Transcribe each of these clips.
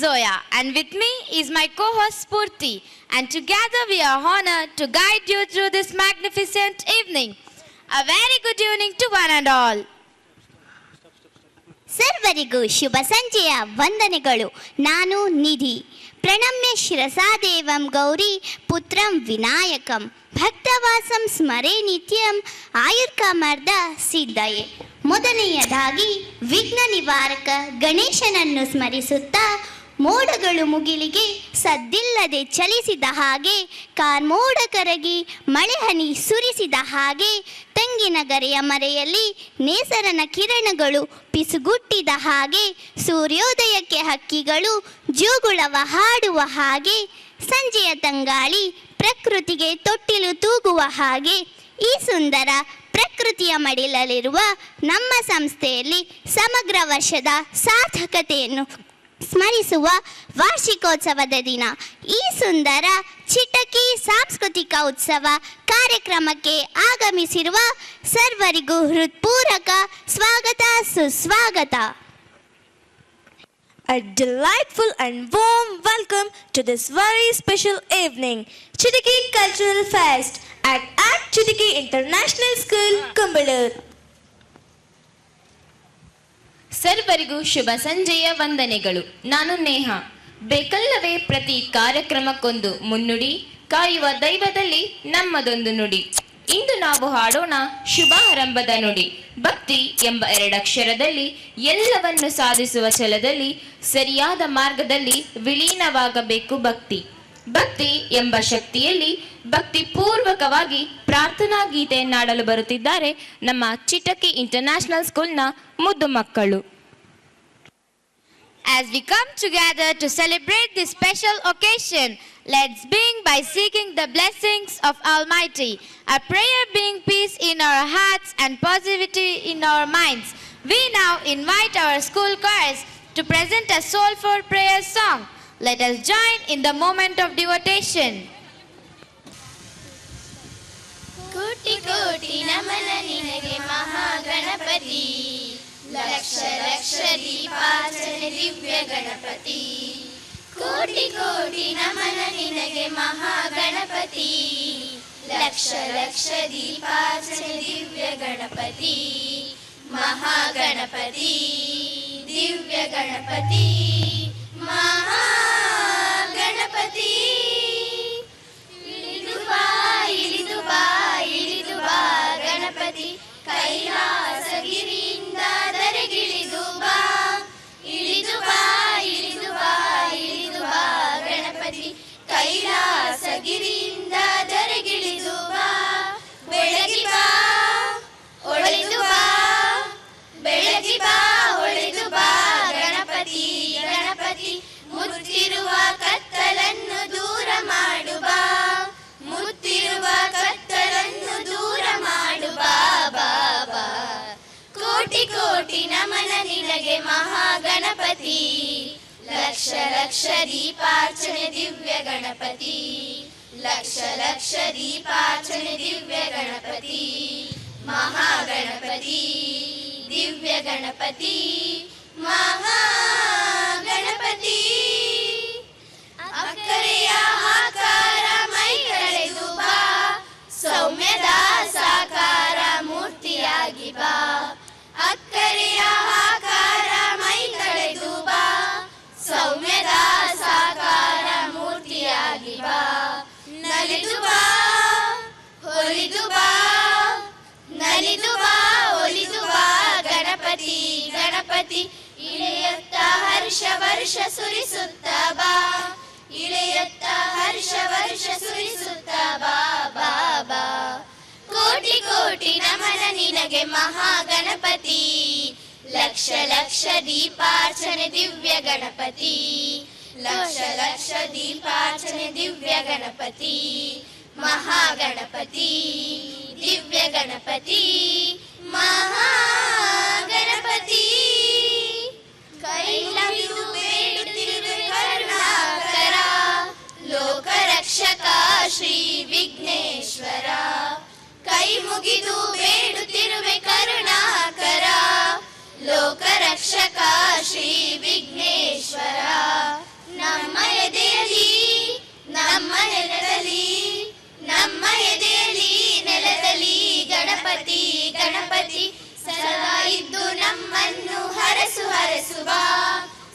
Zoya, and with me is my co-host Spurti, and together we are honored to guide you through this magnificent evening. A very good evening to one and all. ಸರ್ವರಿಗೂ ಶುಭ ಸಂಜೆಯ ವಂದನೆಗಳು. ನಾನು ನಿಧಿ. ಪ್ರಣಮ್ಯ ಶಿರಸಾದೇವಂ ಗೌರಿ ಪುತ್ರಂ ವಿನಾಯಕಂ ಭಕ್ತವಾಸಂ ಸ್ಮರೇ ನಿತ್ಯಂ ಆಯುರ್ಕಾಮರ್ಧ ಸಿದ್ಧಯೇ. ಮೊದಲನೆಯದಾಗಿ ವಿಘ್ನ ನಿವಾರಕ ಗಣೇಶನನ್ನು ಸ್ಮರಿಸುತ್ತಾ, ಮೋಡಗಳು ಮುಗಿಲಿಗೆ ಸದ್ದಿಲ್ಲದೆ ಚಲಿಸಿದ ಹಾಗೆ, ಕಾರ್ಮೋಡ ಕರಗಿ ಮಳೆಹನಿ ಸುರಿಸಿದ ಹಾಗೆ, ತೆಂಗಿನ ಗರೆಯ ಮರೆಯಲ್ಲಿ ನೇಸರನ ಕಿರಣಗಳು ಪಿಸುಗುಟ್ಟಿದ ಹಾಗೆ, ಸೂರ್ಯೋದಯಕ್ಕೆ ಹಕ್ಕಿಗಳು ಜೋಗುಳವ ಹಾಡುವ ಹಾಗೆ, ಸಂಜೆಯ ತಂಗಾಳಿ ಪ್ರಕೃತಿಗೆ ತೊಟ್ಟಿಲು ತೂಗುವ ಹಾಗೆ, ಈ ಸುಂದರ ಪ್ರಕೃತಿಯ ಮಡಿಲಲ್ಲಿರುವ ನಮ್ಮ ಸಂಸ್ಥೆಯಲ್ಲಿ ಸಮಗ್ರ ವರ್ಷದ ಸಾರ್ಥಕತೆಯನ್ನು ಸ್ಮರಿಸುವ ವಾರ್ಷಿಕೋತ್ಸವದ ದಿನ ಈ ಸುಂದರ ಚಿಟಕಿ ಸಾಂಸ್ಕೃತಿಕ ಉತ್ಸವ ಕಾರ್ಯಕ್ರಮಕ್ಕೆ ಆಗಮಿಸಿರುವ ಸರ್ವರಿಗೂ ಹೃತ್ಪೂರ್ವಕ ಸ್ವಾಗತ ಸುಸ್ವಾಗತ. A delightful and warm welcome to this very special evening, Chitiki Cultural Fest at Chitiki International School, Kumbalur. ಸರ್ವರಿಗೂ ಶುಭ ಸಂಜೆಯ ವಂದನೆಗಳು. ನಾನು ನೇಹ. ಬೇಕಲ್ಲವೇ ಪ್ರತಿ ಕಾರ್ಯಕ್ರಮಕ್ಕೊಂದು ಮುನ್ನುಡಿ, ಕಾಯುವ ದೈವದಲ್ಲಿ ನಮ್ಮದೊಂದು ನುಡಿ. ಇಂದು ನಾವು ಹಾಡೋಣ ಶುಭಾರಂಭದ ನುಡಿ. ಭಕ್ತಿ ಎಂಬ ಎರಡಕ್ಷರದಲ್ಲಿ ಎಲ್ಲವನ್ನು ಸಾಧಿಸುವ ಛಲದಲ್ಲಿ ಸರಿಯಾದ ಮಾರ್ಗದಲ್ಲಿ ವಿಲೀನವಾಗಬೇಕು ಭಕ್ತಿ. ಭಕ್ತಿ ಎಂಬ ಶಕ್ತಿಯಲ್ಲಿ ಭಕ್ತಿ ಪೂರ್ವಕವಾಗಿ ಪ್ರಾರ್ಥನಾ ಗೀತೆಯನ್ನಾಡಲು ಬರುತ್ತಿದ್ದಾರೆ ನಮ್ಮ ಚಿಟಕಿ ಇಂಟರ್ನ್ಯಾಷನಲ್ ಸ್ಕೂಲ್ನ ಮುದ್ದು ಮಕ್ಕಳು. As we come together to celebrate this special occasion, let's begin by seeking the blessings of Almighty. A prayer being peace in our hearts and positivity in our minds. We now invite our school chorus to present a soulful prayer song. Let us join in the moment of devotion. ಕೋಟಿ ಕೋಟಿ ನಮನ ನಿನಗೆ ಮಹಾಗಣಪತಿ, ಲಕ್ಷ ಲಕ್ಷ ದೀಪಾರ್ಚನೆ ದಿವ್ಯ ಗಣಪತಿ. ಕೋಟಿ ಕೋಟಿ ನಮನ ನಿನಗೆ ಮಹಾಗಣಪತಿ, ಲಕ್ಷ ಲಕ್ಷ ದೀಪಾರ್ಚನೆ ದಿವ್ಯ ಗಣಪತಿ. ಮಹಾಗಣಪತಿ ದಿವ್ಯ ಗಣಪತಿ ಮಹಾಗಣಪತಿ. ಇಳಿದು ಬಾ ಇಳಿದು ಬಾ ಇಳಿದು ಬಾ ಗಣಪತಿ, ಕೈಲಾಸಗಿರಿಯಿಂದ ಧರೆಗಿಳಿದು ಬಾ. ಇಳಿದು ಬಾ ಇಳಿದು ಬಾ ಇಳಿದು ಬಾ ಗಣಪತಿ, ಕೈಲಾಸಗಿರಿಯಿಂದ ಧರೆಗಿಳಿದು ಬಾ. ಬೆಳಗಿ ಬಾ ಒಳೆದು ಬಾ, ಬೆಳಗಿ ಬಾ ಒಳೆದು ಬಾ ಗಣಪತಿ. ಗಣಪತಿ ಮುತ್ತಿರುವ ಕತ್ತಲನ್ನು ದೂರ ಮಾಡು ಬಾ, ಮುತ್ತಿರುವ ಕತ್ತಲನ್ನು ದೂರ ಮಾಡು ಬಾ ಬಾ ಬಾ. ಕೋಟಿ ಕೋಟಿ ನಮನ ನಿನಗೆ ಮಹಾಗಣಪತಿ, ಲಕ್ಷ ಲಕ್ಷ ದೀಪಾರ್ಚನೆ ದಿವ್ಯ ಗಣಪತಿ. ಲಕ್ಷ ಲಕ್ಷ ದೀಪಾರ್ಚನೆ ದಿವ್ಯ ಗಣಪತಿ. ಮಹಾಗಣಪತಿ ದಿವ್ಯ ಗಣಪತಿ ಮಹಾಗಣಪತಿ. ಅಕ್ಕರೆಯ ಆಕಾರ ಮೈ ಕಳೆದು ಬಾ, ಸೌಮ್ಯದ ಸಾಕಾರ ಮೂರ್ತಿಯಾಗಿ ಬಾ. ಅಕ್ಕರೆಯ ಆಕಾರ ಮೈ ಕಳೆದು ಬಾ, ಸೌಮ್ಯದ ಸಾಕಾರ ಮೂರ್ತಿಯಾಗಿ ಬಾ. ನಲಿದು ಬಾ ಹೊಲಿದು ಬಾ, ನಲಿದು ಬಾ ಒಲಿದು ಬಾ ಗಣಪತಿ. ಗಣಪತಿ ಇಳೆಯತ್ತ ಹರ್ಷ ವರ್ಷ ಸುರಿಸುತ್ತ ಬಾ, ಇಳೆಯತ್ತ ಹರ್ಷ ವರ್ಷ ಸುರಿಸುತ್ತ ಬಾ ಬಾ ಬಾ. ಕೋಟಿ ಕೋಟಿ ನಮನ ನಿನಗೆ ಮಹಾಗಣಪತಿ, ಲಕ್ಷ ಲಕ್ಷ ದೀಪಾರ್ಚನೆ ದಿವ್ಯ ಗಣಪತಿ. ಲಕ್ಷ ಲಕ್ಷ ದೀಪಾರ್ಚನೆ ದಿವ್ಯ ಗಣಪತಿ. ಮಹಾಗಣಪತಿ ದಿವ್ಯ ಗಣಪತಿ ಮಹಾಗಣಪತಿ. ಕೈ ಮುಗಿದು ಬೇಡುತ್ತಿರುವೆ ಕರುಣಾಕರ, ಲೋಕರಕ್ಷಕ ಶ್ರೀ ವಿಘ್ನೇಶ್ವರ. ಕೈ ಮುಗಿದು ಬೇಡುತ್ತಿರುವೆ ಕರುಣಾಕರ, ಲೋಕರಕ್ಷಕ ಶ್ರೀ ವಿಘ್ನೇಶ್ವರ. ಎದೆಯಲ್ಲಿ ನೆಲದಲ್ಲಿ ಗಣಪತಿ ಗಣಪತಿ ಸದಾ ಇದ್ದು ನಮ್ಮನ್ನು ಹರಸು ಹರಸು ಬಾ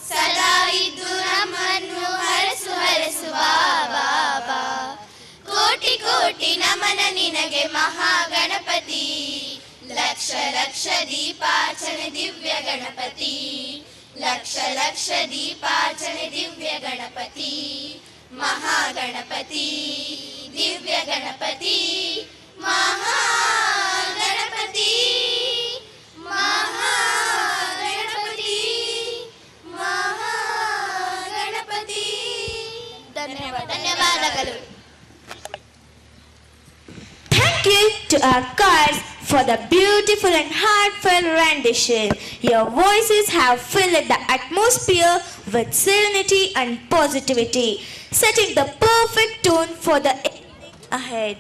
ಸದಾ ಇದ್ದು ನಮ್ಮನ್ನು ಹರಸು ಹರಸು ಬಾ ಬಾ ಬಾ ಕೋಟಿ ಕೋಟಿ ನಮನ ನಿನಗೆ ಮಹಾಗಣಪತಿ ಲಕ್ಷ ಲಕ್ಷ ದೀಪಾರ್ಚನೆ ದಿವ್ಯ ಗಣಪತಿ ಲಕ್ಷ ಲಕ್ಷ ದೀಪಾರ್ಚನೆ ದಿವ್ಯ ಗಣಪತಿ ಮಹಾಗಣಪತಿ ದಿವ್ಯ ಗಣಪತಿ ಮಹಾಗಣಪತಿ ಮಹಾಗಣಪತಿ ಮಹಾಗಣಪತಿ ಧನ್ಯವಾದಗಳು. Thank you to our choirs for the beautiful and heartfelt rendition. Your voices have filled the atmosphere with serenity and positivity, setting the perfect tone for the evening ahead.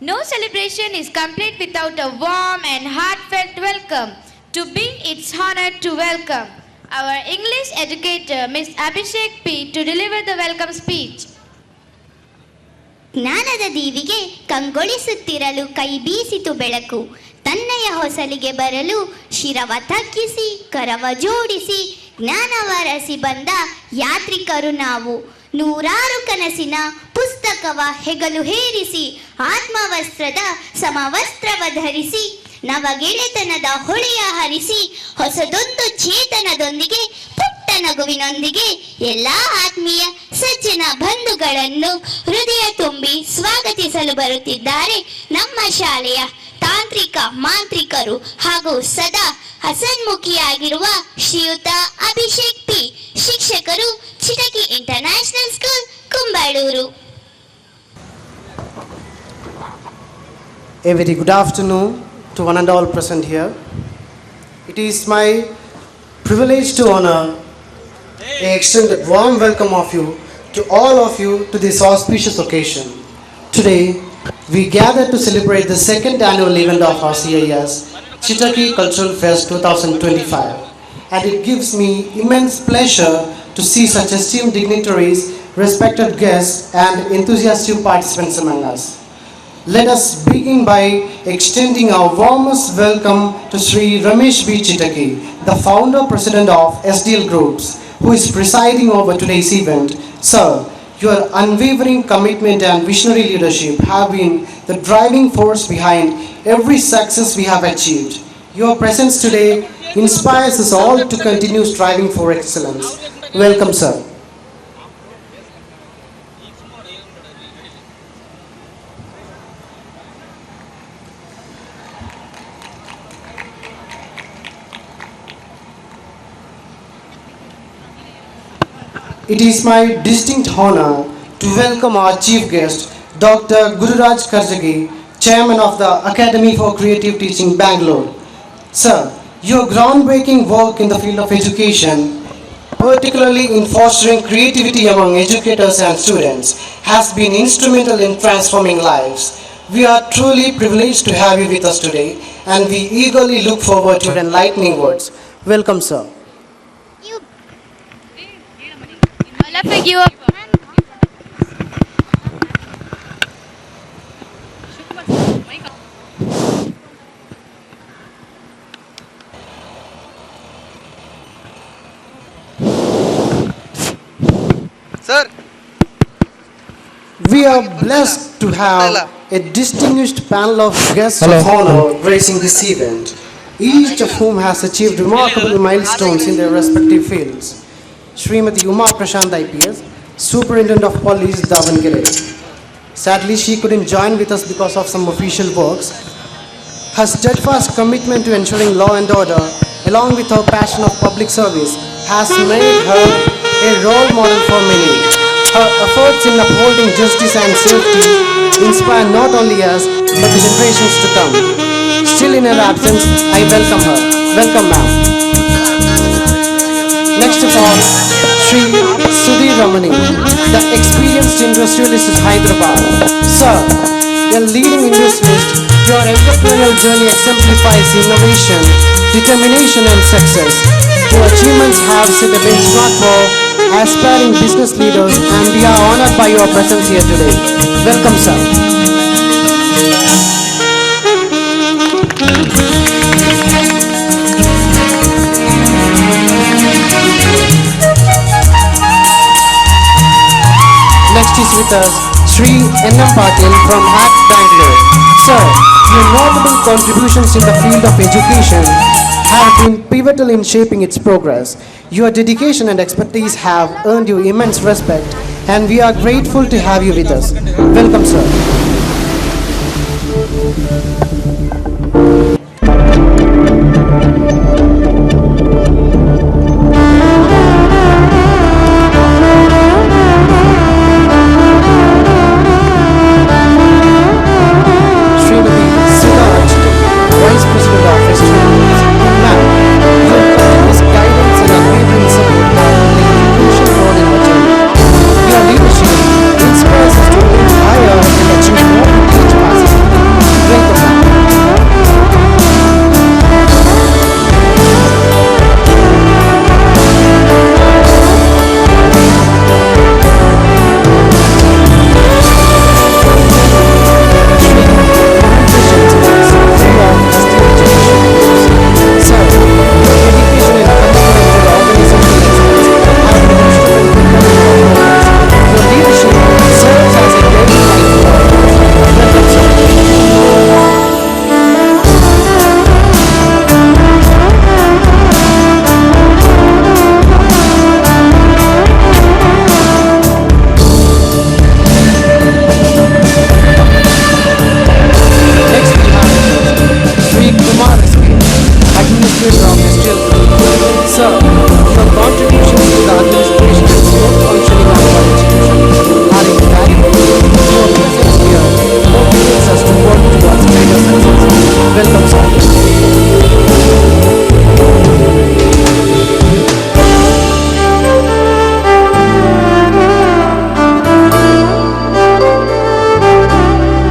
No celebration is complete without a warm and heartfelt welcome. To bring its honor to welcome our English educator, Miss Abhishek P. to deliver the welcome speech. ಜ್ಞಾನದ ದೀವಿಗೆ ಕಂಗೊಳಿಸುತ್ತಿರಲು ಕೈ ಬೀಸಿತು ಬೆಳಕು ತನ್ನಯ ಹೊಸಲಿಗೆ ಬರಲು ಶಿರವ ತಗ್ಗಿಸಿ ಕರವ ಜೋಡಿಸಿ ಜ್ಞಾನವರಸಿ ಬಂದ ಯಾತ್ರಿಕರು ನಾವು ನೂರಾರು ಕನಸಿನ ಪುಸ್ತಕವ ಹೆಗಲು ಹೇರಿಸಿ ಆತ್ಮವಸ್ತ್ರದ ಸಮವಸ್ತ್ರವ ಧರಿಸಿ ನವಗೆಳೆತನದ ಹೊಳೆಯ ಹರಿಸಿ ಹೊಸದೊಂದು ಚೇತನದೊಂದಿಗೆ ಪುಟ್ಟ ನಗುವಿನೊಂದಿಗೆ ಎಲ್ಲ ಆತ್ಮೀಯ ಸಜ್ಜನ ಬಂಧುಗಳನ್ನು ಹೃದಯ ತುಂಬಿ ಸ್ವಾಗತಿಸಲು ಬರುತ್ತಿದ್ದಾರೆ ನಮ್ಮ ಶಾಲೆಯ ತಾಂತ್ರಿಕ ಮಾಂತ್ರಿಕರು ಹಾಗೂ ಸದಾ ಹಸನ್ಮುಖಿಯಾಗಿರುವ ಶ್ರೀಯುತ ಅಭಿಷೇಕ್ ಪಿ, ಶಿಕ್ಷಕರು, Chitaki international school, Kumbalur. A very good afternoon to one and all present here. It is my privilege to honor and extend a warm welcome of you to all of you to this auspicious occasion. Today, we gather to celebrate the second annual event of our CIS, Chitaki Cultural Fest 2025. And it gives me immense pleasure to see such esteemed dignitaries, respected guests and enthusiastic participants among us. Let us begin by extending our warmest welcome to Sri Ramesh B. Chitaki, the founder president of SDL Groups, who is presiding over today's event. Sir, your unwavering commitment and visionary leadership have been the driving force behind every success we have achieved. Your presence today inspires us all to continue striving for excellence. Welcome, sir. It is my distinct honor to welcome our chief guest, Dr. Gururaj Karjagi, Chairman of the Academy for Creative Teaching, Bangalore. Sir, your groundbreaking work in the field of education, particularly in fostering creativity among educators and students, has been instrumental in transforming lives. We are truly privileged to have you with us today, and we eagerly look forward to your enlightening words. Welcome, sir. Sir, We are blessed to have a distinguished panel of guests of honor gracing this event, each of whom has achieved remarkable milestones in their respective fields. Srimati Uma Prashant IPS, Superintendent of Police, Davangere. Sadly, she couldn't join with us because of some official works. Her steadfast commitment to ensuring law and order, along with her passion of public service, has made her a role model for many. Her efforts in upholding justice and safety inspire not only us, but the generations to come. Still in her absence, I welcome her. Welcome, ma'am. Next of all, Sri Sudhir Ramani, the experienced industrialist of Hyderabad. Sir, a leading industrialist, your entrepreneurial journey exemplifies innovation, determination and success. Your achievements have set a benchmark for aspiring business leaders, and we are honored by your presence here today. Welcome, sir. Next is with us Sri N.M. Patil from ACT Bangalore. Sir, your notable contributions in the field of education have been pivotal in shaping its progress. Your dedication and expertise have earned you immense respect, and we are grateful to have you with us. Welcome, sir. Srimati Sudha Architect, Vice President of Restaurants. Ma'am, your continuous guidance and unwavering support have played a crucial role in our journey. Your leadership inspires us to aim higher and achieve more with each passing. Welcome, ma'am. Next we have Sri Kumar S.K., Administrator of STL Group. Sir, your contributions to the administration and smooth functioning of our institution are invaluable. Your presence here motivates us to work towards greater success. Welcome, sir.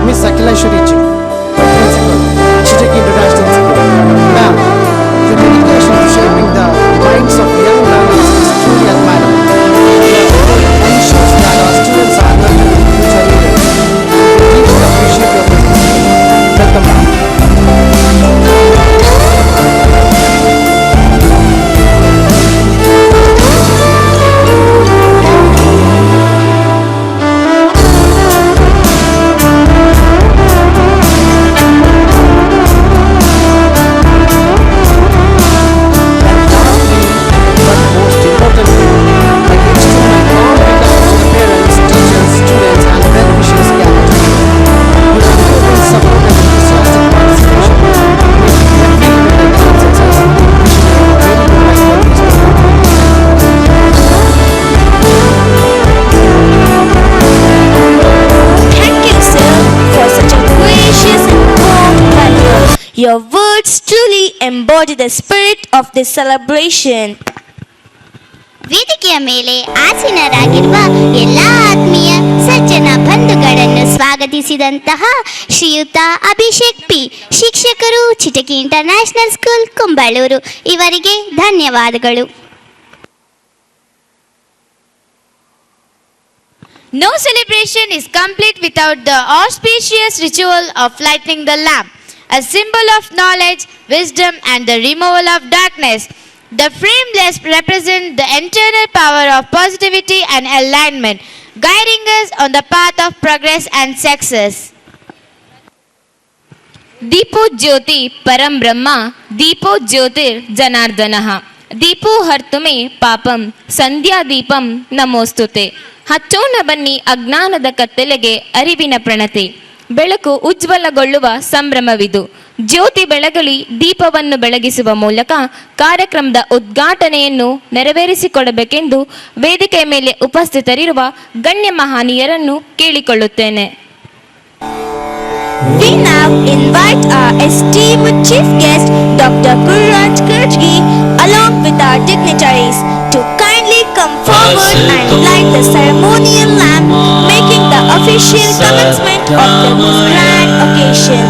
Miss Akileshwari ji, Principal, Chitaki International School. Ma'am, your dedication to shaping the minds of young learners is truly admirable. Your effort ensures that our students are nurtured into future leaders. We deeply appreciate your presence here. Welcome, ma'am. But most importantly, I extend my warm regards to the parents, teachers, students, and well-wishers gathered here. Your unwavering support and enthusiastic participation make every event a grand success. Wishing you a very good night for these people. Thank you, sir, for such a gracious and warm welcome. Your words truly embody the spirit of this celebration. ವೇದಿಕೆಯ ಮೇಲೆ ಆಸೀನರಾಗಿರುವ ಎಲ್ಲ ಆತ್ಮೀಯ ಸಜ್ಜನ ಬಂಧುಗಳನ್ನು ಸ್ವಾಗತಿಸಿದಂತಹ ಶ್ರೀಯುತ Abhishek P, ಶಿಕ್ಷಕರು, Chitaki international school, Kumbalur, ಇವರಿಗೆ ಧನ್ಯವಾದಗಳು. No celebration is complete without the auspicious ritual of lighting the lamp, a symbol of knowledge, wisdom, and the removal of darkness. The flameless represent the internal power of positivity and alignment, guiding us on the path of progress and success. दीपो ज्योति परम ब्रह्म दीपो ज्योतिर् जनार्दनः दीपो हर्तुमे ಪಾಪಂ ಸಂಧ್ಯಾ ದೀಪಂ ನಮೋಸ್ತುತೆ. ಹಚ್ಚೋಣ ಬನ್ನಿ ಅಜ್ಞಾನದ ಕತ್ತಲೆಗೆ ಅರಿವಿನ ಪ್ರಣತಿ. ಬೆಳಕು ಉಜ್ವಲಗೊಳ್ಳುವ ಸಂಭ್ರಮವಿದು. ಜ್ಯೋತಿ ಬೆಳಗಲಿ ದೀಪವನ್ನು ಬೆಳಗಿಸುವ ಮೂಲಕ ಕಾರ್ಯಕ್ರಮದ ಉದ್ಘಾಟನೆಯನ್ನು ನೆರವೇರಿಸಿಕೊಡಬೇಕೆಂದು ವೇದಿಕೆಯ ಮೇಲೆ ಉಪಸ್ಥಿತರಿರುವ ಗಣ್ಯ ಮಹನೀಯರನ್ನು ಕೇಳಿಕೊಳ್ಳುತ್ತೇನೆ. We now invite our esteemed chief guest, Dr. Gururaj Kirjgi, along with our dignitaries, to kindly come forward and light the ceremonial lamp, making the official commencement of the grand occasion.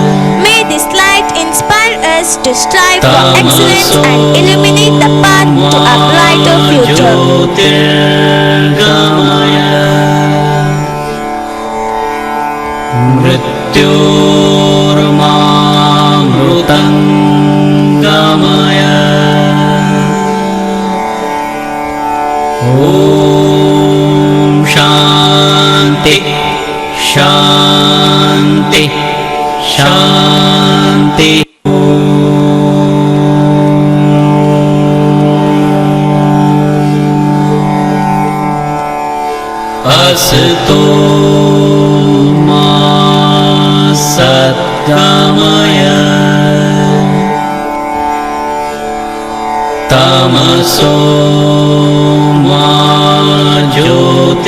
May this light inspire us best to strive for excellence and illuminate the path to a brighter future. मृत्योर्मामृतङ्गमय ॐ शान्ति शान्ति शान्ति असतो मा सद्गमय तमसो मा ज्योतिर्गमय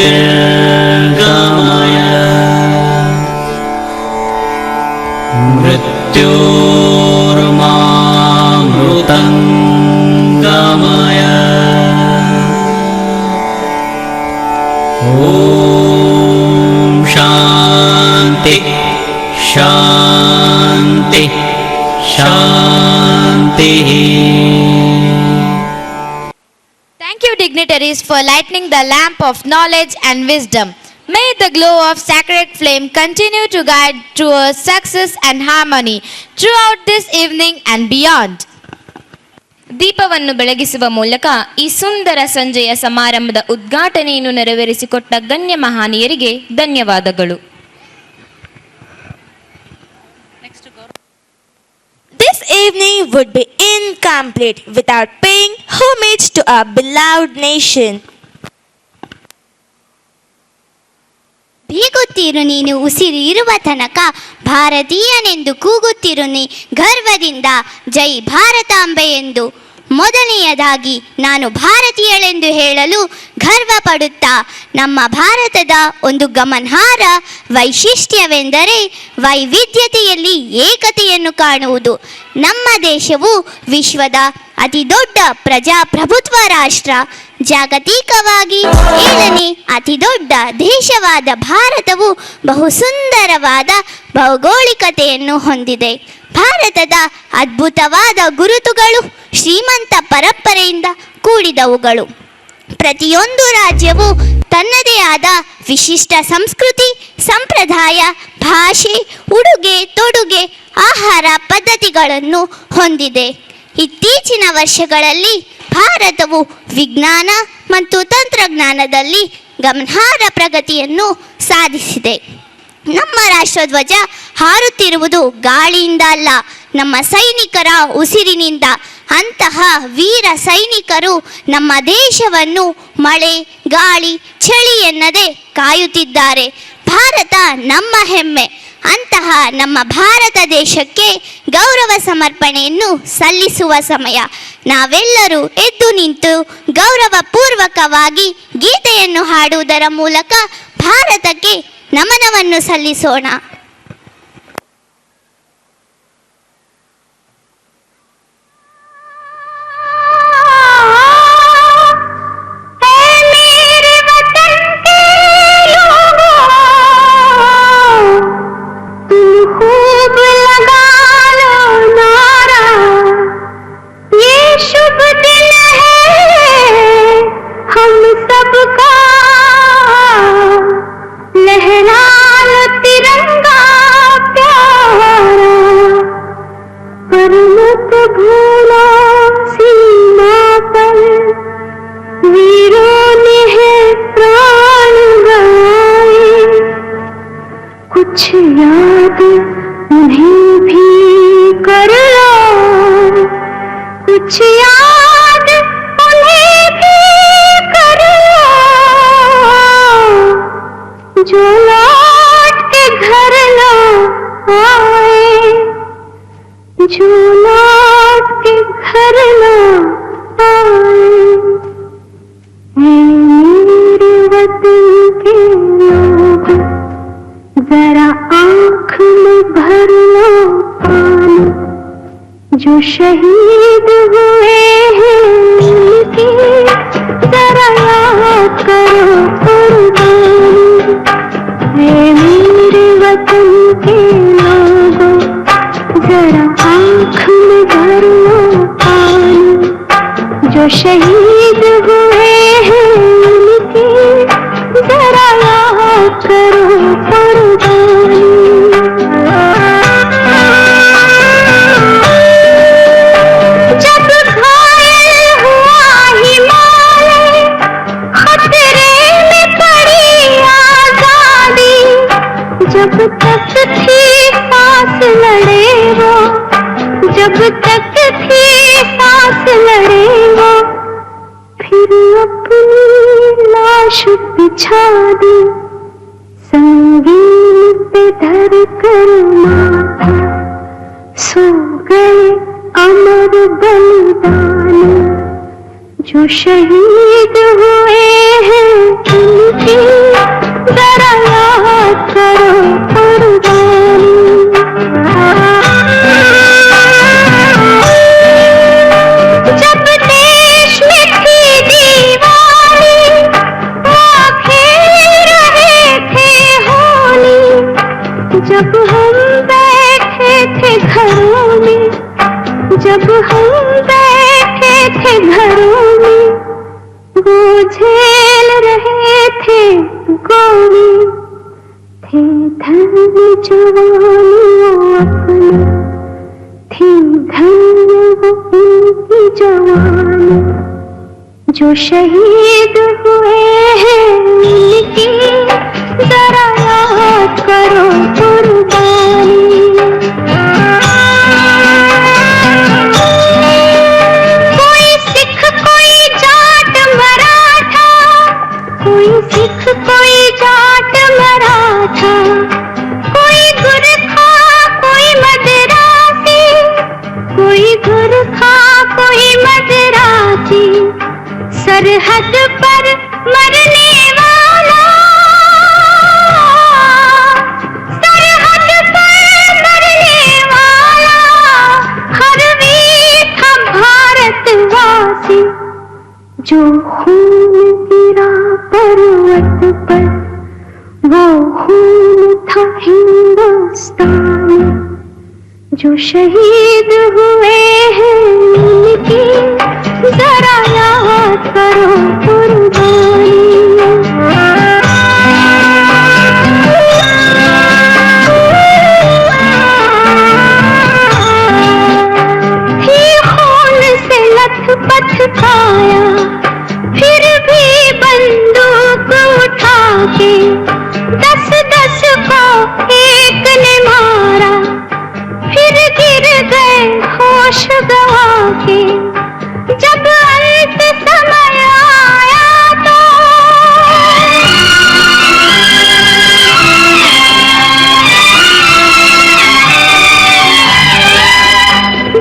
मृत्योर्मामृतङ्गमय ॐ शान्ति शान्ति शान्तिः. Thank you, dignitaries, for lighting the lamp of knowledge and wisdom. May the glow of sacred flame continue to guide towards success and harmony throughout this evening and beyond. ದೀಪವನ್ನು ಬೆಳಗಿಸುವ ಮೂಲಕ ಈ ಸುಂದರ ಸಂಜೆಯ ಸಮಾರಂಭದ ಉದ್ಘಾಟನೆಯನ್ನು ನೆರವೇರಿಸಿಕೊಟ್ಟ ಗಣ್ಯ ಮಹಾನೀಯರಿಗೆ ಧನ್ಯವಾದಗಳು. This evening would be incomplete without paying homage to our beloved nation. ಬೀಗುತ್ತಿರು ನೀನು ಉಸಿರಿರುವ ತನಕ, ಭಾರತೀಯನೆಂದು ಕೂಗುತ್ತಿರು ನೀ ಗರ್ವದಿಂದ, ಜೈ ಭಾರತಾಂಬೆ ಎಂದು. ಮೊದಲನೆಯದಾಗಿ ನಾನು ಭಾರತೀಯಳೆಂದು ಹೇಳಲು ಗರ್ವ ಪಡುತ್ತಾ, ನಮ್ಮ ಭಾರತದ ಒಂದು ಗಮನಾರ್ಹ ವೈಶಿಷ್ಟ್ಯವೆಂದರೆ ವೈವಿಧ್ಯತೆಯಲ್ಲಿ ಏಕತೆಯನ್ನು ಕಾಣುವುದು. ನಮ್ಮ ದೇಶವು ವಿಶ್ವದ ಅತಿ ದೊಡ್ಡ ಪ್ರಜಾಪ್ರಭುತ್ವ ರಾಷ್ಟ್ರ. ಜಾಗತಿಕವಾಗಿ 7ನೇ ಅತಿ ದೊಡ್ಡ ದೇಶವಾದ ಭಾರತವು ಬಹು ಸುಂದರವಾದ ಭೌಗೋಳಿಕತೆಯನ್ನು ಹೊಂದಿದೆ. ಭಾರತದ ಅದ್ಭುತವಾದ ಗುರುತುಗಳು ಶ್ರೀಮಂತ ಪರಂಪರೆಯಿಂದ ಕೂಡಿದವುಗಳು. ಪ್ರತಿಯೊಂದು ರಾಜ್ಯವು ತನ್ನದೇ ಆದ ವಿಶಿಷ್ಟ ಸಂಸ್ಕೃತಿ, ಸಂಪ್ರದಾಯ, ಭಾಷೆ, ಉಡುಗೆ ತೊಡುಗೆ, ಆಹಾರ ಪದ್ಧತಿಗಳನ್ನು ಹೊಂದಿದೆ. ಇತ್ತೀಚಿನ ವರ್ಷಗಳಲ್ಲಿ ಭಾರತವು ವಿಜ್ಞಾನ ಮತ್ತು ತಂತ್ರಜ್ಞಾನದಲ್ಲಿ ಗಮನಾರ್ಹ ಪ್ರಗತಿಯನ್ನು ಸಾಧಿಸಿದೆ. ನಮ್ಮ ರಾಷ್ಟ್ರಧ್ವಜ ಹಾರುತ್ತಿರುವುದು ಗಾಳಿಯಿಂದ ಅಲ್ಲ, ನಮ್ಮ ಸೈನಿಕರ ಉಸಿರಿನಿಂದ. ಅಂತಹ ವೀರ ಸೈನಿಕರು ನಮ್ಮ ದೇಶವನ್ನು ಮಳೆ, ಗಾಳಿ, ಚಳಿ ಎನ್ನದೆ ಕಾಯುತ್ತಿದ್ದಾರೆ. ಭಾರತ ನಮ್ಮ ಹೆಮ್ಮೆ. ಅಂತಹ ನಮ್ಮ ಭಾರತ ದೇಶಕ್ಕೆ ಗೌರವ ಸಮರ್ಪಣೆಯನ್ನು ಸಲ್ಲಿಸುವ ಸಮಯ. ನಾವೆಲ್ಲರೂ ಎದ್ದು ನಿಂತು ಗೌರವಪೂರ್ವಕವಾಗಿ ಗೀತೆಯನ್ನು ಹಾಡುವುದರ ಮೂಲಕ ಭಾರತಕ್ಕೆ ನಮನವನ್ನು ಸಲ್ಲಿಸೋಣ. कुछ याद उन्हें भी कर लो, कुछ याद उन्हें भी कर लो, जो लौट के घर ना आए, जो लौट के घर ना आए। मेरे वतन के लोग जरा आँख में भर लो पानी, जो शहीद हुए हैं उनकी जरा याद करो कुर्बानी। मेरे वतन के लोगों जरा आँख में जो शहीद हुए हैं उनकी जरा याद करो कुर्बानी। जब घायल हुआ हिमालय, खतरे में पड़ी आजादी, जब तक थी सांस लड़े वो, जब तक थी सांस लड़े वो, फिर अपनी लाश बिछा दी, संगीन पे धर कर माथा, सो गए अमर बलिदानी। जो शहीद हुए हैं उनकी जरा याद करो कुर्बानी। जब देश में थी दीवानी, वो खेल रहे थे होली, जब हम बैठे थे घरों में, जब हम बैठे थे घरों में, वो झेल रहे थे गोली, थे धन्य जवानियों अपनी, थी धन्य वो उनकी जवानी। जो शहीद हुए हैं उनकी जरा याद करो कुर्बानी। कोई सिख कोई जाट मराठा, कोई सिख कोई जाट मराठा, कोई गुरखा कोई मदरासी, कोई गुरखा कोई मदरासी, सरहद पर मरने वाला, सरहद पर मरने वाला, हर वीर था भारतवासी। जो खून गिरा पर्वत पर, वो खून था हिंदुस्तानी। जो शहीद हुए हैं उनकी जरा याद करो कुर्बानी। थी खून से लथपथ काया, फिर भी बंदूक उठा के 10-10 को एक ने मारा, फिर गिर गए होश गवा के। जब अंत समय आया तो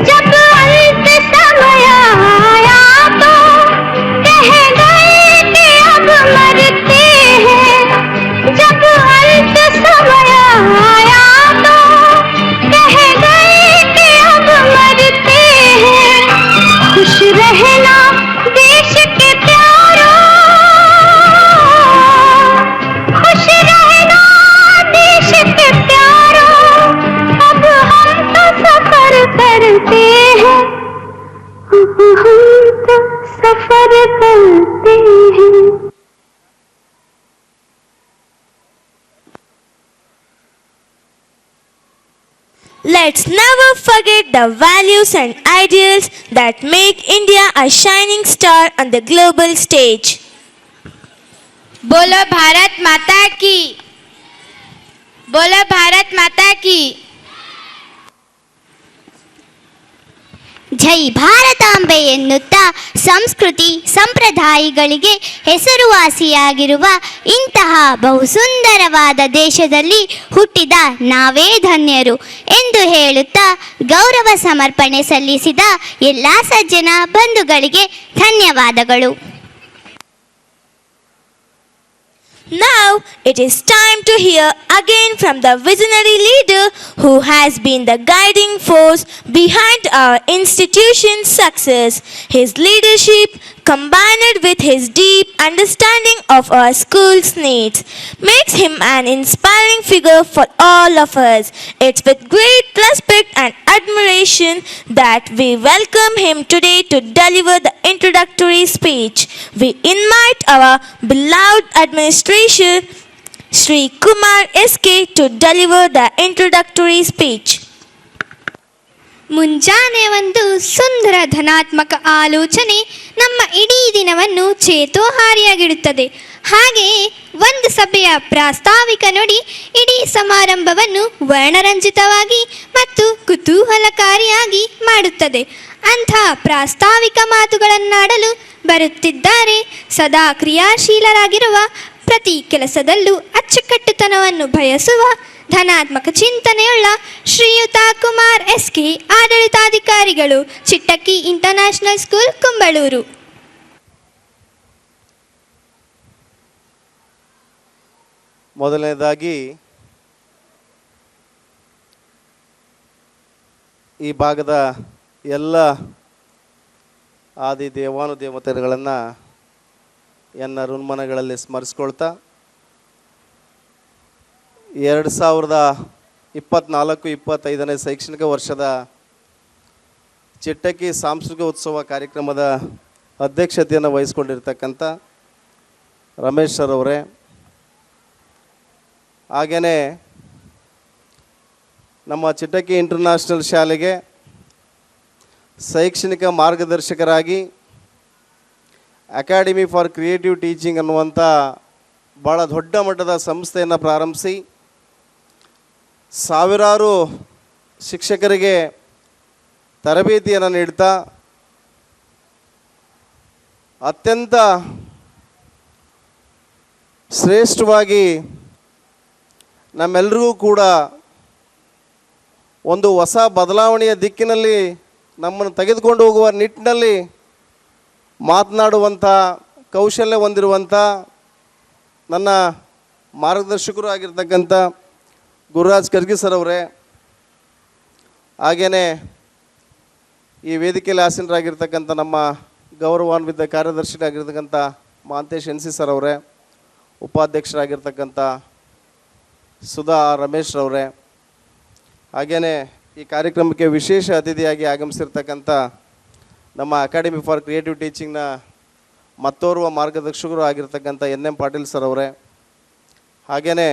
जब अंत समय आया तो कह गए कि अब मरते हैं। जब अंत समय आया तो कह गए कि अब मरते हैं। खुश रहना देश के प्यारों, खुश रहना देश के प्यारों, अब हम तो सफर करते हैं, अब हम तो सफर करते हैं। Let's never forget the values and ideals that make India a shining star on the global stage. बोलो भारत माता की, बोलो भारत माता की। ಜೈ ಭಾರತಾಂಬೆ ಎನ್ನುತ್ತಾ ಸಂಸ್ಕೃತಿ ಸಂಪ್ರದಾಯಗಳಿಗೆ ಹೆಸರುವಾಸಿಯಾಗಿರುವ ಇಂತಹ ಬಹುಸುಂದರವಾದ ದೇಶದಲ್ಲಿ ಹುಟ್ಟಿದ ನಾವೇ ಧನ್ಯರು ಎಂದು ಹೇಳುತ್ತಾ ಗೌರವ ಸಮರ್ಪಣೆ ಸಲ್ಲಿಸಿದ ಎಲ್ಲ ಸಜ್ಜನ ಬಂಧುಗಳಿಗೆ ಧನ್ಯವಾದಗಳು. Now it is time to hear again from the visionary leader who has been the guiding force behind our institution's success. His leadership combined with his deep understanding of our school's needs, makes him an inspiring figure for all of us. It's with great respect and admiration that we welcome him today to deliver the introductory speech. We invite our beloved administration, Sri Kumar SK, to deliver the introductory speech. ಮುಂಜಾನೆ ಒಂದು ಸುಂದರ ಧನಾತ್ಮಕ ಆಲೋಚನೆ ನಮ್ಮ ಇಡೀ ದಿನವನ್ನು ಚೇತೋಹಾರಿಯಾಗಿಡುತ್ತದೆ. ಹಾಗೆಯೇ ಒಂದು ಸಭೆಯ ಪ್ರಾಸ್ತಾವಿಕ ನುಡಿ ಇಡೀ ಸಮಾರಂಭವನ್ನು ವರ್ಣರಂಜಿತವಾಗಿ ಮತ್ತು ಕುತೂಹಲಕಾರಿಯಾಗಿ ಮಾಡುತ್ತದೆ. ಅಂಥ ಪ್ರಾಸ್ತಾವಿಕ ಮಾತುಗಳನ್ನಾಡಲು ಬರುತ್ತಿದ್ದಾರೆ ಸದಾ ಕ್ರಿಯಾಶೀಲರಾಗಿರುವ, ಪ್ರತಿ ಕೆಲಸದಲ್ಲೂ ಅಚ್ಚುಕಟ್ಟುತನವನ್ನು ಬಯಸುವ, ಧನಾತ್ಮಕ ಚಿಂತನೆಯುಳ್ಳ ಶ್ರೀಯುತ ಕುಮಾರ್ SK, ಆಡಳಿತಾಧಿಕಾರಿಗಳು, ಚಿಟ್ಟಕ್ಕಿ ಇಂಟರ್ನ್ಯಾಷನಲ್ ಸ್ಕೂಲ್, ಕುಂಬಳೂರು. ಮೊದಲನೇದಾಗಿ ಈ ಭಾಗದ ಎಲ್ಲ ಆದಿ ದೇವಾನುದೇವತೆಗಳನ್ನು ಎನ್ನ ಋನ್ಮನಗಳಲ್ಲಿ ಸ್ಮರಿಸ್ಕೊಳ್ತಾ 2024-25ನೇ ಶೈಕ್ಷಣಿಕ ವರ್ಷದ ಚಿಟ್ಟಕ್ಕಿ ಸಾಂಸ್ಕೃತಿಕ ಉತ್ಸವ ಕಾರ್ಯಕ್ರಮದ ಅಧ್ಯಕ್ಷತೆಯನ್ನು ವಹಿಸ್ಕೊಂಡಿರ್ತಕ್ಕಂಥ ರಮೇಶ್ ಸರ್ ಅವರೇ, ಹಾಗೆಯೇ ನಮ್ಮ ಚಿಟ್ಟಕ್ಕಿ ಇಂಟರ್ನ್ಯಾಷನಲ್ ಶಾಲೆಗೆ ಶೈಕ್ಷಣಿಕ ಮಾರ್ಗದರ್ಶಕರಾಗಿ ಅಕಾಡೆಮಿ ಫಾರ್ ಕ್ರಿಯೇಟಿವ್ ಟೀಚಿಂಗ್ ಅನ್ನುವಂಥ ಭಾಳ ದೊಡ್ಡ ಮಟ್ಟದ ಸಂಸ್ಥೆಯನ್ನು ಪ್ರಾರಂಭಿಸಿ ಸಾವಿರಾರು ಶಿಕ್ಷಕರಿಗೆ ತರಬೇತಿಯನ್ನು ನೀಡ್ತಾ ಅತ್ಯಂತ ಶ್ರೇಷ್ಠವಾಗಿ ನಮ್ಮೆಲ್ಲರಿಗೂ ಕೂಡ ಒಂದು ಹೊಸ ಬದಲಾವಣೆಯ ದಿಕ್ಕಿನಲ್ಲಿ ನಮ್ಮನ್ನು ತೆಗೆದುಕೊಂಡು ಹೋಗುವ ನಿಟ್ಟಿನಲ್ಲಿ ಮಾತನಾಡುವಂಥ ಕೌಶಲ್ಯ ಹೊಂದಿರುವಂಥ ನನ್ನ ಮಾರ್ಗದರ್ಶಕರು ಆಗಿರ್ತಕ್ಕಂಥ ಗುರುರಾಜ್ ಕರ್ಗಿ ಸರ್ ಅವರೇ, ಹಾಗೆಯೇ ಈ ವೇದಿಕೆಯಲ್ಲಿ ಆಸೀನರಾಗಿರ್ತಕ್ಕಂಥ ನಮ್ಮ ಗೌರವಾನ್ವಿತ ಕಾರ್ಯದರ್ಶಿಯಾಗಿರ್ತಕ್ಕಂಥ ಮಹಾಂತೇಶ್ NC ಸರ್ ಅವರೇ, ಉಪಾಧ್ಯಕ್ಷರಾಗಿರ್ತಕ್ಕಂಥ ಸುಧಾ ರಮೇಶ್ ರವರೇ, ಹಾಗೆಯೇ ಈ ಕಾರ್ಯಕ್ರಮಕ್ಕೆ ವಿಶೇಷ ಅತಿಥಿಯಾಗಿ ಆಗಮಿಸಿರ್ತಕ್ಕಂಥ ನಮ್ಮ ಅಕಾಡೆಮಿ ಫಾರ್ ಕ್ರಿಯೇಟಿವ್ ಟೀಚಿಂಗ್ನ ಮತ್ತೋರ್ವ ಮಾರ್ಗದರ್ಶಕರು ಆಗಿರ್ತಕ್ಕಂಥ NM ಪಾಟೀಲ್ ಸರ್ ಅವರೇ, ಹಾಗೆಯೇ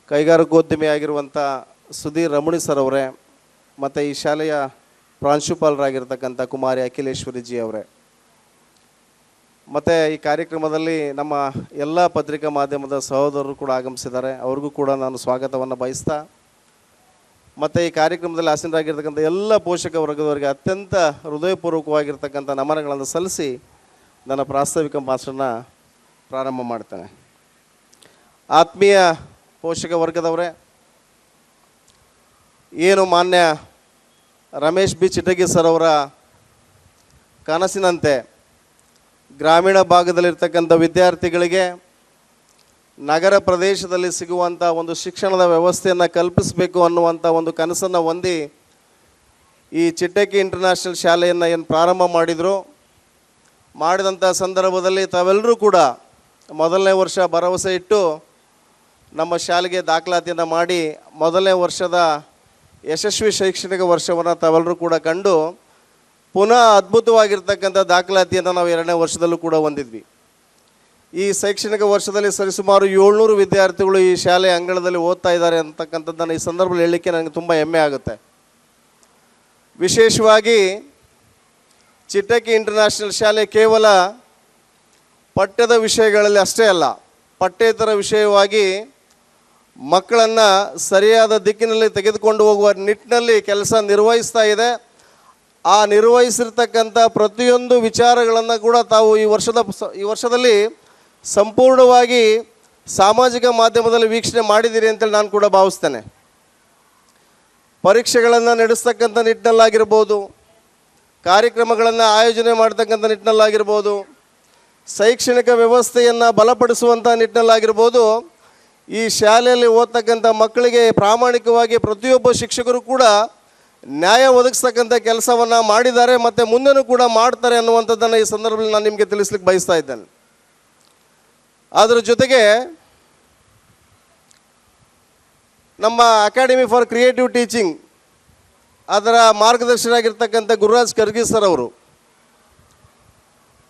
ಕೈಗಾರಿಕೋದ್ಯಮಿ ಆಗಿರುವಂಥ ಸುಧೀರ್ ರಮಣಿ ಸರ್ ಅವರೇ, ಮತ್ತು ಈ ಶಾಲೆಯ ಪ್ರಾಂಶುಪಾಲರಾಗಿರ್ತಕ್ಕಂಥ ಕುಮಾರಿ ಅಖಿಲೇಶ್ವರಿ ಜಿ ಅವರೇ, ಮತ್ತು ಈ ಕಾರ್ಯಕ್ರಮದಲ್ಲಿ ನಮ್ಮ ಎಲ್ಲ ಪತ್ರಿಕಾ ಮಾಧ್ಯಮದ ಸಹೋದರರು ಕೂಡ ಆಗಮಿಸಿದ್ದಾರೆ. ಅವ್ರಿಗೂ ಕೂಡ ನಾನು ಸ್ವಾಗತವನ್ನು ಬಯಸ್ತಾ, ಮತ್ತು ಈ ಕಾರ್ಯಕ್ರಮದಲ್ಲಿ ಆಸೀನರಾಗಿರ್ತಕ್ಕಂಥ ಎಲ್ಲ ಪೋಷಕ ವರ್ಗದವರಿಗೆ ಅತ್ಯಂತ ಹೃದಯಪೂರ್ವಕವಾಗಿರ್ತಕ್ಕಂಥ ನಮನಗಳನ್ನು ಸಲ್ಲಿಸಿ ನನ್ನ ಪ್ರಾಸ್ತಾವಿಕ ಭಾಷಣ ಪ್ರಾರಂಭ ಮಾಡ್ತೇನೆ. ಆತ್ಮೀಯ ಪೋಷಕ ವರ್ಗದವರೇ, ಏನು ಮಾನ್ಯ ರಮೇಶ್ ಬಿ ಚಿಟ್ಟಗಿ ಸರ್ ಅವರ ಕನಸಿನಂತೆ ಗ್ರಾಮೀಣ ಭಾಗದಲ್ಲಿರ್ತಕ್ಕಂಥ ವಿದ್ಯಾರ್ಥಿಗಳಿಗೆ ನಗರ ಪ್ರದೇಶದಲ್ಲಿ ಸಿಗುವಂಥ ಒಂದು ಶಿಕ್ಷಣದ ವ್ಯವಸ್ಥೆಯನ್ನು ಕಲ್ಪಿಸಬೇಕು ಅನ್ನುವಂಥ ಒಂದು ಕನಸನ್ನು ಹೊಂದಿ ಈ ಚಿಟ್ಟಕ್ಕಿ ಇಂಟರ್ನ್ಯಾಷನಲ್ ಶಾಲೆಯನ್ನು ಏನು ಪ್ರಾರಂಭ ಮಾಡಿದಂಥ ಸಂದರ್ಭದಲ್ಲಿ ತಾವೆಲ್ಲರೂ ಕೂಡ ಮೊದಲನೇ ವರ್ಷ ಭರವಸೆ ಇಟ್ಟು ನಮ್ಮ ಶಾಲೆಗೆ ದಾಖಲಾತಿಯನ್ನು ಮಾಡಿ ಮೊದಲನೇ ವರ್ಷದ ಯಶಸ್ವಿ ಶೈಕ್ಷಣಿಕ ವರ್ಷವನ್ನು ತಾವೆಲ್ಲರೂ ಕೂಡ ಕಂಡು ಪುನಃ ಅದ್ಭುತವಾಗಿರ್ತಕ್ಕಂಥ ದಾಖಲಾತಿಯನ್ನು ನಾವು 2ನೇ ವರ್ಷದಲ್ಲೂ ಕೂಡ ಹೊಂದಿದ್ವಿ. ಈ ಶೈಕ್ಷಣಿಕ ವರ್ಷದಲ್ಲಿ ಸರಿಸುಮಾರು 700 ವಿದ್ಯಾರ್ಥಿಗಳು ಈ ಶಾಲೆಯ ಅಂಗಳದಲ್ಲಿ ಓದ್ತಾ ಇದ್ದಾರೆ ಅಂತಕ್ಕಂಥದ್ದನ್ನು ಈ ಸಂದರ್ಭದಲ್ಲಿ ಹೇಳಲಿಕ್ಕೆ ನನಗೆ ತುಂಬ ಹೆಮ್ಮೆ ಆಗುತ್ತೆ. ವಿಶೇಷವಾಗಿ ಚಿಟ್ಟಕ್ಕಿ ಇಂಟರ್ನ್ಯಾಷನಲ್ ಶಾಲೆ ಕೇವಲ ಪಠ್ಯದ ವಿಷಯಗಳಲ್ಲಿ ಅಷ್ಟೇ ಅಲ್ಲ, ಪಠ್ಯೇತರ ವಿಷಯವಾಗಿ ಮಕ್ಕಳನ್ನು ಸರಿಯಾದ ದಿಕ್ಕಿನಲ್ಲಿ ತೆಗೆದುಕೊಂಡು ಹೋಗುವ ನಿಟ್ಟಿನಲ್ಲಿ ಕೆಲಸ ನಿರ್ವಹಿಸ್ತಾ ಇದೆ. ಆ ನಿರ್ವಹಿಸಿರ್ತಕ್ಕಂಥ ಪ್ರತಿಯೊಂದು ವಿಚಾರಗಳನ್ನು ಕೂಡ ತಾವು ಈ ವರ್ಷದಲ್ಲಿ ಸಂಪೂರ್ಣವಾಗಿ ಸಾಮಾಜಿಕ ಮಾಧ್ಯಮದಲ್ಲಿ ವೀಕ್ಷಣೆ ಮಾಡಿದ್ದೀರಿ ಅಂತೇಳಿ ನಾನು ಕೂಡ ಭಾವಿಸ್ತೇನೆ. ಪರೀಕ್ಷೆಗಳನ್ನು ನಡೆಸ್ತಕ್ಕಂಥ ನಿಟ್ಟಿನಲ್ಲಾಗಿರ್ಬೋದು, ಕಾರ್ಯಕ್ರಮಗಳನ್ನು ಆಯೋಜನೆ ಮಾಡ್ತಕ್ಕಂಥ ನಿಟ್ಟಿನಲ್ಲಾಗಿರ್ಬೋದು, ಶೈಕ್ಷಣಿಕ ವ್ಯವಸ್ಥೆಯನ್ನು ಬಲಪಡಿಸುವಂಥ ನಿಟ್ಟಿನಲ್ಲಾಗಿರ್ಬೋದು, ಈ ಶಾಲೆಯಲ್ಲಿ ಓದ್ತಕ್ಕಂಥ ಮಕ್ಕಳಿಗೆ ಪ್ರಾಮಾಣಿಕವಾಗಿ ಪ್ರತಿಯೊಬ್ಬ ಶಿಕ್ಷಕರು ಕೂಡ ನ್ಯಾಯ ಒದಗಿಸ್ತಕ್ಕಂಥ ಕೆಲಸವನ್ನು ಮಾಡಿದ್ದಾರೆ ಮತ್ತು ಮುಂದೆನೂ ಕೂಡ ಮಾಡ್ತಾರೆ ಅನ್ನುವಂಥದ್ದನ್ನು ಈ ಸಂದರ್ಭದಲ್ಲಿ ನಾನು ನಿಮಗೆ ತಿಳಿಸ್ಲಿಕ್ಕೆ ಬಯಸ್ತಾ ಇದ್ದೇನೆ. ಅದರ ಜೊತೆಗೆ ನಮ್ಮ ಅಕಾಡೆಮಿ ಫಾರ್ ಕ್ರಿಯೇಟಿವ್ ಟೀಚಿಂಗ್ ಅದರ ಮಾರ್ಗದರ್ಶಕರಾಗಿರ್ತಕ್ಕಂಥ ಗುರುರಾಜ್ ಕರ್ಗಿ ಸರ್ ಅವರು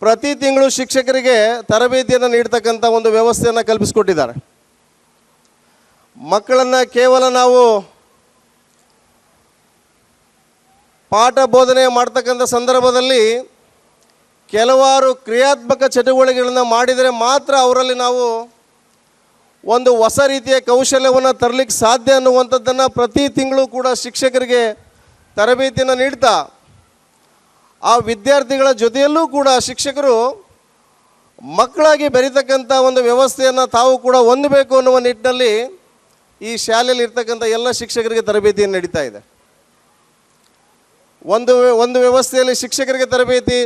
ಪ್ರತಿ ತಿಂಗಳು ಶಿಕ್ಷಕರಿಗೆ ತರಬೇತಿಯನ್ನು ನೀಡ್ತಕ್ಕಂಥ ಒಂದು ವ್ಯವಸ್ಥೆಯನ್ನು ಕಲ್ಪಿಸಿಕೊಟ್ಟಿದ್ದಾರೆ. ಮಕ್ಕಳನ್ನು ಕೇವಲ ನಾವು ಪಾಠ ಬೋಧನೆ ಮಾಡ್ತಕ್ಕಂಥ ಸಂದರ್ಭದಲ್ಲಿ ಕೆಲವಾರು ಕ್ರಿಯಾತ್ಮಕ ಚಟುವಟಿಕೆಗಳನ್ನು ಮಾಡಿದರೆ ಮಾತ್ರ ಅವರಲ್ಲಿ ನಾವು ಒಂದು ಹೊಸ ರೀತಿಯ ಕೌಶಲ್ಯವನ್ನು ತರಲಿಕ್ಕೆ ಸಾಧ್ಯ ಅನ್ನುವಂಥದ್ದನ್ನು ಪ್ರತಿ ತಿಂಗಳು ಕೂಡ ಶಿಕ್ಷಕರಿಗೆ ತರಬೇತಿಯನ್ನು ನೀಡ್ತಾ ಆ ವಿದ್ಯಾರ್ಥಿಗಳ ಜೊತೆಯಲ್ಲೂ ಕೂಡ ಶಿಕ್ಷಕರು ಮಕ್ಕಳಾಗಿ ಬೆರೀತಕ್ಕಂಥ ಒಂದು ವ್ಯವಸ್ಥೆಯನ್ನು ತಾವು ಕೂಡ ಹೊಂದಬೇಕು ಅನ್ನುವ ನಿಟ್ಟಿನಲ್ಲಿ ಈ ಶಾಲೆಯಲ್ಲಿ ಇರ್ತಕ್ಕಂಥ ಎಲ್ಲ ಶಿಕ್ಷಕರಿಗೆ ತರಬೇತಿಯನ್ನು ನಡೀತಾ ಇದೆ. ಒಂದು ವ್ಯವಸ್ಥೆಯಲ್ಲಿ ಶಿಕ್ಷಕರಿಗೆ ತರಬೇತಿ,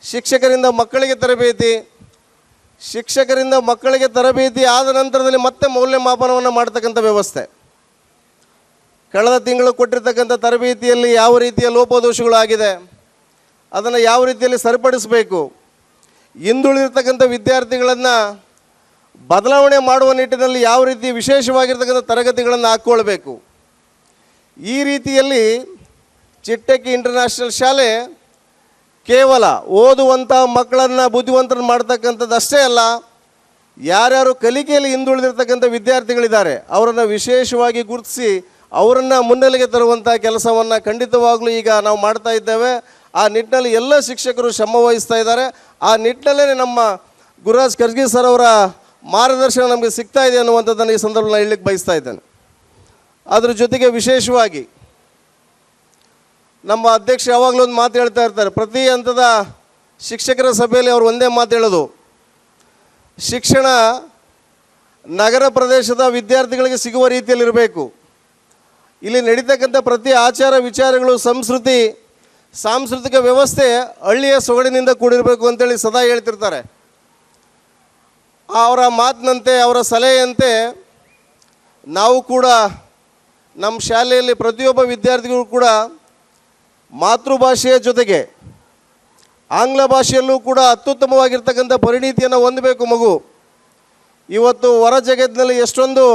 ಶಿಕ್ಷಕರಿಂದ ಮಕ್ಕಳಿಗೆ ತರಬೇತಿ, ಶಿಕ್ಷಕರಿಂದ ಮಕ್ಕಳಿಗೆ ತರಬೇತಿ ಆದ ನಂತರದಲ್ಲಿ ಮತ್ತೆ ಮೌಲ್ಯಮಾಪನವನ್ನು ಮಾಡ್ತಕ್ಕಂಥ ವ್ಯವಸ್ಥೆ. ಕಳೆದ ತಿಂಗಳು ಕೊಟ್ಟಿರ್ತಕ್ಕಂಥ ತರಬೇತಿಯಲ್ಲಿ ಯಾವ ರೀತಿಯ ಲೋಪದೋಷಗಳಾಗಿದೆ, ಅದನ್ನು ಯಾವ ರೀತಿಯಲ್ಲಿ ಸರಿಪಡಿಸಬೇಕು, ಹಿಂದುಳಿದಿರ್ತಕ್ಕಂಥ ವಿದ್ಯಾರ್ಥಿಗಳನ್ನು ಬದಲಾವಣೆ ಮಾಡುವ ನಿಟ್ಟಿನಲ್ಲಿ ಯಾವ ರೀತಿ ವಿಶೇಷವಾಗಿರ್ತಕ್ಕಂಥ ತರಗತಿಗಳನ್ನು ಹಾಕ್ಕೊಳ್ಬೇಕು. ಈ ರೀತಿಯಲ್ಲಿ ಚಿಟ್ಟಕ್ಕಿ ಇಂಟರ್ನ್ಯಾಷನಲ್ ಶಾಲೆ ಕೇವಲ ಓದುವಂಥ ಮಕ್ಕಳನ್ನು ಬುದ್ಧಿವಂತರನ್ನು ಮಾಡ್ತಕ್ಕಂಥದ್ದು ಅಷ್ಟೇ ಅಲ್ಲ, ಯಾರ್ಯಾರು ಕಲಿಕೆಯಲ್ಲಿ ಹಿಂದುಳಿದಿರ್ತಕ್ಕಂಥ ವಿದ್ಯಾರ್ಥಿಗಳಿದ್ದಾರೆ ಅವರನ್ನು ವಿಶೇಷವಾಗಿ ಗುರುತಿಸಿ ಅವರನ್ನು ಮುನ್ನೆಲೆಗೆ ತರುವಂಥ ಕೆಲಸವನ್ನು ಖಂಡಿತವಾಗಲೂ ಈಗ ನಾವು ಮಾಡ್ತಾ ಇದ್ದೇವೆ. ಆ ನಿಟ್ಟಿನಲ್ಲಿ ಎಲ್ಲ ಶಿಕ್ಷಕರು ಶ್ರಮ ವಹಿಸ್ತಾ ಇದ್ದಾರೆ. ಆ ನಿಟ್ಟಿನಲ್ಲೇ ನಮ್ಮ ಗುರುರಾಜ್ ಕರ್ಗಿ ಸರ್ ಅವರ ಮಾರ್ಗದರ್ಶನ ನಮಗೆ ಸಿಗ್ತಾ ಇದೆ ಅನ್ನುವಂಥದ್ದನ್ನು ಈ ಸಂದರ್ಭದಲ್ಲಿ ಹೇಳಲಿಕ್ಕೆ ಬಯಸ್ತಾ ಇದ್ದೇನೆ. ಅದ್ರ ಜೊತೆಗೆ ವಿಶೇಷವಾಗಿ ನಮ್ಮ ಅಧ್ಯಕ್ಷ ಯಾವಾಗಲೂ ಒಂದು ಮಾತು ಹೇಳ್ತಾ ಇರ್ತಾರೆ, ಪ್ರತಿ ಹಂತದ ಶಿಕ್ಷಕರ ಸಭೆಯಲ್ಲಿ ಅವರು ಒಂದೇ ಮಾತು ಹೇಳೋದು, ಶಿಕ್ಷಣ ನಗರ ಪ್ರದೇಶದ ವಿದ್ಯಾರ್ಥಿಗಳಿಗೆ ಸಿಗುವ ರೀತಿಯಲ್ಲಿರಬೇಕು. ಇಲ್ಲಿ ನಡೀತಕ್ಕಂಥ ಪ್ರತಿ ಆಚಾರ ವಿಚಾರಗಳು, ಸಾಂಸ್ಕೃತಿಕ ವ್ಯವಸ್ಥೆ ಹಳ್ಳಿಯ ಸೊಗಡಿನಿಂದ ಕೂಡಿರಬೇಕು ಅಂತೇಳಿ ಸದಾ ಹೇಳ್ತಿರ್ತಾರೆ. ಅವರ ಮಾತಿನಂತೆ, ಅವರ ಸಲಹೆಯಂತೆ ನಾವು ಕೂಡ ನಮ್ಮ ಶಾಲೆಯಲ್ಲಿ ಪ್ರತಿಯೊಬ್ಬ ವಿದ್ಯಾರ್ಥಿಗಳು ಕೂಡ ಮಾತೃಭಾಷೆಯ ಜೊತೆಗೆ ಆಂಗ್ಲ ಭಾಷೆಯಲ್ಲೂ ಕೂಡ ಅತ್ಯುತ್ತಮವಾಗಿರ್ತಕ್ಕಂಥ ಪರಿಣಿತಿಯನ್ನು ಹೊಂದಬೇಕು ಮಗು. ಇವತ್ತು ಹೊರ ಜಗತ್ತಿನಲ್ಲಿ ಎಷ್ಟೊಂದು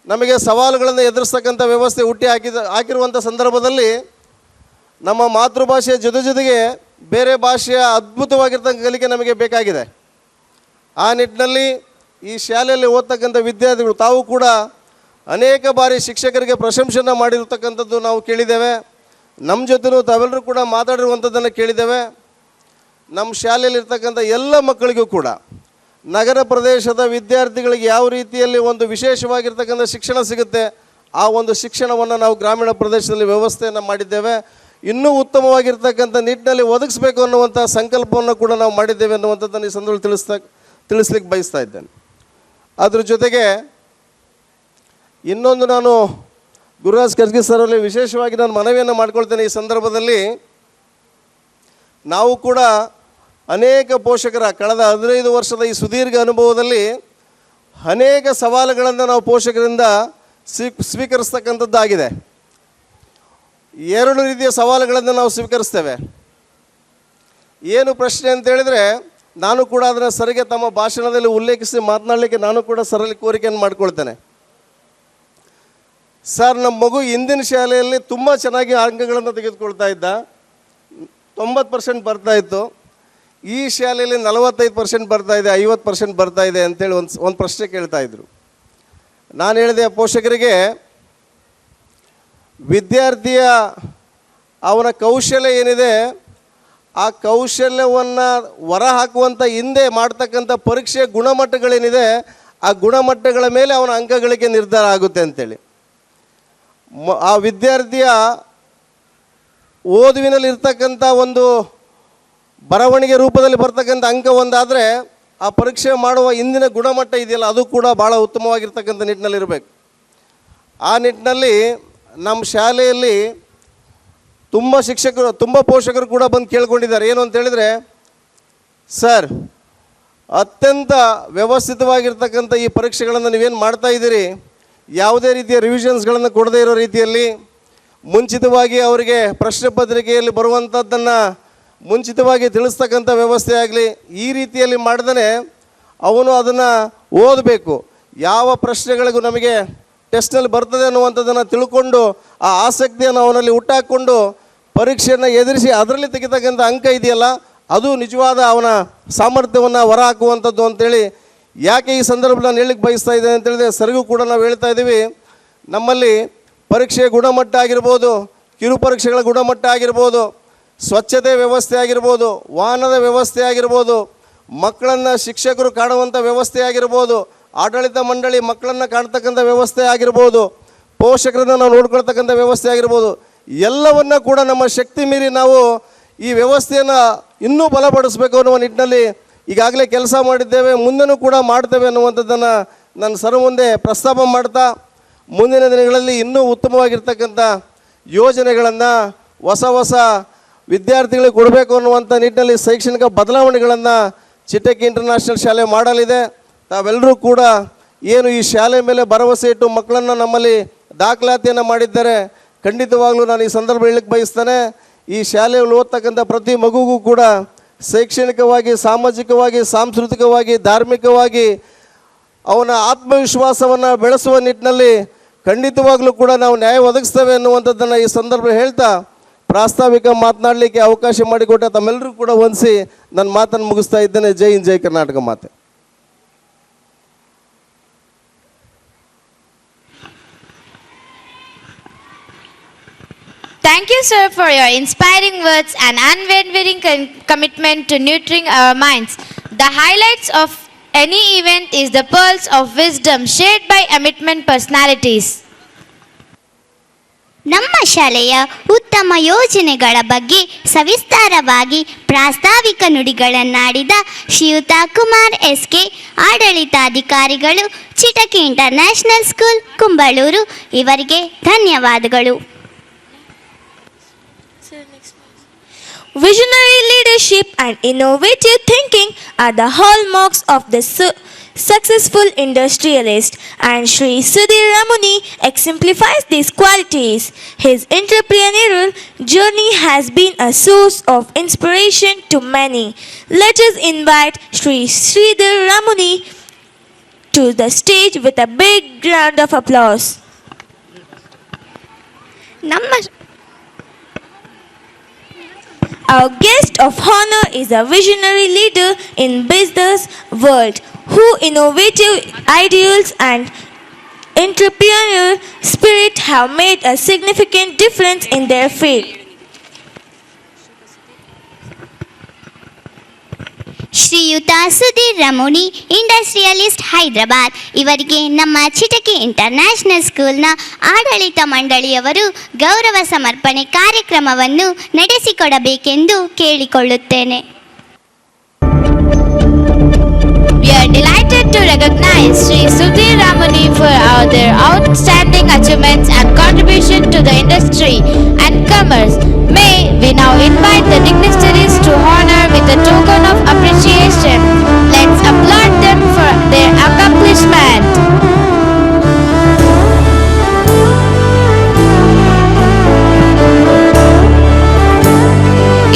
ನಮಗೆ ಸವಾಲುಗಳನ್ನು ಎದುರಿಸ್ತಕ್ಕಂಥ ವ್ಯವಸ್ಥೆ ಹಾಕಿರುವಂಥ ಸಂದರ್ಭದಲ್ಲಿ ನಮ್ಮ ಮಾತೃಭಾಷೆಯ ಜೊತೆಗೆ ಬೇರೆ ಭಾಷೆಯ ಅದ್ಭುತವಾಗಿರ್ತಕ್ಕಂಥ ಕಲಿಕೆ ನಮಗೆ ಬೇಕಾಗಿದೆ. ಆ ನಿಟ್ಟಿನಲ್ಲಿ ಈ ಶಾಲೆಯಲ್ಲಿ ಓದ್ತಕ್ಕಂಥ ವಿದ್ಯಾರ್ಥಿಗಳು ತಾವು ಕೂಡ ಅನೇಕ ಬಾರಿ ಶಿಕ್ಷಕರಿಗೆ ಪ್ರಶಂಸೆಯನ್ನು ಮಾಡಿರ್ತಕ್ಕಂಥದ್ದು ನಾವು ಕೇಳಿದ್ದೇವೆ. ನಮ್ಮ ಜೊತೆನೂ ತಾವೆಲ್ಲರೂ ಕೂಡ ಮಾತಾಡಿರುವಂಥದ್ದನ್ನು ಕೇಳಿದ್ದೇವೆ. ನಮ್ಮ ಶಾಲೆಯಲ್ಲಿರ್ತಕ್ಕಂಥ ಎಲ್ಲ ಮಕ್ಕಳಿಗೂ ಕೂಡ ನಗರ ಪ್ರದೇಶದ ವಿದ್ಯಾರ್ಥಿಗಳಿಗೆ ಯಾವ ರೀತಿಯಲ್ಲಿ ಒಂದು ವಿಶೇಷವಾಗಿರ್ತಕ್ಕಂಥ ಶಿಕ್ಷಣ ಸಿಗುತ್ತೆ, ಆ ಒಂದು ಶಿಕ್ಷಣವನ್ನು ನಾವು ಗ್ರಾಮೀಣ ಪ್ರದೇಶದಲ್ಲಿ ವ್ಯವಸ್ಥೆಯನ್ನು ಮಾಡಿದ್ದೇವೆ. ಇನ್ನೂ ಉತ್ತಮವಾಗಿರ್ತಕ್ಕಂಥ ನಿಟ್ಟಿನಲ್ಲಿ ಒದಗಿಸ್ಬೇಕು ಅನ್ನುವಂಥ ಸಂಕಲ್ಪವನ್ನು ಕೂಡ ನಾವು ಮಾಡಿದ್ದೇವೆ ಅನ್ನುವಂಥದ್ದನ್ನು ಈ ಸಂದರ್ಭದಲ್ಲಿ ತಿಳಿಸ್ಲಿಕ್ಕೆ ಬಯಸ್ತಾ ಇದ್ದೇನೆ. ಅದ್ರ ಜೊತೆಗೆ ಇನ್ನೊಂದು ನಾನು ಗುರುರಾಜ್ ಕರ್ಗಿ ಸರಲ್ಲಿ ವಿಶೇಷವಾಗಿ ನಾನು ಮನವಿಯನ್ನು ಮಾಡ್ಕೊಳ್ತೇನೆ. ಈ ಸಂದರ್ಭದಲ್ಲಿ ನಾವು ಕೂಡ ಅನೇಕ ಪೋಷಕರ ಕಳೆದ 15 ವರ್ಷದ ಈ ಸುದೀರ್ಘ ಅನುಭವದಲ್ಲಿ ಅನೇಕ ಸವಾಲುಗಳನ್ನು ನಾವು ಪೋಷಕರಿಂದ ಸ್ವೀಕರಿಸ್ತಕ್ಕಂಥದ್ದಾಗಿದೆ. 2 ರೀತಿಯ ಸವಾಲುಗಳನ್ನು ನಾವು ಸ್ವೀಕರಿಸ್ತೇವೆ. ಏನು ಪ್ರಶ್ನೆ ಅಂತೇಳಿದರೆ, ನಾನು ಕೂಡ ಅದನ್ನು ಸರಿಗೆ ತಮ್ಮ ಭಾಷಣದಲ್ಲಿ ಉಲ್ಲೇಖಿಸಿ ಮಾತನಾಡಲಿಕ್ಕೆ ನಾನು ಕೂಡ ಸರಲ್ಲಿ ಕೋರಿಕೆಯನ್ನು ಮಾಡ್ಕೊಳ್ತೇನೆ. ಸರ್, ನಮ್ಮ ಮಗು ಹಿಂದಿನ ಶಾಲೆಯಲ್ಲಿ ತುಂಬ ಚೆನ್ನಾಗಿ ಅಂಕಗಳನ್ನು ತೆಗೆದುಕೊಳ್ತಾ ಇದ್ದ, 90% ಬರ್ತಾಯಿತ್ತು. ಈ ಶಾಲೆಯಲ್ಲಿ 45% ಬರ್ತಾಯಿದೆ, 50% ಬರ್ತಾಯಿದೆ ಅಂತೇಳಿ ಒಂದು ಪ್ರಶ್ನೆ ಕೇಳ್ತಾಯಿದ್ರು. ನಾನು ಹೇಳಿದೆ ಪೋಷಕರಿಗೆ, ವಿದ್ಯಾರ್ಥಿಯ ಅವನ ಕೌಶಲ್ಯ ಏನಿದೆ ಆ ಕೌಶಲ್ಯವನ್ನು ಹೊರಹಾಕುವಂಥ ಹಿಂದೆ ಮಾಡ್ತಕ್ಕಂಥ ಪರೀಕ್ಷೆಯ ಗುಣಮಟ್ಟಗಳೇನಿದೆ ಆ ಗುಣಮಟ್ಟಗಳ ಮೇಲೆ ಅವನ ಅಂಕಗಳಿಗೆ ನಿರ್ಧಾರ ಆಗುತ್ತೆ ಅಂತೇಳಿ. ಆ ವಿದ್ಯಾರ್ಥಿಯ ಓದುವಿನಲ್ಲಿರ್ತಕ್ಕಂಥ ಒಂದು ಬರವಣಿಗೆ ರೂಪದಲ್ಲಿ ಬರ್ತಕ್ಕಂಥ ಅಂಕ ಒಂದಾದರೆ ಆ ಪರೀಕ್ಷೆ ಮಾಡುವ ಹಿಂದಿನ ಗುಣಮಟ್ಟ ಇದೆಯಲ್ಲ ಅದು ಕೂಡ ಭಾಳ ಉತ್ತಮವಾಗಿರ್ತಕ್ಕಂಥ ನಿಟ್ಟಿನಲ್ಲಿರಬೇಕು. ಆ ನಿಟ್ಟಿನಲ್ಲಿ ನಮ್ಮ ಶಾಲೆಯಲ್ಲಿ ತುಂಬ ಪೋಷಕರು ಕೂಡ ಬಂದು ಕೇಳ್ಕೊಂಡಿದ್ದಾರೆ. ಏನು ಅಂತ ಹೇಳಿದರೆ, ಸರ್, ಅತ್ಯಂತ ವ್ಯವಸ್ಥಿತವಾಗಿರ್ತಕ್ಕಂಥ ಈ ಪರೀಕ್ಷೆಗಳನ್ನು ನೀವೇನು ಮಾಡ್ತಾಯಿದ್ದೀರಿ, ಯಾವುದೇ ರೀತಿಯ ರಿವಿಷನ್ಸ್ಗಳನ್ನು ಕೊಡದೇ ಇರೋ ರೀತಿಯಲ್ಲಿ ಮುಂಚಿತವಾಗಿ ಅವರಿಗೆ ಪ್ರಶ್ನೆ ಪತ್ರಿಕೆಯಲ್ಲಿ ಬರುವಂಥದ್ದನ್ನು ಮುಂಚಿತವಾಗಿ ತಿಳಿಸ್ತಕ್ಕಂಥ ವ್ಯವಸ್ಥೆ ಆಗಲಿ, ಈ ರೀತಿಯಲ್ಲಿ ಮಾಡ್ದೇ ಅವನು ಅದನ್ನು ಓದಬೇಕು. ಯಾವ ಪ್ರಶ್ನೆಗಳಿಗೂ ನಮಗೆ ಟೆಸ್ಟ್ನಲ್ಲಿ ಬರ್ತದೆ ಅನ್ನುವಂಥದ್ದನ್ನು ತಿಳ್ಕೊಂಡು ಆ ಆಸಕ್ತಿಯನ್ನು ಅವನಲ್ಲಿ ಹುಟ್ಟಾಕ್ಕೊಂಡು ಪರೀಕ್ಷೆಯನ್ನು ಎದುರಿಸಿ ಅದರಲ್ಲಿ ತೆಗಿತಕ್ಕಂಥ ಅಂಕ ಇದೆಯಲ್ಲ, ಅದು ನಿಜವಾದ ಅವನ ಸಾಮರ್ಥ್ಯವನ್ನು ಹೊರ ಹಾಕುವಂಥದ್ದು ಅಂತೇಳಿ ಯಾಕೆ ಈ ಸಂದರ್ಭದಲ್ಲಿ ನಾನು ಹೇಳಲಿಕ್ಕೆ ಬಯಸ್ತಾ ಇದ್ದೇನೆ ಅಂತೇಳಿದ್ರೆ, ಸರಿಗೂ ಕೂಡ ನಾವು ಹೇಳ್ತಾ ಇದ್ದೀವಿ, ನಮ್ಮಲ್ಲಿ ಪರೀಕ್ಷೆಯ ಗುಣಮಟ್ಟ ಆಗಿರ್ಬೋದು, ಕಿರು ಪರೀಕ್ಷೆಗಳ ಗುಣಮಟ್ಟ ಆಗಿರ್ಬೋದು, ಸ್ವಚ್ಛತೆ ವ್ಯವಸ್ಥೆ ಆಗಿರ್ಬೋದು, ವಾಹನದ ವ್ಯವಸ್ಥೆ ಆಗಿರ್ಬೋದು, ಮಕ್ಕಳನ್ನು ಶಿಕ್ಷಕರು ಕಾಣುವಂಥ ವ್ಯವಸ್ಥೆ ಆಗಿರ್ಬೋದು, ಆಡಳಿತ ಮಂಡಳಿ ಮಕ್ಕಳನ್ನು ಕಾಣ್ತಕ್ಕಂಥ ವ್ಯವಸ್ಥೆ ಆಗಿರ್ಬೋದು, ಪೋಷಕರನ್ನು ನಾವು ನೋಡ್ಕೊಳ್ತಕ್ಕಂಥ ವ್ಯವಸ್ಥೆ ಆಗಿರ್ಬೋದು, ಎಲ್ಲವನ್ನ ಕೂಡ ನಮ್ಮ ಶಕ್ತಿ ಮೀರಿ ನಾವು ಈ ವ್ಯವಸ್ಥೆಯನ್ನು ಇನ್ನೂ ಬಲಪಡಿಸಬೇಕು ಅನ್ನುವ ನಿಟ್ಟಿನಲ್ಲಿ ಈಗಾಗಲೇ ಕೆಲಸ ಮಾಡಿದ್ದೇವೆ, ಮುಂದೆನೂ ಕೂಡ ಮಾಡ್ತೇವೆ ಅನ್ನುವಂಥದ್ದನ್ನು ನಾನು ಸರ್ ಮುಂದೆ ಪ್ರಸ್ತಾಪ ಮಾಡ್ತಾ, ಮುಂದಿನ ದಿನಗಳಲ್ಲಿ ಇನ್ನೂ ಉತ್ತಮವಾಗಿರ್ತಕ್ಕಂಥ ಯೋಜನೆಗಳನ್ನು ಹೊಸ ಹೊಸ ವಿದ್ಯಾರ್ಥಿಗಳಿಗೆ ಕೊಡಬೇಕು ಅನ್ನುವಂಥ ನಿಟ್ಟಿನಲ್ಲಿ ಶೈಕ್ಷಣಿಕ ಬದಲಾವಣೆಗಳನ್ನು ಚಿಟ್ಟಕ್ಕಿ ಇಂಟರ್ನ್ಯಾಷನಲ್ ಶಾಲೆ ಮಾಡಲಿದೆ. ತಾವೆಲ್ಲರೂ ಕೂಡ ಏನು ಈ ಶಾಲೆ ಮೇಲೆ ಭರವಸೆ ಇಟ್ಟು ಮಕ್ಕಳನ್ನು ನಮ್ಮಲ್ಲಿ ದಾಖಲಾತಿಯನ್ನು ಮಾಡಿದ್ದಾರೆ, ಖಂಡಿತವಾಗ್ಲೂ ನಾನು ಈ ಸಂದರ್ಭ ಹೇಳಕ್ಕೆ ಬಯಸ್ತೇನೆ, ಈ ಶಾಲೆಯಲ್ಲಿ ಓದ್ತಕ್ಕಂಥ ಪ್ರತಿ ಮಗುಗೂ ಕೂಡ ಶೈಕ್ಷಣಿಕವಾಗಿ, ಸಾಮಾಜಿಕವಾಗಿ, ಸಾಂಸ್ಕೃತಿಕವಾಗಿ, ಧಾರ್ಮಿಕವಾಗಿ ಅವನ ಆತ್ಮವಿಶ್ವಾಸವನ್ನು ಬೆಳೆಸುವ ನಿಟ್ಟಿನಲ್ಲಿ ಖಂಡಿತವಾಗ್ಲೂ ಕೂಡ ನಾವು ನ್ಯಾಯ ಒದಗಿಸ್ತೇವೆ ಅನ್ನುವಂಥದ್ದನ್ನು ಈ ಸಂದರ್ಭ ಹೇಳ್ತಾ ಪ್ರಾಸ್ತಾವಿಕ ಮಾತನಾಡಲಿಕ್ಕೆ ಅವಕಾಶ ಮಾಡಿಕೊಟ್ಟ ತಮ್ಮೆಲ್ಲರೂ ಕೂಡ ವಂದಿಸಿ ನನ್ನ ಮಾತನ್ನು ಮುಗಿಸ್ತಾ ಇದ್ದೇನೆ. ಜೈ ಹಿಂದ್, ಜೈ ಕರ್ನಾಟಕ ಮಾತೆ. Thank you, sir, for your inspiring words and unwavering commitment to nurturing our minds. The highlights of any event is the pearls of wisdom shared by eminent personalities. ನಮ್ಮ ಶಾಲೆಯ ಉತ್ತಮ ಯೋಜನೆಗಳ ಬಗ್ಗೆ ಸವಿಸ್ತಾರವಾಗಿ ಪ್ರಾಸ್ತಾವಿಕ ನುಡಿಗಳನ್ನಾಡಿದ ಶ್ರೀಯುತ ಕುಮಾರ್ SK, ಆಡಳಿತಾಧಿಕಾರಿಗಳು, ಚಿಟಕಿ ಇಂಟರ್ನ್ಯಾಷನಲ್ ಸ್ಕೂಲ್, ಕುಂಬಳೂರು, ಇವರಿಗೆ ಧನ್ಯವಾದಗಳು. Visionary leadership and innovative thinking are the hallmarks of the successful industrialist, and Sri Sudhir Ramuni exemplifies these qualities. His entrepreneurial journey has been a source of inspiration to many. Let us invite Sri Sridhar Ramuni to the stage with a big round of applause. Our guest of honor is a visionary leader in business world who innovative ideals and entrepreneurial spirit have made a significant difference in their field. ಶ್ರೀಯುತ Sudhir ರಮುನಿ, industrialist, Hyderabad, ಇವರಿಗೆ ನಮ್ಮ ಚಿಟಕಿ international ಸ್ಕೂಲ್ನ ಆಡಳಿತ ಮಂಡಳಿಯವರು ಗೌರವ ಸಮರ್ಪಣೆ ಕಾರ್ಯಕ್ರಮವನ್ನು ನಡೆಸಿಕೊಡಬೇಕೆಂದು ಕೇಳಿಕೊಳ್ಳುತ್ತೇನೆ. We are delighted to recognize Sri Sudhir Ramuni for their outstanding achievements and contribution to the industry and commerce. May we now invite the dignitaries to honor with a token of appreciation. Let's applaud them for their accomplishment.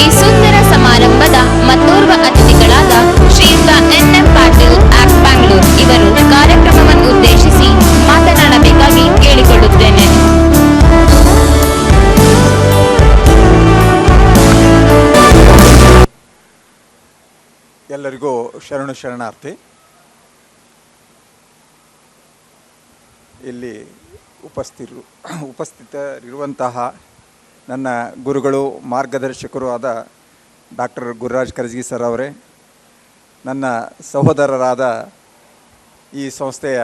ಈ ಸುಂದರ ಸಮಾರಂಭದ ಮತ್ತೋರ್ವ ಅತಿಥಿಗಳಾದ ಶ್ರೀಯುತ NM Patil act Bangalore ಇವರು ಕಾರ್ಯಕ್ರಮವನ್ನು ಉದ್ದೇಶಿಸಿ ಮಾತನಾಡಬೇಕಾಗಿ ಕೇಳಿಕೊಳ್ಳುತ್ತೇನೆ. ಎಲ್ಲರಿಗೂ ಶರಣಾರ್ಥಿ. ಇಲ್ಲಿ ಉಪಸ್ಥಿತರಿರುವಂತಹ ನನ್ನ ಗುರುಗಳು, ಮಾರ್ಗದರ್ಶಕರು ಆದ ಡಾಕ್ಟರ್ ಗುರುರಾಜ್ ಕರಜಗಿ ಸರ್ ಅವರೇ, ನನ್ನ ಸಹೋದರರಾದ ಈ ಸಂಸ್ಥೆಯ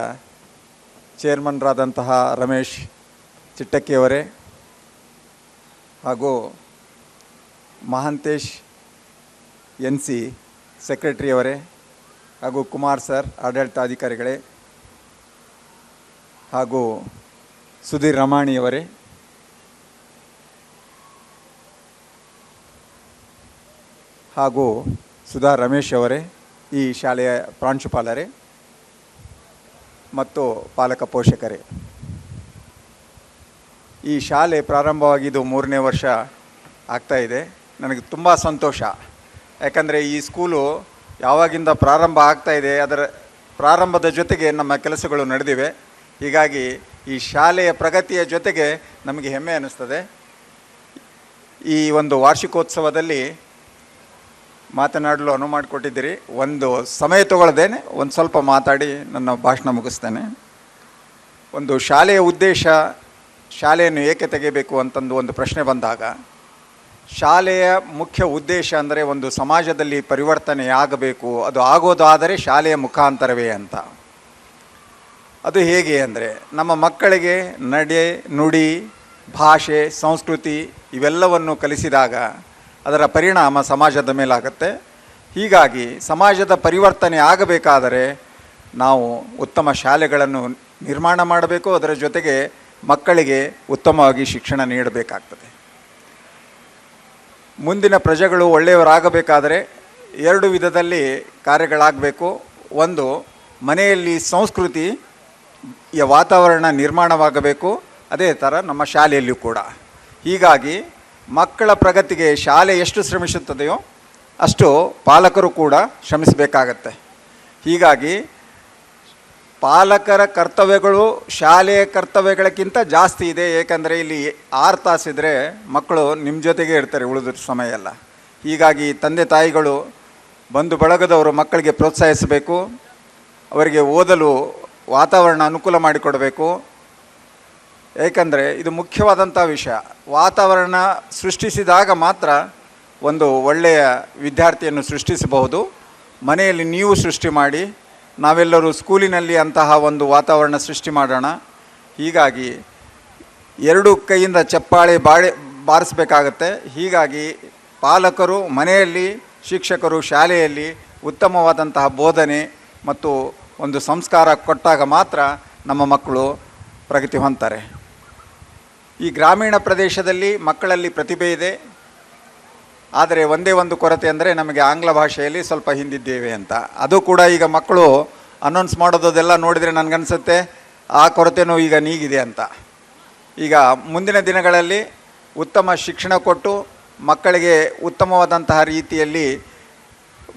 ಚೇರ್ಮನ್ರಾದಂತಹ ರಮೇಶ್ ಚಿಟ್ಟಕ್ಕಿಯವರೇ, ಹಾಗೂ ಮಹಾಂತೇಶ್ NC ಸೆಕ್ರೆಟರಿಯವರೇ, ಹಾಗೂ ಕುಮಾರ್ ಸರ್ ಆಡಳಿತಾಧಿಕಾರಿಗಳೇ, ಹಾಗೂ ಸುಧೀರ್ ರಮಾಣಿಯವರೇ, ಹಾಗೂ ಸುಧಾ ರಮೇಶ್ ಅವರೇ, ಈ ಶಾಲೆಯ ಪ್ರಾಂಶುಪಾಲರೇ ಮತ್ತು ಪಾಲಕ ಪೋಷಕರೇ, ಈ ಶಾಲೆ ಪ್ರಾರಂಭವಾಗಿದ್ದು 3ನೇ ವರ್ಷ ಆಗ್ತಾಯಿದೆ. ನನಗೆ ತುಂಬ ಸಂತೋಷ. ಯಾಕಂದರೆ ಈ ಸ್ಕೂಲು ಯಾವಾಗಿಂದ ಪ್ರಾರಂಭ ಆಗ್ತಾಯಿದೆ ಅದರ ಪ್ರಾರಂಭದ ಜೊತೆಗೆ ನಮ್ಮ ಕೆಲಸಗಳು ನಡೆದಿವೆ. ಹೀಗಾಗಿ ಈ ಶಾಲೆಯ ಪ್ರಗತಿಯ ಜೊತೆಗೆ ನಮಗೆ ಹೆಮ್ಮೆ ಅನ್ನಿಸ್ತದೆ. ಈ ಒಂದು ವಾರ್ಷಿಕೋತ್ಸವದಲ್ಲಿ ಮಾತನಾಡಲು ಅನುವು ಮಾಡಿಕೊಟ್ಟಿದ್ದೀರಿ. ಒಂದು ಸಮಯ ತಗೊಳ್ದೇನೆ ಒಂದು ಸ್ವಲ್ಪ ಮಾತಾಡಿ ನನ್ನ ಭಾಷಣ ಮುಗಿಸ್ತೇನೆ. ಒಂದು ಶಾಲೆಯ ಉದ್ದೇಶ, ಶಾಲೆಯನ್ನು ಏಕೆ ತೆಗೆಯಬೇಕು ಅಂತಂದು ಒಂದು ಪ್ರಶ್ನೆ ಬಂದಾಗ, ಶಾಲೆಯ ಮುಖ್ಯ ಉದ್ದೇಶ ಅಂದರೆ ಒಂದು ಸಮಾಜದಲ್ಲಿ ಪರಿವರ್ತನೆ ಆಗಬೇಕು, ಅದು ಆಗೋದಾದರೆ ಶಾಲೆಯ ಮುಖಾಂತರವೇ ಅಂತ. ಅದು ಹೇಗೆ ಅಂದರೆ ನಮ್ಮ ಮಕ್ಕಳಿಗೆ ನಡೆ, ನುಡಿ, ಭಾಷೆ, ಸಂಸ್ಕೃತಿ ಇವೆಲ್ಲವನ್ನು ಕಲಿಸಿದಾಗ ಅದರ ಪರಿಣಾಮ ಸಮಾಜದ ಮೇಲಾಗುತ್ತೆ. ಹೀಗಾಗಿ ಸಮಾಜದ ಪರಿವರ್ತನೆ ಆಗಬೇಕಾದರೆ ನಾವು ಉತ್ತಮ ಶಾಲೆಗಳನ್ನು ನಿರ್ಮಾಣ ಮಾಡಬೇಕು, ಅದರ ಜೊತೆಗೆ ಮಕ್ಕಳಿಗೆ ಉತ್ತಮವಾಗಿ ಶಿಕ್ಷಣ ನೀಡಬೇಕಾಗ್ತದೆ. ಮುಂದಿನ ಪ್ರಜೆಗಳು ಒಳ್ಳೆಯವರಾಗಬೇಕಾದರೆ 2 ವಿಧದಲ್ಲಿ ಕಾರ್ಯಗಳಾಗಬೇಕು. ಒಂದು, ಮನೆಯಲ್ಲಿ ಸಂಸ್ಕೃತಿಯ ವಾತಾವರಣ ನಿರ್ಮಾಣವಾಗಬೇಕು, ಅದೇ ಥರ ನಮ್ಮ ಶಾಲೆಯಲ್ಲಿಯೂ ಕೂಡ. ಹೀಗಾಗಿ ಮಕ್ಕಳ ಪ್ರಗತಿಗೆ ಶಾಲೆ ಎಷ್ಟು ಶ್ರಮಿಸುತ್ತದೆಯೋ ಅಷ್ಟು ಪಾಲಕರು ಕೂಡ ಶ್ರಮಿಸಬೇಕಾಗತ್ತೆ. ಹೀಗಾಗಿ ಪಾಲಕರ ಕರ್ತವ್ಯಗಳು ಶಾಲೆಯ ಕರ್ತವ್ಯಗಳಕ್ಕಿಂತ ಜಾಸ್ತಿ ಇದೆ. ಏಕೆಂದರೆ ಇಲ್ಲಿ 6 ತಾಸಿದ್ರೆ ಮಕ್ಕಳು ನಿಮ್ಮ ಜೊತೆಗೆ ಇರ್ತಾರೆ ಉಳಿದ ಸಮಯ ಎಲ್ಲ. ಹೀಗಾಗಿ ತಂದೆ ತಾಯಿಗಳು, ಬಂಧು ಬಳಗದವರು ಮಕ್ಕಳಿಗೆ ಪ್ರೋತ್ಸಾಹಿಸಬೇಕು, ಅವರಿಗೆ ಓದಲು ವಾತಾವರಣ ಅನುಕೂಲ ಮಾಡಿಕೊಡಬೇಕು. ಏಕೆಂದರೆ ಇದು ಮುಖ್ಯವಾದಂಥ ವಿಷಯ. ವಾತಾವರಣ ಸೃಷ್ಟಿಸಿದಾಗ ಮಾತ್ರ ಒಂದು ಒಳ್ಳೆಯ ವಿದ್ಯಾರ್ಥಿಯನ್ನು ಸೃಷ್ಟಿಸಬಹುದು. ಮನೆಯಲ್ಲಿ ನೀವು ಸೃಷ್ಟಿ ಮಾಡಿ, ನಾವೆಲ್ಲರೂ ಸ್ಕೂಲಿನಲ್ಲಿ ಅಂತಹ ಒಂದು ವಾತಾವರಣ ಸೃಷ್ಟಿ ಮಾಡೋಣ. ಹೀಗಾಗಿ 2 ಕೈಯಿಂದ ಚಪ್ಪಾಳೆ ಬಾರಿಸಬೇಕಾಗತ್ತೆ. ಹೀಗಾಗಿ ಪಾಲಕರು ಮನೆಯಲ್ಲಿ, ಶಿಕ್ಷಕರು ಶಾಲೆಯಲ್ಲಿ ಉತ್ತಮವಾದಂತಹ ಬೋಧನೆ ಮತ್ತು ಒಂದು ಸಂಸ್ಕಾರ ಕೊಟ್ಟಾಗ ಮಾತ್ರ ನಮ್ಮ ಮಕ್ಕಳು ಪ್ರಗತಿ ಹೊಂದ್ತಾರೆ. ಈ ಗ್ರಾಮೀಣ ಪ್ರದೇಶದಲ್ಲಿ ಮಕ್ಕಳಲ್ಲಿ ಪ್ರತಿಭೆ ಇದೆ. ಆದರೆ ಒಂದೇ ಒಂದು ಕೊರತೆ ಅಂದರೆ ನಮಗೆ ಆಂಗ್ಲ ಭಾಷೆಯಲ್ಲಿ ಸ್ವಲ್ಪ ಹಿಂದಿದ್ದೇವೆ ಅಂತ. ಅದು ಕೂಡ ಈಗ ಮಕ್ಕಳು ಅನೌನ್ಸ್ ಮಾಡೋದೆಲ್ಲ ನೋಡಿದರೆ ನನಗನ್ಸುತ್ತೆ ಆ ಕೊರತೆನೂ ಈಗ ನೀಗಿದೆ ಅಂತ. ಈಗ ಮುಂದಿನ ದಿನಗಳಲ್ಲಿ ಉತ್ತಮ ಶಿಕ್ಷಣ ಕೊಟ್ಟು ಮಕ್ಕಳಿಗೆ ಉತ್ತಮವಾದಂತಹ ರೀತಿಯಲ್ಲಿ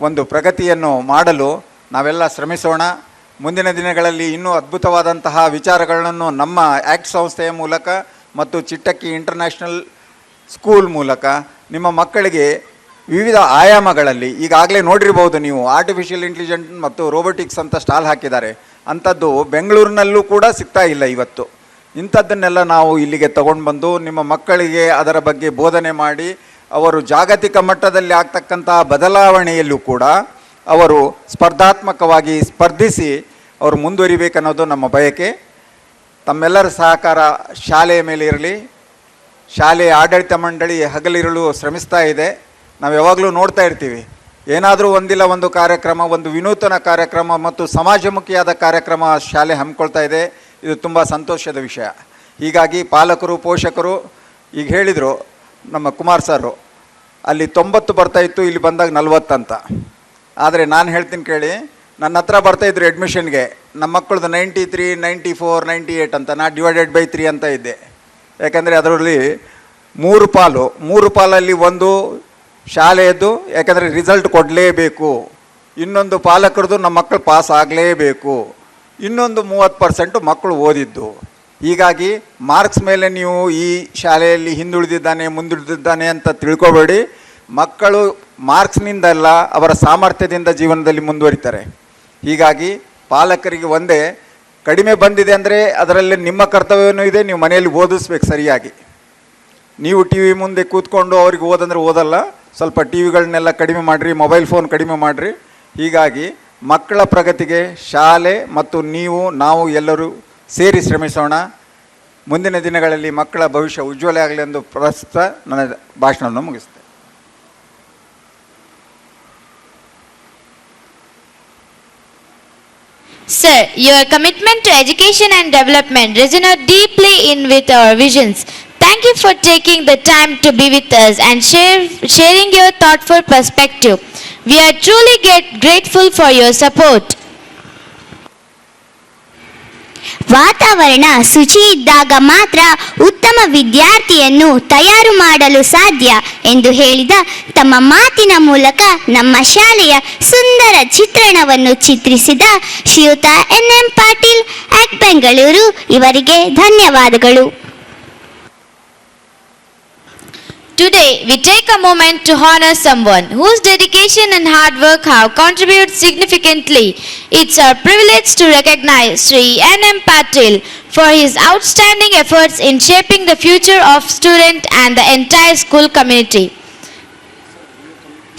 ಒಂದು ಪ್ರಗತಿಯನ್ನು ಮಾಡಲು ನಾವೆಲ್ಲ ಶ್ರಮಿಸೋಣ. ಮುಂದಿನ ದಿನಗಳಲ್ಲಿ ಇನ್ನೂ ಅದ್ಭುತವಾದಂತಹ ವಿಚಾರಗಳನ್ನು ನಮ್ಮ ಆ್ಯಕ್ಟ್ ಸಂಸ್ಥೆಯ ಮೂಲಕ ಮತ್ತು ಚಿಟ್ಟಕ್ಕಿ ಇಂಟರ್ನ್ಯಾಷನಲ್ ಸ್ಕೂಲ್ ಮೂಲಕ ನಿಮ್ಮ ಮಕ್ಕಳಿಗೆ ವಿವಿಧ ಆಯಾಮಗಳಲ್ಲಿ, ಈಗಾಗಲೇ ನೋಡಿರ್ಬೋದು ನೀವು, ಆರ್ಟಿಫಿಷಿಯಲ್ ಇಂಟೆಲಿಜೆನ್ಸ್ ಮತ್ತು ರೋಬೋಟಿಕ್ಸ್ ಅಂತ ಸ್ಟಾಲ್ ಹಾಕಿದ್ದಾರೆ. ಅಂಥದ್ದು ಬೆಂಗಳೂರಿನಲ್ಲೂ ಕೂಡ ಸಿಗ್ತಾ ಇಲ್ಲ ಇವತ್ತು. ಇಂಥದ್ದನ್ನೆಲ್ಲ ನಾವು ಇಲ್ಲಿಗೆ ತಗೊಂಡು ಬಂದು ನಿಮ್ಮ ಮಕ್ಕಳಿಗೆ ಅದರ ಬಗ್ಗೆ ಬೋಧನೆ ಮಾಡಿ ಅವರು ಜಾಗತಿಕ ಮಟ್ಟದಲ್ಲಿ ಆಗ್ತಕ್ಕಂಥ ಬದಲಾವಣೆಯಲ್ಲೂ ಕೂಡ ಅವರು ಸ್ಪರ್ಧಾತ್ಮಕವಾಗಿ ಸ್ಪರ್ಧಿಸಿ ಅವರು ಮುಂದುವರಿಬೇಕನ್ನೋದು ನಮ್ಮ ಬಯಕೆ. ತಮ್ಮೆಲ್ಲರ ಸಹಕಾರ ಶಾಲೆಯ ಮೇಲೆ ಇರಲಿ. ಶಾಲೆಯ ಆಡಳಿತ ಮಂಡಳಿ ಹಗಲಿರಲು ಶ್ರಮಿಸ್ತಾ ಇದೆ. ನಾವು ಯಾವಾಗಲೂ ನೋಡ್ತಾ ಇರ್ತೀವಿ, ಏನಾದರೂ ಒಂದಿಲ್ಲ ಒಂದು ಕಾರ್ಯಕ್ರಮ, ಒಂದು ವಿನೂತನ ಕಾರ್ಯಕ್ರಮ ಮತ್ತು ಸಮಾಜಮುಖಿಯಾದ ಕಾರ್ಯಕ್ರಮ ಶಾಲೆ ಹಮ್ಮಿಕೊಳ್ತಾ ಇದೆ. ಇದು ತುಂಬ ಸಂತೋಷದ ವಿಷಯ. ಹೀಗಾಗಿ ಪಾಲಕರು, ಪೋಷಕರು, ಈಗ ಹೇಳಿದರು ನಮ್ಮ ಕುಮಾರ್ ಸರು, ಅಲ್ಲಿ 90 ಬರ್ತಾಯಿತ್ತು, ಇಲ್ಲಿ ಬಂದಾಗ 40 ಅಂತ. ಆದರೆ ನಾನು ಹೇಳ್ತೀನಿ ಕೇಳಿ, ನನ್ನ ಹತ್ರ ಬರ್ತಾಯಿದ್ರು ಅಡ್ಮಿಷನ್ಗೆ, ನಮ್ಮ ಮಕ್ಕಳದು 93, 94, 98 ಅಂತ. ನಾ /3 ಅಂತ ಇದ್ದೆ. ಯಾಕಂದರೆ ಅದರಲ್ಲಿ 3 ಪಾಲಲ್ಲಿ ಒಂದು ಶಾಲೆಯದ್ದು, ಯಾಕಂದರೆ ರಿಸಲ್ಟ್ ಕೊಡಲೇಬೇಕು. ಇನ್ನೊಂದು ಪಾಲಕರದು, ನಮ್ಮ ಮಕ್ಕಳು ಪಾಸ್ ಆಗಲೇಬೇಕು. ಇನ್ನೊಂದು 30% ಮಕ್ಕಳು ಓದಿದ್ದು. ಹೀಗಾಗಿ ಮಾರ್ಕ್ಸ್ ಮೇಲೆ ನೀವು ಈ ಶಾಲೆಯಲ್ಲಿ ಹಿಂದುಳಿದಿದ್ದಾನೆ, ಮುಂದುಳಿದಿದ್ದಾನೆ ಅಂತ ತಿಳ್ಕೊಬೇಡಿ. ಮಕ್ಕಳು ಮಾರ್ಕ್ಸ್ನಿಂದಲ್ಲ, ಅವರ ಸಾಮರ್ಥ್ಯದಿಂದ ಜೀವನದಲ್ಲಿ ಮುಂದುವರಿತಾರೆ. ಹೀಗಾಗಿ ಪಾಲಕರಿಗೆ ಒಂದೇ, ಕಡಿಮೆ ಬಂದಿದೆ ಅಂದರೆ ಅದರಲ್ಲಿ ನಿಮ್ಮ ಕರ್ತವ್ಯವೂ ಇದೆ, ನೀವು ಮನೆಯಲ್ಲಿ ಓದಿಸ್ಬೇಕು ಸರಿಯಾಗಿ. ನೀವು ಟಿ ವಿ ಮುಂದೆ ಕೂತ್ಕೊಂಡು ಅವ್ರಿಗೆ ಓದಂದ್ರೆ ಓದಲ್ಲ. ಸ್ವಲ್ಪ ಟಿ ವಿಗಳನ್ನೆಲ್ಲ ಕಡಿಮೆ ಮಾಡಿರಿ, ಮೊಬೈಲ್ ಫೋನ್ ಕಡಿಮೆ ಮಾಡಿರಿ. ಹೀಗಾಗಿ ಮಕ್ಕಳ ಪ್ರಗತಿಗೆ ಶಾಲೆ ಮತ್ತು ನಾವು ಎಲ್ಲರೂ ಸೇರಿ ಶ್ರಮಿಸೋಣ. ಮುಂದಿನ ದಿನಗಳಲ್ಲಿ ಮಕ್ಕಳ ಭವಿಷ್ಯ ಉಜ್ವಲ ಆಗಲಿ ಎಂದು ಪ್ರಸ್ತುತ ನನ್ನ ಭಾಷಣವನ್ನು ಮುಗಿಸ್ತೇನೆ. Sir, your commitment to education and development resonate deeply in with our visions. Thank you for taking the time to be with us and sharing your thoughtful perspective. We are truly grateful for your support. ವಾತಾವರಣ ಶುಚಿ ಇದ್ದಾಗ ಮಾತ್ರ ಉತ್ತಮ ವಿದ್ಯಾರ್ಥಿಯನ್ನು ತಯಾರು ಮಾಡಲು ಸಾಧ್ಯ ಎಂದು ಹೇಳಿದ ತಮ್ಮ ಮಾತಿನ ಮೂಲಕ ನಮ್ಮ ಶಾಲೆಯ ಸುಂದರ ಚಿತ್ರಣವನ್ನು ಚಿತ್ರಿಸಿದ ಶ್ರೀಯುತ NM ಪಾಟೀಲ್ ಆಕ್ಟ್ ಬೆಂಗಳೂರು ಇವರಿಗೆ ಧನ್ಯವಾದಗಳು. Today, we take a moment to honor someone whose dedication and hard work have contributed significantly. It's our privilege to recognize Sri NM Patil for his outstanding efforts in shaping the future of student and the entire school community.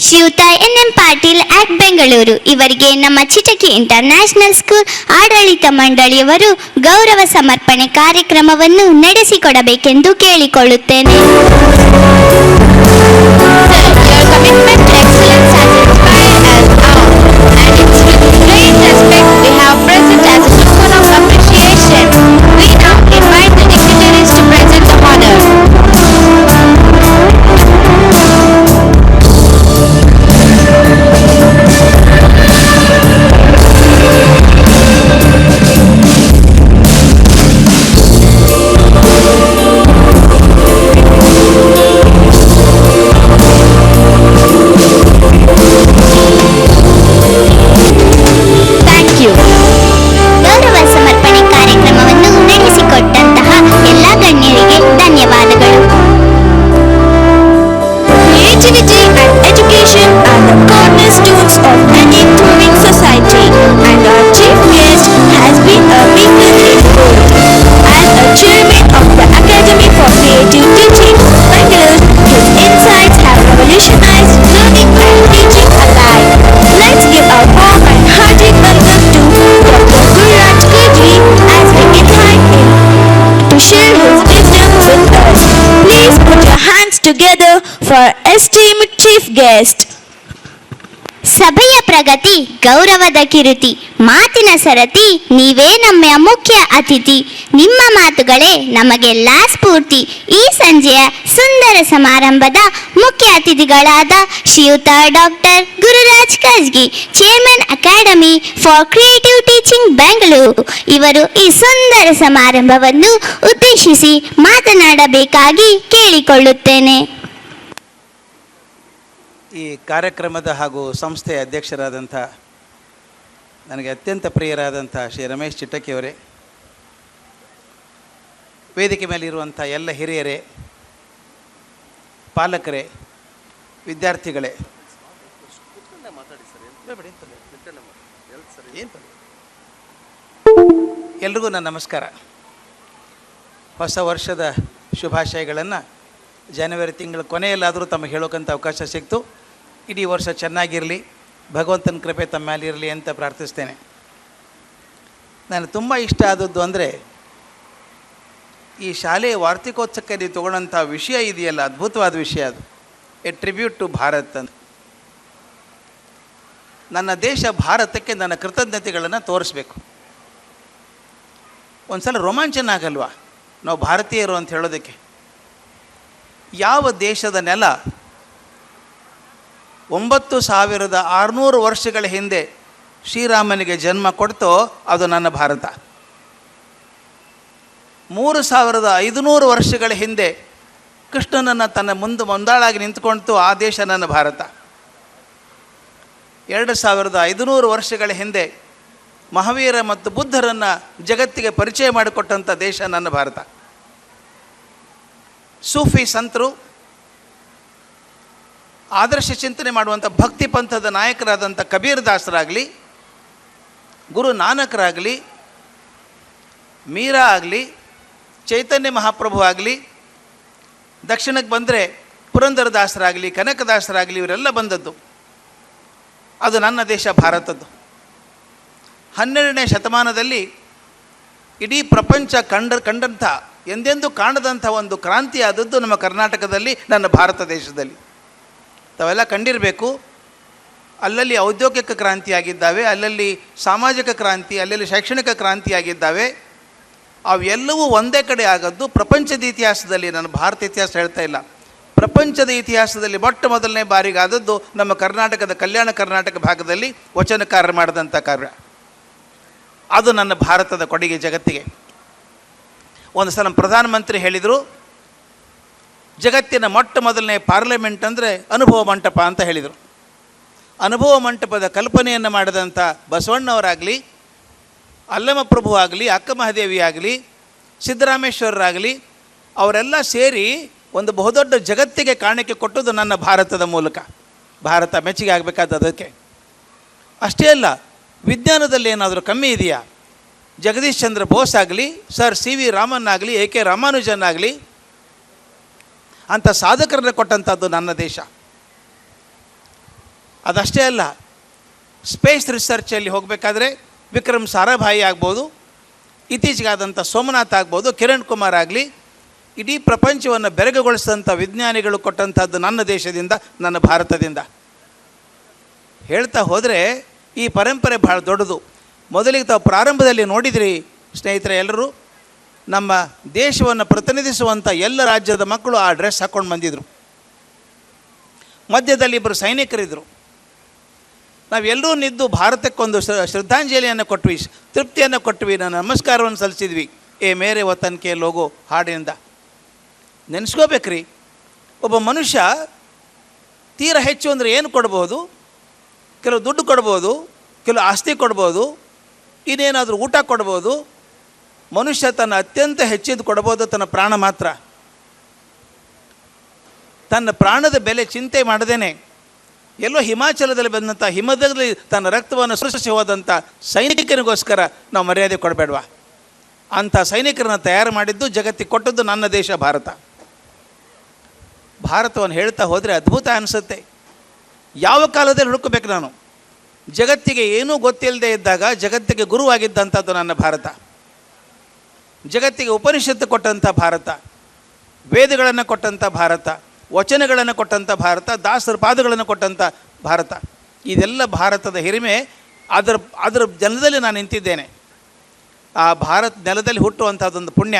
ಶ್ರೀಯುತ NM Patil act Bengaluru ಇವರಿಗೆ ನಮ್ಮ ಚಿಟಕಿ international school ಆಡಳಿತ ಮಂಡಳಿಯವರು ಗೌರವ ಸಮರ್ಪಣೆ ಕಾರ್ಯಕ್ರಮವನ್ನು ನಡೆಸಿಕೊಡಬೇಕೆಂದು ಕೇಳಿಕೊಳ್ಳುತ್ತೇನೆ. Your commitment to excellence has inspired us all, and it's with great respect we have present as a token of appreciation. We now invite the dignitaries to present the honor. ಗೌರವ ಸಮರ್ಪಣೆ ಕಾರ್ಯಕ್ರಮವನ್ನು ನಡೆಸಿಕೊಟ್ಟಂತಹ ಎಲ್ಲ ಗಣ್ಯರಿಗೆ ಧನ್ಯವಾದಗಳು. Creativity and education are the cornerstones of any thriving society, and our chief guest has been a beacon in both. As a chairman of the Academy for Creative Teaching, Bangalore, his insights have revolutionized learning and teaching alike. Let's give a warm and hearty welcome to Dr. Gururaj Kajri as we invite him to share his wisdom with us. Please put your hands together for esteemed chief guest. ಸಭೆಯ ಪ್ರಗತಿ ಗೌರವದ ಕಿರುತಿ, ಮಾತಿನ ಸರತಿ, ನೀವೇ ನಮ್ಮ ಮುಖ್ಯ ಅತಿಥಿ, ನಿಮ್ಮ ಮಾತುಗಳೇ ನಮಗೆಲ್ಲ ಸ್ಫೂರ್ತಿ. ಈ ಸಂಜೆಯ ಸುಂದರ ಸಮಾರಂಭದ ಮುಖ್ಯ ಅತಿಥಿಗಳಾದ Shriyuta doctor Gururaj Kajgi, chairman academy for creative teaching Bengaluru ಇವರು ಈ ಸುಂದರ ಸಮಾರಂಭವನ್ನು ಉದ್ದೇಶಿಸಿ ಮಾತನಾಡಬೇಕಾಗಿ ಕೇಳಿಕೊಳ್ಳುತ್ತೇನೆ. ಈ ಕಾರ್ಯಕ್ರಮದ ಹಾಗೂ ಸಂಸ್ಥೆಯ ಅಧ್ಯಕ್ಷರಾದಂಥ ನನಗೆ ಅತ್ಯಂತ ಪ್ರಿಯರಾದಂಥ ಶ್ರೀ ರಮೇಶ್ ಚಿಟ್ಟಕ್ಕಿಯವರೇ, ವೇದಿಕೆ ಮೇಲಿರುವಂಥ ಎಲ್ಲ ಹಿರಿಯರೇ, ಪಾಲಕರೇ, ವಿದ್ಯಾರ್ಥಿಗಳೇ, ಎಲ್ರಿಗೂ ನನ್ನ ನಮಸ್ಕಾರ. ಹೊಸ ವರ್ಷದ ಶುಭಾಶಯಗಳನ್ನು ಜನವರಿ ತಿಂಗಳ ಕೊನೆಯಲ್ಲಾದರೂ ತಮಗೆ ಹೇಳೋಕ್ಕಂಥ ಅವಕಾಶ ಸಿಕ್ತು. ಇಡೀ ವರ್ಷ ಚೆನ್ನಾಗಿರಲಿ, ಭಗವಂತನ ಕೃಪೆ ತಮ್ಮ ಮೇಲೆ ಇರಲಿ ಅಂತ ಪ್ರಾರ್ಥಿಸ್ತೇನೆ. ನನಗೆ ತುಂಬ ಇಷ್ಟ ಆದದ್ದು ಅಂದರೆ ಈ ಶಾಲೆಯ ವಾರ್ಷಿಕೋತ್ಸವಕ್ಕೆ ನೀವು ತೊಗೊಳ್ಳೋಂಥ ವಿಷಯ ಇದೆಯಲ್ಲ, ಅದ್ಭುತವಾದ ವಿಷಯ ಅದು. ಎ ಟ್ರಿಬ್ಯೂಟ್ ಟು ಭಾರತ್ ಅಂತ. ನನ್ನ ದೇಶ ಭಾರತಕ್ಕೆ ನನ್ನ ಕೃತಜ್ಞತೆಗಳನ್ನು ತೋರಿಸ್ಬೇಕು. ಒಂದು ಸಲ ರೋಮಾಂಚನ ಆಗಲ್ವಾ ನಾವು ಭಾರತೀಯರು ಅಂತ ಹೇಳೋದಕ್ಕೆ? ಯಾವ ದೇಶದ ನೆಲ 9600 ವರ್ಷಗಳ ಹಿಂದೆ ಶ್ರೀರಾಮನಿಗೆ ಜನ್ಮ ಕೊಡ್ತೋ ಅದು ನನ್ನ ಭಾರತ. 3500 ವರ್ಷಗಳ ಹಿಂದೆ ಕೃಷ್ಣನನ್ನು ತನ್ನ ಮುಂದಾಳಾಗಿ ನಿಂತ್ಕೊಳ್ತು ಆ ದೇಶ ನನ್ನ ಭಾರತ. 2500 ವರ್ಷಗಳ ಹಿಂದೆ ಮಹಾವೀರ ಮತ್ತು ಬುದ್ಧರನ್ನು ಜಗತ್ತಿಗೆ ಪರಿಚಯ ಮಾಡಿಕೊಟ್ಟಂಥ ದೇಶ ನನ್ನ ಭಾರತ. ಸೂಫಿ ಸಂತರು, ಆದರ್ಶ ಚಿಂತನೆ ಮಾಡುವಂಥ ಭಕ್ತಿ ಪಂಥದ ನಾಯಕರಾದಂಥ ಕಬೀರ್ ದಾಸರಾಗಲಿ, ಗುರು ನಾನಕರಾಗಲಿ, ಮೀರಾ ಆಗಲಿ, ಚೈತನ್ಯ ಮಹಾಪ್ರಭು ಆಗಲಿ, ದಕ್ಷಿಣಕ್ಕೆ ಬಂದರೆ ಪುರಂದರದಾಸರಾಗಲಿ, ಕನಕದಾಸರಾಗಲಿ, ಇವರೆಲ್ಲ ಬಂದದ್ದು ಅದು ನನ್ನ ದೇಶ ಭಾರತದ್ದು. 12ನೇ ಶತಮಾನದಲ್ಲಿ ಇಡೀ ಪ್ರಪಂಚ ಕಂಡಂಥ ಎಂದೆಂದೂ ಕಾಣದಂಥ ಒಂದು ಕ್ರಾಂತಿ ಆದದ್ದು ನಮ್ಮ ಕರ್ನಾಟಕದಲ್ಲಿ, ನನ್ನ ಭಾರತ ದೇಶದಲ್ಲಿ. ತಾವೆಲ್ಲ ಕಂಡಿರಬೇಕು. ಅಲ್ಲಲ್ಲಿ ಔದ್ಯೋಗಿಕ ಕ್ರಾಂತಿ ಆಗಿದ್ದಾವೆ, ಅಲ್ಲಲ್ಲಿ ಸಾಮಾಜಿಕ ಕ್ರಾಂತಿ, ಅಲ್ಲಲ್ಲಿ ಶೈಕ್ಷಣಿಕ ಕ್ರಾಂತಿ ಆಗಿದ್ದಾವೆ. ಅವೆಲ್ಲವೂ ಒಂದೇ ಕಡೆ ಆಗೋದು ಪ್ರಪಂಚದ ಇತಿಹಾಸದಲ್ಲಿ. ನಾನು ಭಾರತ ಇತಿಹಾಸ ಹೇಳ್ತಾ ಇಲ್ಲ, ಪ್ರಪಂಚದ ಇತಿಹಾಸದಲ್ಲಿ ಮೊಟ್ಟ ಮೊದಲನೇ ಬಾರಿಗಾದದ್ದು ನಮ್ಮ ಕರ್ನಾಟಕದ ಕಲ್ಯಾಣ ಕರ್ನಾಟಕ ಭಾಗದಲ್ಲಿ ವಚನಕಾರರು ಮಾಡಿದಂಥ ಕಾರ್ಯ. ಅದು ನನ್ನ ಭಾರತದ ಕೊಡುಗೆ ಜಗತ್ತಿಗೆ. ಒಂದು ಸಲ ಪ್ರಧಾನಮಂತ್ರಿ ಹೇಳಿದರು, ಜಗತ್ತಿನ ಮೊಟ್ಟ ಮೊದಲನೇ ಪಾರ್ಲಿಮೆಂಟ್ ಅಂದರೆ ಅನುಭವ ಮಂಟಪ ಅಂತ ಹೇಳಿದರು. ಅನುಭವ ಮಂಟಪದ ಕಲ್ಪನೆಯನ್ನು ಮಾಡಿದಂಥ ಬಸವಣ್ಣವರಾಗಲಿ, ಅಲ್ಲಮಪ್ರಭು ಆಗಲಿ, ಅಕ್ಕ ಮಹಾದೇವಿ ಆಗಲಿ, ಸಿದ್ದರಾಮೇಶ್ವರರಾಗಲಿ, ಅವರೆಲ್ಲ ಸೇರಿ ಒಂದು ಬಹುದೊಡ್ಡ ಜಗತ್ತಿಗೆ ಕಾಣಿಕೆ ಕೊಟ್ಟದ್ದು ನನ್ನ ಭಾರತದ ಮೂಲಕ. ಭಾರತ ಮೆಚ್ಚುಗೆ ಆಗಬೇಕಾದ ಅದಕ್ಕೆ. ಅಷ್ಟೇ ಅಲ್ಲ, ವಿಜ್ಞಾನದಲ್ಲಿ ಏನಾದರೂ ಕಮ್ಮಿ ಇದೆಯಾ? ಜಗದೀಶ್ ಚಂದ್ರ ಬೋಸ್ ಆಗಲಿ, ಸರ್ ಸಿ ವಿ ರಾಮನ್ ಆಗಲಿ, ಎ ಕೆ ರಾಮಾನುಜನ್ ಆಗಲಿ, ಅಂಥ ಸಾಧಕರನ್ನು ಕೊಟ್ಟಂಥದ್ದು ನನ್ನ ದೇಶ. ಅದಷ್ಟೇ ಅಲ್ಲ, ಸ್ಪೇಸ್ ರಿಸರ್ಚಲ್ಲಿ ಹೋಗಬೇಕಾದ್ರೆ ವಿಕ್ರಮ್ ಸಾರಾಭಾಯಿ ಆಗ್ಬೋದು, ಇತ್ತೀಚೆಗಾದಂಥ ಸೋಮನಾಥ್ ಆಗ್ಬೋದು, ಕಿರಣ್ ಕುಮಾರ್ ಆಗಲಿ, ಇಡೀ ಪ್ರಪಂಚವನ್ನು ಬೆರಗುಗೊಳಿಸಿದಂಥ ವಿಜ್ಞಾನಿಗಳು ಕೊಟ್ಟಂಥದ್ದು ನನ್ನ ದೇಶದಿಂದ, ನನ್ನ ಭಾರತದಿಂದ. ಹೇಳ್ತಾ ಹೋದರೆ ಈ ಪರಂಪರೆ ಭಾಳ ದೊಡ್ಡದು. ಮೊದಲಿಗೆ ತಾವು ಪ್ರಾರಂಭದಲ್ಲಿ ನೋಡಿದ್ರಿ ಸ್ನೇಹಿತರೆ, ಎಲ್ಲರೂ ನಮ್ಮ ದೇಶವನ್ನು ಪ್ರತಿನಿಧಿಸುವಂಥ ಎಲ್ಲ ರಾಜ್ಯದ ಮಕ್ಕಳು ಆ ಡ್ರೆಸ್ ಹಾಕ್ಕೊಂಡು ಬಂದಿದ್ದರು. ಮಧ್ಯದಲ್ಲಿ ಇಬ್ಬರು ಸೈನಿಕರಿದ್ದರು. ನಾವೆಲ್ಲರೂ ನಿದ್ದು ಭಾರತಕ್ಕೊಂದು ಶ್ರದ್ಧಾಂಜಲಿಯನ್ನು ಕೊಟ್ವಿ, ತೃಪ್ತಿಯನ್ನು ಕೊಟ್ವಿ, ನಾನು ನಮಸ್ಕಾರವನ್ನು ಸಲ್ಲಿಸಿದ್ವಿ ಏ ಮೇರೆ ವತನ್ ಕೆ ಲೋಗೋ ಹಾಡಿನಿಂದ. ನೆನೆಸ್ಕೋಬೇಕ್ರಿ, ಒಬ್ಬ ಮನುಷ್ಯ ತೀರ ಹೆಚ್ಚು ಅಂದರೆ ಏನು ಕೊಡ್ಬೋದು? ಕೆಲವು ದುಡ್ಡು ಕೊಡ್ಬೋದು, ಕೆಲವು ಆಸ್ತಿ ಕೊಡ್ಬೋದು, ಇನ್ನೇನಾದರೂ ಊಟ ಕೊಡ್ಬೋದು. ಮನುಷ್ಯ ತನ್ನ ಅತ್ಯಂತ ಹೆಚ್ಚಿದ್ದು ಕೊಡ್ಬೋದು ತನ್ನ ಪ್ರಾಣ ಮಾತ್ರ. ತನ್ನ ಪ್ರಾಣದ ಬೆಲೆ ಚಿಂತೆ ಮಾಡದೇನೆ ಎಲ್ಲೋ ಹಿಮಾಚಲದಲ್ಲಿ ಬಂದಂಥ ಹಿಮದಲ್ಲಿ ತನ್ನ ರಕ್ತವನ್ನು ಸುರಿಸಿ ಹೋದಂಥ ಸೈನಿಕನಿಗೋಸ್ಕರ ನಾವು ಮರ್ಯಾದೆ ಕೊಡಬೇಡವಾ? ಅಂಥ ಸೈನಿಕರನ್ನು ತಯಾರು ಮಾಡಿದ್ದು, ಜಗತ್ತಿಗೆ ಕೊಟ್ಟದ್ದು ನನ್ನ ದೇಶ ಭಾರತ. ಭಾರತವನ್ನು ಹೇಳ್ತಾ ಹೋದರೆ ಅದ್ಭುತ ಅನಿಸುತ್ತೆ. ಯಾವ ಕಾಲದಲ್ಲಿ ಹುಡುಕಬೇಕು ನಾನು? ಜಗತ್ತಿಗೆ ಏನೂ ಗೊತ್ತಿಲ್ಲದೆ ಇದ್ದಾಗ ಜಗತ್ತಿಗೆ ಗುರುವಾಗಿದ್ದಂಥದ್ದು ನನ್ನ ಭಾರತ. ಜಗತ್ತಿಗೆ ಉಪನಿಷತ್ತು ಕೊಟ್ಟಂಥ ಭಾರತ, ವೇದಗಳನ್ನು ಕೊಟ್ಟಂಥ ಭಾರತ, ವಚನಗಳನ್ನು ಕೊಟ್ಟಂಥ ಭಾರತ, ದಾಸರ ಪಾದಗಳನ್ನು ಕೊಟ್ಟಂಥ ಭಾರತ. ಇದೆಲ್ಲ ಭಾರತದ ಹಿರಿಮೆ. ಅದರ ನೆಲದಲ್ಲಿ ನಾನು ನಿಂತಿದ್ದೇನೆ. ಆ ಭಾರತ ನೆಲದಲ್ಲಿ ಹುಟ್ಟುವಂಥದ್ದೊಂದು ಪುಣ್ಯ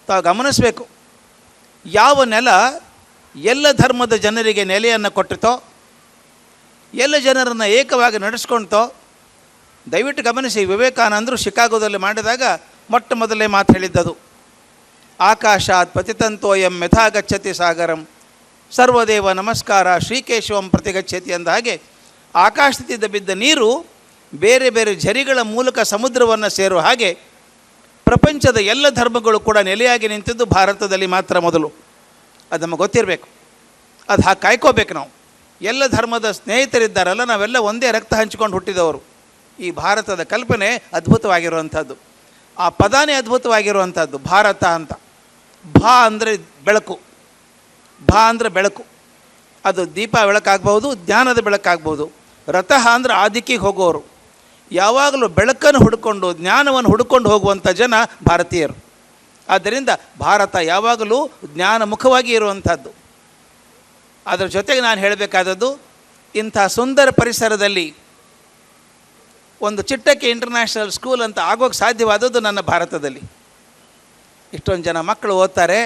ತಾವು ಗಮನಿಸಬೇಕು. ಯಾವ ನೆಲ ಎಲ್ಲ ಧರ್ಮದ ಜನರಿಗೆ ನೆಲೆಯನ್ನು ಕೊಟ್ಟಿತೋ, ಎಲ್ಲ ಜನರನ್ನು ಏಕವಾಗಿ ನಡೆಸ್ಕೊಳ್ತೋ, ದಯವಿಟ್ಟು ಗಮನಿಸಿ. ವಿವೇಕಾನಂದರು ಶಿಕಾಗೋದಲ್ಲಿ ಮಾಡಿದಾಗ ಮೊಟ್ಟ ಮೊದಲೇ ಮಾತು ಹೇಳಿದ್ದದು, ಆಕಾಶಾತ್ ಪತಿತಂತೋಯಂ ಯಥಾ ಗಚ್ಚತಿ ಸಾಗರಂ ಸರ್ವದೇವ ನಮಸ್ಕಾರ ಶ್ರೀಕೇಶವಂ ಪ್ರತಿಗಚ್ಚತಿ ಅಂದ ಹಾಗೆ ಆಕಾಶದಿಂದ ಬಿದ್ದ ನೀರು ಬೇರೆ ಬೇರೆ ಝರಿಗಳ ಮೂಲಕ ಸಮುದ್ರವನ್ನು ಸೇರುವ ಹಾಗೆ ಪ್ರಪಂಚದ ಎಲ್ಲ ಧರ್ಮಗಳು ಕೂಡ ನೆಲೆಯಾಗಿ ನಿಂತಿದ್ದು ಭಾರತದಲ್ಲಿ ಮಾತ್ರ ಮೊದಲು. ಅದು ನಮಗೆ ಗೊತ್ತಿರಬೇಕು. ಅದು ಹಾಗೆ ಕಾಯ್ಕೋಬೇಕು ನಾವು. ಎಲ್ಲ ಧರ್ಮದ ಸ್ನೇಹಿತರಿದ್ದಾರಲ್ಲ, ನಾವೆಲ್ಲ ಒಂದೇ ರಕ್ತ ಹಂಚಿಕೊಂಡು ಹುಟ್ಟಿದವರು. ಈ ಭಾರತದ ಕಲ್ಪನೆ ಅದ್ಭುತವಾಗಿರುವಂಥದ್ದು. ಆ ಪದಾನೇ ಅದ್ಭುತವಾಗಿರುವಂಥದ್ದು, ಭಾರತ ಅಂತ. ಭಾ ಅಂದರೆ ಬೆಳಕು, ಭಾ ಅಂದರೆ ಬೆಳಕು. ಅದು ದೀಪ ಬೆಳಕಾಗ್ಬೋದು, ಜ್ಞಾನದ ಬೆಳಕಾಗ್ಬೋದು. ರಥಃ ಅಂದರೆ ಆದಿಕ್ಕಿಗೆ ಹೋಗೋರು. ಯಾವಾಗಲೂ ಬೆಳಕನ್ನು ಹುಡ್ಕೊಂಡು ಜ್ಞಾನವನ್ನು ಹುಡ್ಕೊಂಡು ಹೋಗುವಂಥ ಜನ ಭಾರತೀಯರು. ಆದ್ದರಿಂದ ಭಾರತ ಯಾವಾಗಲೂ ಜ್ಞಾನ ಮುಖವಾಗಿ ಇರುವಂಥದ್ದು. ಅದರ ಜೊತೆಗೆ ನಾನು ಹೇಳಬೇಕಾದದ್ದು, ಇಂಥ ಸುಂದರ ಪರಿಸರದಲ್ಲಿ ಒಂದು ಚಿಟ್ಟಕ್ಕೆ ಇಂಟರ್ನ್ಯಾಷನಲ್ ಸ್ಕೂಲ್ ಅಂತ ಆಗೋಕ್ಕೆ ಸಾಧ್ಯವಾದದ್ದು ನನ್ನ ಭಾರತದಲ್ಲಿ. ಇಷ್ಟೊಂದು ಜನ ಮಕ್ಕಳು ಓದ್ತಾರೆ.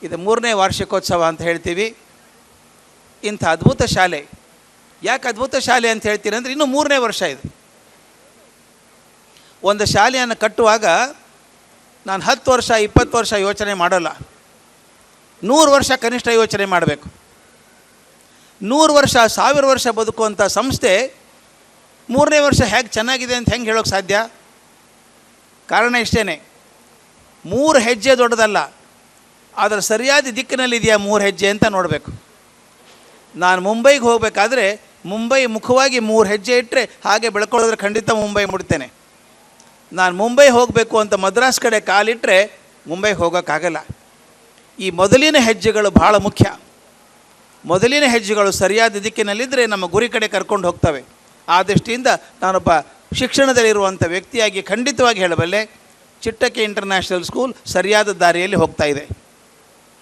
ಇದು 3ನೇ ವಾರ್ಷಿಕೋತ್ಸವ ಅಂತ ಹೇಳ್ತೀವಿ. ಇಂಥ ಅದ್ಭುತ ಶಾಲೆ. ಯಾಕೆ ಅದ್ಭುತ ಶಾಲೆ ಅಂತ ಹೇಳ್ತೀನಿ ಅಂದರೆ, ಇನ್ನೂ 3ನೇ ವರ್ಷ ಇದು. ಒಂದು ಶಾಲೆಯನ್ನು ಕಟ್ಟುವಾಗ ನಾನು 10 ವರ್ಷ 20 ವರ್ಷ ಯೋಚನೆ ಮಾಡೋಲ್ಲ. 100 ವರ್ಷ ಕನಿಷ್ಠ ಯೋಚನೆ ಮಾಡಬೇಕು. 100 ವರ್ಷ 1000 ವರ್ಷ ಬದುಕುವಂಥ ಸಂಸ್ಥೆ 3ನೇ ವರ್ಷ ಹೇಗೆ ಚೆನ್ನಾಗಿದೆ ಅಂತ ಹೆಂಗೆ ಹೇಳೋಕ್ಕೆ ಸಾಧ್ಯ? ಕಾರಣ ಇಷ್ಟೇ, 3 ಹೆಜ್ಜೆ ದೊಡ್ಡದಲ್ಲ, ಅದರ ಸರಿಯಾದ ದಿಕ್ಕಿನಲ್ಲಿದೆಯಾ 3 ಹೆಜ್ಜೆ ಅಂತ ನೋಡಬೇಕು. ನಾನು ಮುಂಬೈಗೆ ಹೋಗಬೇಕಾದ್ರೆ ಮುಂಬೈ ಮುಖವಾಗಿ 3 ಹೆಜ್ಜೆ ಇಟ್ಟರೆ ಹಾಗೆ ಬೆಳ್ಕೊಳ್ಳೋದ್ರೆ ಖಂಡಿತ ಮುಂಬೈ ಮುಡ್ತೇನೆ. ನಾನು ಮುಂಬೈ ಹೋಗಬೇಕು ಅಂತ ಮದ್ರಾಸ್ ಕಡೆ ಕಾಲಿಟ್ಟರೆ ಮುಂಬೈಗೆ ಹೋಗೋಕ್ಕಾಗಲ್ಲ. ಈ ಮೊದಲಿನ ಹೆಜ್ಜೆಗಳು ಭಾಳ ಮುಖ್ಯ. ಮೊದಲಿನ ಹೆಜ್ಜೆಗಳು ಸರಿಯಾದ ದಿಕ್ಕಿನಲ್ಲಿದ್ದರೆ ನಮ್ಮ ಗುರಿ ಕಡೆ ಕರ್ಕೊಂಡು ಹೋಗ್ತವೆ. ಆ ದೃಷ್ಟಿಯಿಂದ ನಾನೊಬ್ಬ ಶಿಕ್ಷಣದಲ್ಲಿರುವಂಥ ವ್ಯಕ್ತಿಯಾಗಿ ಖಂಡಿತವಾಗಿ ಹೇಳಬಲ್ಲೆ, ಚಿಟ್ಟಕ್ಕೆ ಇಂಟರ್ನ್ಯಾಷನಲ್ ಸ್ಕೂಲ್ ಸರಿಯಾದ ದಾರಿಯಲ್ಲಿ ಹೋಗ್ತಾ ಇದೆ.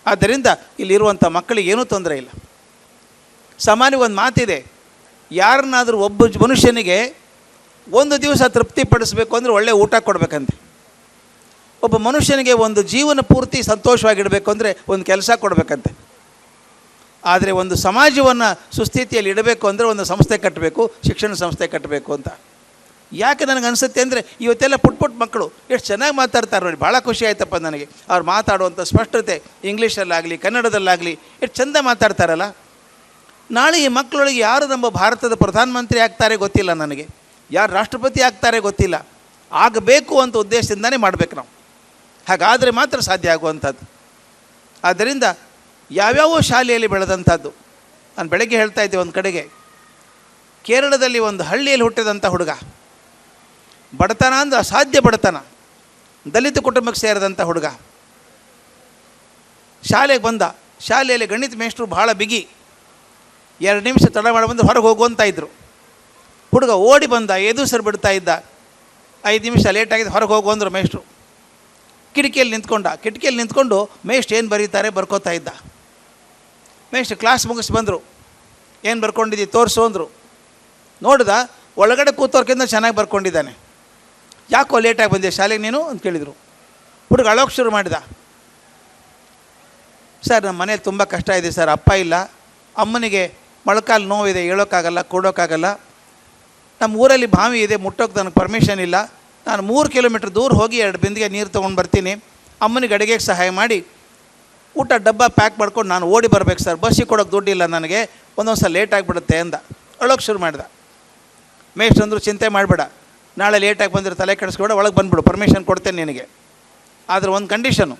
ಆದ್ದರಿಂದ ಇಲ್ಲಿರುವಂಥ ಮಕ್ಕಳಿಗೆ ಏನೂ ತೊಂದರೆ ಇಲ್ಲ. ಸಾಮಾನ್ಯ ಒಂದು ಮಾತಿದೆ, ಯಾರನ್ನಾದರೂ ಒಬ್ಬ ಮನುಷ್ಯನಿಗೆ ಒಂದು ದಿವಸ ತೃಪ್ತಿಪಡಿಸಬೇಕು ಅಂದರೆ ಒಳ್ಳೆಯ ಊಟ ಕೊಡಬೇಕಂತೆ. ಒಬ್ಬ ಮನುಷ್ಯನಿಗೆ ಒಂದು ಜೀವನ ಪೂರ್ತಿ ಸಂತೋಷವಾಗಿಡಬೇಕು ಅಂದರೆ ಒಂದು ಕೆಲಸ ಕೊಡಬೇಕಂತೆ. ಆದರೆ ಒಂದು ಸಮಾಜವನ್ನು ಸುಸ್ಥಿತಿಯಲ್ಲಿ ಇಡಬೇಕು ಅಂದರೆ ಒಂದು ಸಂಸ್ಥೆ ಕಟ್ಟಬೇಕು, ಶಿಕ್ಷಣ ಸಂಸ್ಥೆ ಕಟ್ಟಬೇಕು ಅಂತ. ಯಾಕೆ ನನಗೆ ಅನಿಸುತ್ತೆ ಅಂದರೆ ಇವತ್ತೆಲ್ಲ ಪುಟ್ ಮಕ್ಕಳು ಎಷ್ಟು ಚೆನ್ನಾಗಿ ಮಾತಾಡ್ತಾರೆ ನೋಡಿ, ಭಾಳ ಖುಷಿ ಆಯ್ತಪ್ಪ ನನಗೆ. ಅವ್ರು ಮಾತಾಡುವಂಥ ಸ್ಪಷ್ಟತೆ ಇಂಗ್ಲೀಷಲ್ಲಾಗಲಿ ಕನ್ನಡದಲ್ಲಾಗಲಿ ಎಷ್ಟು ಚೆಂದ ಮಾತಾಡ್ತಾರಲ್ಲ. ನಾಳೆ ಈ ಮಕ್ಕಳೊಳಗೆ ಯಾರು ನಮ್ಮ ಭಾರತದ ಪ್ರಧಾನಮಂತ್ರಿ ಆಗ್ತಾರೆ ಗೊತ್ತಿಲ್ಲ ನನಗೆ, ಯಾರು ರಾಷ್ಟ್ರಪತಿ ಆಗ್ತಾರೆ ಗೊತ್ತಿಲ್ಲ. ಆಗಬೇಕು ಅಂತ ಉದ್ದೇಶದಿಂದನೇ ಮಾಡಬೇಕು ನಾವು, ಹಾಗಾದರೆ ಮಾತ್ರ ಸಾಧ್ಯ ಆಗುವಂಥದ್ದು. ಆದ್ದರಿಂದ ಯಾವ್ಯಾವ ಶಾಲೆಯಲ್ಲಿ ಬೆಳೆದಂಥದ್ದು. ನಾನು ಬೆಳಗ್ಗೆ ಹೇಳ್ತಾ ಇದ್ದೆ, ಒಂದು ಕಡೆಗೆ ಕೇರಳದಲ್ಲಿ ಒಂದು ಹಳ್ಳಿಯಲ್ಲಿ ಹುಟ್ಟಿದಂಥ ಹುಡುಗ, ಬಡತನ ಅಂದರೆ ಅಸಾಧ್ಯ ಬಡತನ, ದಲಿತ ಕುಟುಂಬಕ್ಕೆ ಸೇರಿದಂಥ ಹುಡುಗ. ಶಾಲೆಗೆ ಬಂದ, ಶಾಲೆಯಲ್ಲಿ ಗಣಿತ ಮೇಷ್ಟ್ರು ಭಾಳ ಬಿಗಿ, 2 ನಿಮಿಷ ತಡ ಮಾಡಿ ಬಂದು ಹೊರಗೆ ಹೋಗುವಂತ ಇದ್ದರು. ಹುಡುಗ ಓಡಿ ಬಂದ, ಎದುಸರು ಬಿಡ್ತಾ ಇದ್ದ. 5 ನಿಮಿಷ ಲೇಟಾಗಿದ್ದು ಹೊರಗೆ ಹೋಗು ಅಂದರು ಮೇಷ್ಟ್ರು. ಕಿಟಕಿಯಲ್ಲಿ ನಿಂತ್ಕೊಂಡು ಮೇಷ್ಟ್ರು ಏನು ಬರೀತಾರೆ ಬರ್ಕೋತಾ ಇದ್ದ. ಮೇಷ್ಟ್ರು ಕ್ಲಾಸ್ ಮುಗಿಸಿ ಬಂದರು, ಏನು ಬರ್ಕೊಂಡಿದ್ದೀವಿ ತೋರಿಸು ಅಂದರು. ನೋಡ್ದ, ಒಳಗಡೆ ಕೂತವ್ರಕ್ಕಿಂತ ಚೆನ್ನಾಗಿ ಬರ್ಕೊಂಡಿದ್ದಾನೆ. ಯಾಕೋ ಲೇಟಾಗಿ ಬಂದೆ ಶಾಲೆಗೆ ನೀನು ಅಂತ ಕೇಳಿದರು. ಹುಡುಗ ಅಳೋಕ್ಕೆ ಶುರು ಮಾಡಿದ. ಸರ್ ನಮ್ಮ ಮನೇಲಿ ತುಂಬ ಕಷ್ಟ ಇದೆ ಸರ್, ಅಪ್ಪ ಇಲ್ಲ, ಅಮ್ಮನಿಗೆ ಮೊಳಕಾಲು ನೋವಿದೆ, ಹೇಳೋಕ್ಕಾಗಲ್ಲ, ಕೊಡೋಕ್ಕಾಗಲ್ಲ. ನಮ್ಮ ಊರಲ್ಲಿ ಬಾವಿ ಇದೆ, ಮುಟ್ಟೋಕ್ಕೆ ನನಗೆ ಪರ್ಮಿಷನ್ ಇಲ್ಲ. ನಾನು 3 ಕಿಲೋಮೀಟ್ರ್ ದೂರ ಹೋಗಿ 2 ಬಿಂದಿಗೆ ನೀರು ತೊಗೊಂಡು ಬರ್ತೀನಿ. ಅಮ್ಮನಿಗೆ ಅಡುಗೆಗೆ ಸಹಾಯ ಮಾಡಿ ಊಟ ಡಬ್ಬ ಪ್ಯಾಕ್ ಮಾಡ್ಕೊಂಡು ನಾನು ಓಡಿ ಬರಬೇಕು ಸರ್, ಬಸ್ಸಿಗೆ ಕೊಡೋಕ್ಕೆ ದುಡ್ಡಿಲ್ಲ ನನಗೆ, ಒಂದೊಂದು ಸಲ ಲೇಟ್ ಆಗಿಬಿಡುತ್ತೆ ಅಂದ. ಅಳೋಕ್ಕೆ ಶುರು ಮಾಡಿದ. ಮೇಷ್ಟ್ರು ಅಂದರು, ಚಿಂತೆ ಮಾಡಬೇಡ, ನಾಳೆ ಲೇಟಾಗಿ ಬಂದರೆ ತಲೆ ಕೆಡಿಸ್ಕೊಬೇಡ, ಒಳಗೆ ಬಂದುಬಿಡು, ಪರ್ಮಿಷನ್ ಕೊಡ್ತೇನೆ ನಿನಗೆ. ಆದರೆ ಒಂದು ಕಂಡೀಷನು,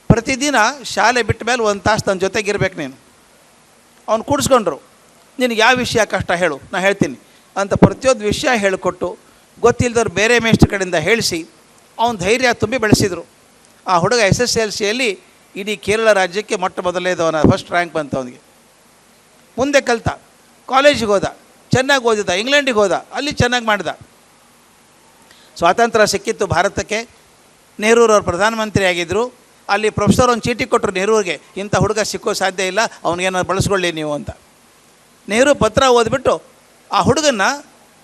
ಪ್ರತಿದಿನ ಶಾಲೆ ಬಿಟ್ಟ ಮೇಲೆ 1 ತಾಸು ನನ್ನ ಜೊತೆಗಿರ್ಬೇಕು ನೀನು. ಅವ್ನು ಕೂಡಿಸ್ಕೊಂಡ್ರು. ನಿನಗೆ ಯಾವ ವಿಷಯ ಕಷ್ಟ ಹೇಳು, ನಾನು ಹೇಳ್ತೀನಿ ಅಂತ ಪ್ರತಿಯೊಂದು ವಿಷಯ ಹೇಳಿಕೊಟ್ಟು, ಗೊತ್ತಿಲ್ಲದವ್ರು ಬೇರೆ ಮೇಷ್ಟ್ರ ಕಡೆಯಿಂದ ಹೇಳಿಸಿ ಅವನ ಧೈರ್ಯ ತುಂಬಿ ಬೆಳೆಸಿದರು. ಆ ಹುಡುಗ SSLCಯಲ್ಲಿ ಇಡೀ ಕೇರಳ ರಾಜ್ಯಕ್ಕೆ ಮೊಟ್ಟ ಮೊದಲನೇದವನ, ಫಸ್ಟ್ ರ್ಯಾಂಕ್ ಬಂತು ಅವನಿಗೆ. ಮುಂದೆ ಕಲಿತ, ಕಾಲೇಜಿಗೆ ಹೋದ, ಚೆನ್ನಾಗಿ ಓದಿದ, ಇಂಗ್ಲೆಂಡಿಗೆ ಹೋದ, ಅಲ್ಲಿ ಚೆನ್ನಾಗಿ ಮಾಡಿದ. ಸ್ವಾತಂತ್ರ್ಯ ಸಿಕ್ಕಿತ್ತು ಭಾರತಕ್ಕೆ, ನೆಹರೂರವ್ರು ಪ್ರಧಾನಮಂತ್ರಿ ಆಗಿದ್ದರು. ಅಲ್ಲಿ ಪ್ರೊಫೆಸರ್ ಒಂದು ಚೀಟಿ ಕೊಟ್ಟರು ನೆಹರೂರಿಗೆ, ಇಂಥ ಹುಡುಗ ಸಿಕ್ಕೋ ಸಾಧ್ಯ ಇಲ್ಲ, ಅವನಿಗೇನಾದ್ರು ಬಳಸ್ಕೊಳ್ಳಿ ನೀವು ಅಂತ. ನೆಹರು ಪತ್ರ ಓದ್ಬಿಟ್ಟು ಆ ಹುಡುಗನ್ನ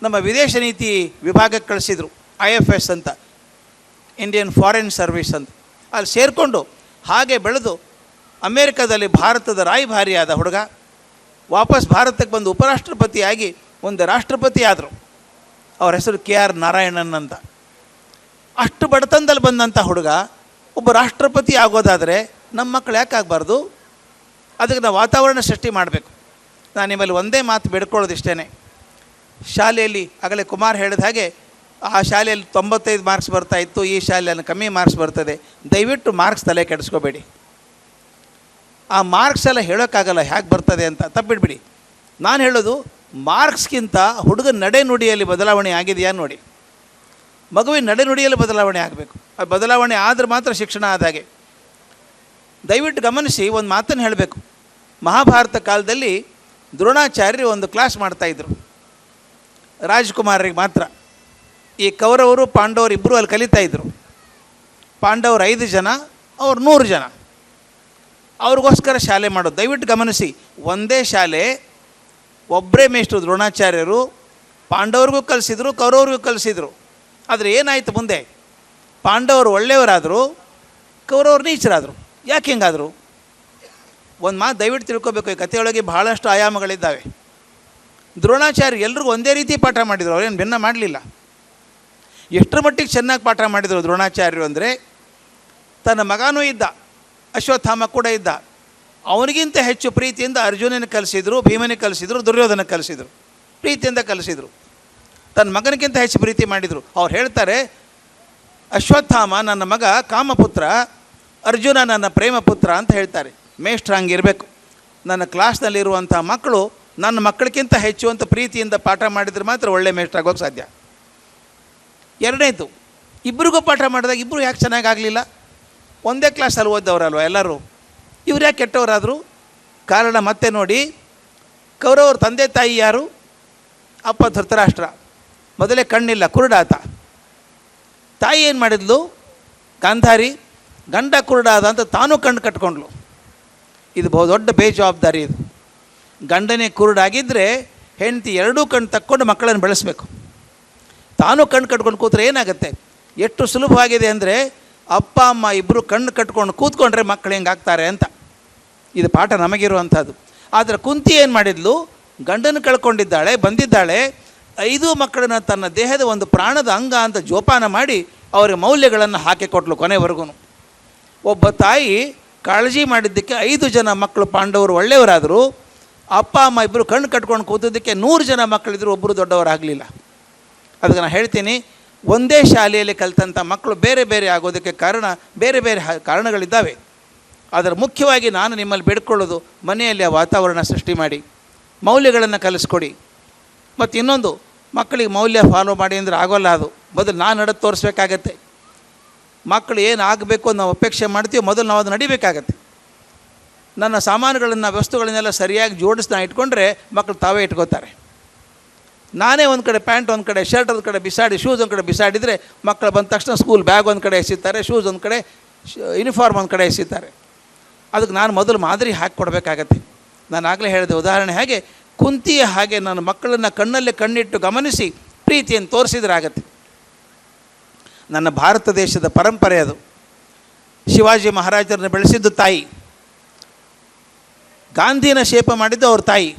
ನಮ್ಮ ವಿದೇಶ ನೀತಿ ವಿಭಾಗಕ್ಕೆ ಕಳಿಸಿದರು, IFS ಅಂತ, ಇಂಡಿಯನ್ ಫಾರಿನ್ ಸರ್ವಿಸ್ ಅಂತ. ಅಲ್ಲಿ ಸೇರಿಕೊಂಡು ಹಾಗೆ ಬೆಳೆದು ಅಮೇರಿಕಾದಲ್ಲಿ ಭಾರತದ ರಾಯಭಾರಿಯಾದ ಹುಡುಗ. ವಾಪಸ್ ಭಾರತಕ್ಕೆ ಬಂದು ಉಪರಾಷ್ಟ್ರಪತಿಯಾಗಿ ಒಂದು ರಾಷ್ಟ್ರಪತಿ ಆದರು. ಅವ್ರ ಹೆಸರು KR ನಾರಾಯಣನ್ ಅಂತ. ಅಷ್ಟು ಬಡತನದಲ್ಲಿ ಬಂದಂಥ ಹುಡುಗ ಒಬ್ಬ ರಾಷ್ಟ್ರಪತಿ ಆಗೋದಾದರೆ ನಮ್ಮ ಮಕ್ಕಳು ಯಾಕೆ ಆಗಬಾರ್ದು? ಅದಕ್ಕೆ ನಾವು ವಾತಾವರಣ ಸೃಷ್ಟಿ ಮಾಡಬೇಕು. ನಾನು ನಿಮ್ಮಲ್ಲಿ ಒಂದೇ ಮಾತು ಬೇಡ್ಕೊಳ್ಳೋದಿಷ್ಟೇ, ಶಾಲೆಯಲ್ಲಿ ಆಗಲೇ ಕುಮಾರ್ ಹೇಳಿದ ಹಾಗೆ ಆ ಶಾಲೆಯಲ್ಲಿ 95 ಮಾರ್ಕ್ಸ್ ಬರ್ತಾಯಿತ್ತು, ಈ ಶಾಲೆಯಲ್ಲಿ ಕಮ್ಮಿ ಮಾರ್ಕ್ಸ್ ಬರ್ತದೆ. ದಯವಿಟ್ಟು ಮಾರ್ಕ್ಸ್ ತಲೆ ಕೆಡಿಸ್ಕೋಬೇಡಿ. ಆ ಮಾರ್ಕ್ಸ್ ಎಲ್ಲ ಹೇಳೋಕ್ಕಾಗಲ್ಲ ಹೇಗೆ ಬರ್ತದೆ ಅಂತ, ತಪ್ಪಿಡ್ಬಿಡಿ. ನಾನು ಹೇಳೋದು, ಮಾರ್ಕ್ಸ್ಗಿಂತ ಹುಡುಗನ ನಡೆನುಡಿಯಲ್ಲಿ ಬದಲಾವಣೆ ಆಗಿದೆಯಾ ನೋಡಿ. ಮಗುವಿನ ನಡೆನುಡಿಯಲ್ಲಿ ಬದಲಾವಣೆ ಆಗಬೇಕು. ಆ ಬದಲಾವಣೆ ಆದರೆ ಮಾತ್ರ ಶಿಕ್ಷಣ ಆದಾಗೆ. ದಯವಿಟ್ಟು ಗಮನಿಸಿ, ಒಂದು ಮಾತನ್ನು ಹೇಳಬೇಕು. ಮಹಾಭಾರತ ಕಾಲದಲ್ಲಿ ದ್ರೋಣಾಚಾರ್ಯರು ಒಂದು ಕ್ಲಾಸ್ ಮಾಡ್ತಾಯಿದ್ರು, ರಾಜ್ಕುಮಾರರಿಗೆ ಮಾತ್ರ. ಈ ಕೌರವರು ಪಾಂಡವರು ಇಬ್ಬರು ಅಲ್ಲಿ ಕಲಿತಾಯಿದ್ರು. ಪಾಂಡವರು 5 ಜನ, ಅವ್ರು 100 ಜನ. ಅವ್ರಿಗೋಸ್ಕರ ಶಾಲೆ ಮಾಡೋದು. ದಯವಿಟ್ಟು ಗಮನಿಸಿ, ಒಂದೇ ಶಾಲೆ, ಒಬ್ಬರೇ ಮೇಷ್ಟ್ರು ದ್ರೋಣಾಚಾರ್ಯರು. ಪಾಂಡವ್ರಿಗೂ ಕಲಿಸಿದ್ರು, ಕೌರವ್ರಿಗೂ ಕಲಿಸಿದ್ರು. ಆದರೆ ಏನಾಯಿತು ಮುಂದೆ? ಪಾಂಡವರು ಒಳ್ಳೆಯವರಾದರು, ಕೌರವರು ನೀಚರಾದರು. ಯಾಕೆ ಹಿಂಗಾದರು? ಒಂದು ಮಾತು ದಯವಿಟ್ಟು ತಿಳ್ಕೊಬೇಕು, ಈ ಕಥೆಯೊಳಗೆ ಭಾಳಷ್ಟು ಆಯಾಮಗಳಿದ್ದಾವೆ. ದ್ರೋಣಾಚಾರ್ಯ ಎಲ್ರಿಗೂ ಒಂದೇ ರೀತಿ ಪಾಠ ಮಾಡಿದರು, ಅವ್ರೇನು ಭಿನ್ನ ಮಾಡಲಿಲ್ಲ. ಎಷ್ಟರ ಮಟ್ಟಿಗೆ ಚೆನ್ನಾಗಿ ಪಾಠ ಮಾಡಿದರು ದ್ರೋಣಾಚಾರ್ಯರು ಅಂದರೆ, ತನ್ನ ಮಗನೂ ಇದ್ದ, ಅಶ್ವತ್ಥಾಮ ಕೂಡ ಇದ್ದ, ಅವನಿಗಿಂತ ಹೆಚ್ಚು ಪ್ರೀತಿಯಿಂದ ಅರ್ಜುನನ ಕಲಿಸಿದರು, ಭೀಮನಿಗೆ ಕಲಿಸಿದರು, ದುರ್ಯೋಧನ ಕಲಿಸಿದರು, ಪ್ರೀತಿಯಿಂದ ಕಲಿಸಿದರು. ತನ್ನ ಮಗನಿಗಿಂತ ಹೆಚ್ಚು ಪ್ರೀತಿ ಮಾಡಿದರು. ಅವ್ರು ಹೇಳ್ತಾರೆ, ಅಶ್ವತ್ಥಾಮ ನನ್ನ ಮಗ ಕಾಮಪುತ್ರ, ಅರ್ಜುನ ನನ್ನ ಪ್ರೇಮಪುತ್ರ ಅಂತ ಹೇಳ್ತಾರೆ. ಮೇಷ್ಟ್ರು ಹಂಗಿರಬೇಕು. ನನ್ನ ಕ್ಲಾಸ್ನಲ್ಲಿರುವಂಥ ಮಕ್ಕಳು ನನ್ನ ಮಕ್ಕಳಿಗಿಂತ ಹೆಚ್ಚು ಅಂತ ಪ್ರೀತಿಯಿಂದ ಪಾಠ ಮಾಡಿದರೆ ಮಾತ್ರ ಒಳ್ಳೆ ಮೇಷ್ಟ್ರಾಗೋಕ್ಕೆ ಸಾಧ್ಯ. ಎರಡನೇದು, ಇಬ್ಬರಿಗೂ ಪಾಠ ಮಾಡಿದಾಗ ಇಬ್ಬರು ಯಾಕೆ ಚೆನ್ನಾಗಾಗಲಿಲ್ಲ? ಒಂದೇ ಕ್ಲಾಸಲ್ಲಿ ಓದ್ದವರಲ್ವ ಎಲ್ಲರೂ, ಇವ್ರು ಯಾಕೆ ಕೆಟ್ಟವರಾದರು? ಕಾರಣ ಮತ್ತೆ ನೋಡಿ, ಕೌರವ್ರ ತಂದೆ ತಾಯಿ ಯಾರು? ಅಪ್ಪ ಧೃತರಾಷ್ಟ್ರ, ಮೊದಲೇ ಕಣ್ಣಿಲ್ಲ, ಕುರುಡಾತ. ತಾಯಿ ಏನು ಮಾಡಿದ್ಲು? ಗಾಂಧಾರಿ, ಗಂಡ ಕುರುಡಾದ ಅಂತ ತಾನೂ ಕಣ್ಣು ಕಟ್ಕೊಂಡ್ಲು. ಇದು ದೊಡ್ಡ ಬೇಜವಾಬ್ದಾರಿ. ಇದು ಗಂಡನೇ ಕುರುಡಾಗಿದ್ದರೆ ಹೆಂಡತಿ ಎರಡೂ ಕಣ್ಣು ತಕ್ಕೊಂಡು ಮಕ್ಕಳನ್ನು ಬೆಳೆಸಬೇಕು. ತಾನೂ ಕಣ್ಣು ಕಟ್ಕೊಂಡು ಕೂತ್ರೆ ಏನಾಗುತ್ತೆ? ಎಷ್ಟು ಸುಲಭವಾಗಿದೆ ಅಂದರೆ, ಅಪ್ಪ ಅಮ್ಮ ಇಬ್ಬರು ಕಣ್ಣು ಕಟ್ಕೊಂಡು ಕೂತ್ಕೊಂಡ್ರೆ ಮಕ್ಕಳು ಹೆಂಗಾಗ್ತಾರೆ ಅಂತ. ಇದು ಪಾಠ ನಮಗಿರುವಂಥದ್ದು. ಆದರೆ ಕುಂತಿ ಏನು ಮಾಡಿದ್ಲು? ಗಂಡನ ಕಳ್ಕೊಂಡಿದ್ದಾಳೆ, ಬಂದಿದ್ದಾಳೆ, 5 ಮಕ್ಕಳನ್ನ ತನ್ನ ದೇಹದ ಒಂದು ಪ್ರಾಣದ ಅಂಗ ಅಂತ ಜೋಪಾನ ಮಾಡಿ ಅವರಿಗೆ ಮೌಲ್ಯಗಳನ್ನು ಹಾಕಿಕೊಟ್ಲು ಕೊನೆವರೆಗೂ. ಒಬ್ಬ ತಾಯಿ ಕಾಳಜಿ ಮಾಡಿದ್ದಕ್ಕೆ 5 ಜನ ಮಕ್ಕಳು ಪಾಂಡವರು ಒಳ್ಳೆಯವರಾದರು. ಅಪ್ಪ ಅಮ್ಮ ಇಬ್ಬರು ಕಣ್ಣು ಕಟ್ಕೊಂಡು ಕೂತಿದ್ದಕ್ಕೆ 100 ಜನ ಮಕ್ಕಳಿದ್ರು, ಒಬ್ಬರು ದೊಡ್ಡವರಾಗಲಿಲ್ಲ. ಅದಕ್ಕೆ ನಾನು ಹೇಳ್ತೀನಿ, ಒಂದೇ ಶಾಲೆಯಲ್ಲಿ ಕಲಿತಂಥ ಮಕ್ಕಳು ಬೇರೆ ಬೇರೆ ಆಗೋದಕ್ಕೆ ಬೇರೆ ಬೇರೆ ಕಾರಣಗಳಿದ್ದಾವೆ. ಅದರ ಮುಖ್ಯವಾಗಿ ನಾನು ನಿಮ್ಮಲ್ಲಿ ಬೇಡ್ಕೊಳ್ಳೋದು, ಮನೆಯಲ್ಲಿ ಆ ವಾತಾವರಣ ಸೃಷ್ಟಿ ಮಾಡಿ, ಮೌಲ್ಯಗಳನ್ನು ಕಲಿಸ್ಕೊಡಿ. ಮತ್ತು ಇನ್ನೊಂದು, ಮಕ್ಕಳಿಗೆ ಮೌಲ್ಯ ಫಾಲೋ ಮಾಡಿ ಅಂದರೆ ಆಗೋಲ್ಲ. ಅದು ಮೊದಲು ನಾನು ನಡೆದು ತೋರಿಸ್ಬೇಕಾಗತ್ತೆ. ಮಕ್ಕಳು ಏನು ಆಗಬೇಕು ನಾವು ಅಪೇಕ್ಷೆ ಮಾಡ್ತೀವಿ, ಮೊದಲು ನಾವು ಅದು ನಡಿಬೇಕಾಗತ್ತೆ. ನನ್ನ ಸಾಮಾನುಗಳನ್ನು ವಸ್ತುಗಳನ್ನೆಲ್ಲ ಸರಿಯಾಗಿ ಜೋಡಿಸಿ ನಾನು ಇಟ್ಕೊಂಡ್ರೆ ಮಕ್ಕಳು ತಾವೇ ಇಟ್ಕೋತಾರೆ. ನಾನೇ ಒಂದು ಕಡೆ ಪ್ಯಾಂಟ್ ಒಂದು ಕಡೆ, ಶರ್ಟ್ ಒಂದು ಕಡೆ ಬಿಸಾಡಿ, ಶೂಸ್ ಒಂದು ಕಡೆ ಬಿಸಾಡಿದರೆ ಮಕ್ಕಳು ಬಂದ ತಕ್ಷಣ ಸ್ಕೂಲ್ ಬ್ಯಾಗ್ ಒಂದು ಕಡೆ ಎಸಿತಾರೆ, ಶೂಸ್ ಒಂದು ಕಡೆ, ಯೂನಿಫಾರ್ಮ್ ಒಂದು ಕಡೆ ಎಸಿತಾರೆ. ಅದಕ್ಕೆ ನಾನು ಮೊದಲು ಮಾದರಿ ಹಾಕಿಕೊಡ್ಬೇಕಾಗತ್ತೆ. ನಾನು ಆಗಲೇ ಹೇಳಿದೆ ಉದಾಹರಣೆ, ಹಾಗೆ ಕುಂತಿಯ ಹಾಗೆ ನಾನು ಮಕ್ಕಳನ್ನು ಕಣ್ಣಲ್ಲೇ ಕಣ್ಣಿಟ್ಟು ಗಮನಿಸಿ ಪ್ರೀತಿಯನ್ನು ತೋರಿಸಿದ್ರೆ ಆಗತ್ತೆ. ನನ್ನ ಭಾರತ ದೇಶದ ಪರಂಪರೆ ಅದು. ಶಿವಾಜಿ ಮಹಾರಾಜರನ್ನು ಬೆಳೆಸಿದ್ದು ತಾಯಿ, ಗಾಂಧಿನ ಶೇಪ ಮಾಡಿದ್ದು ಅವ್ರ ತಾಯಿ.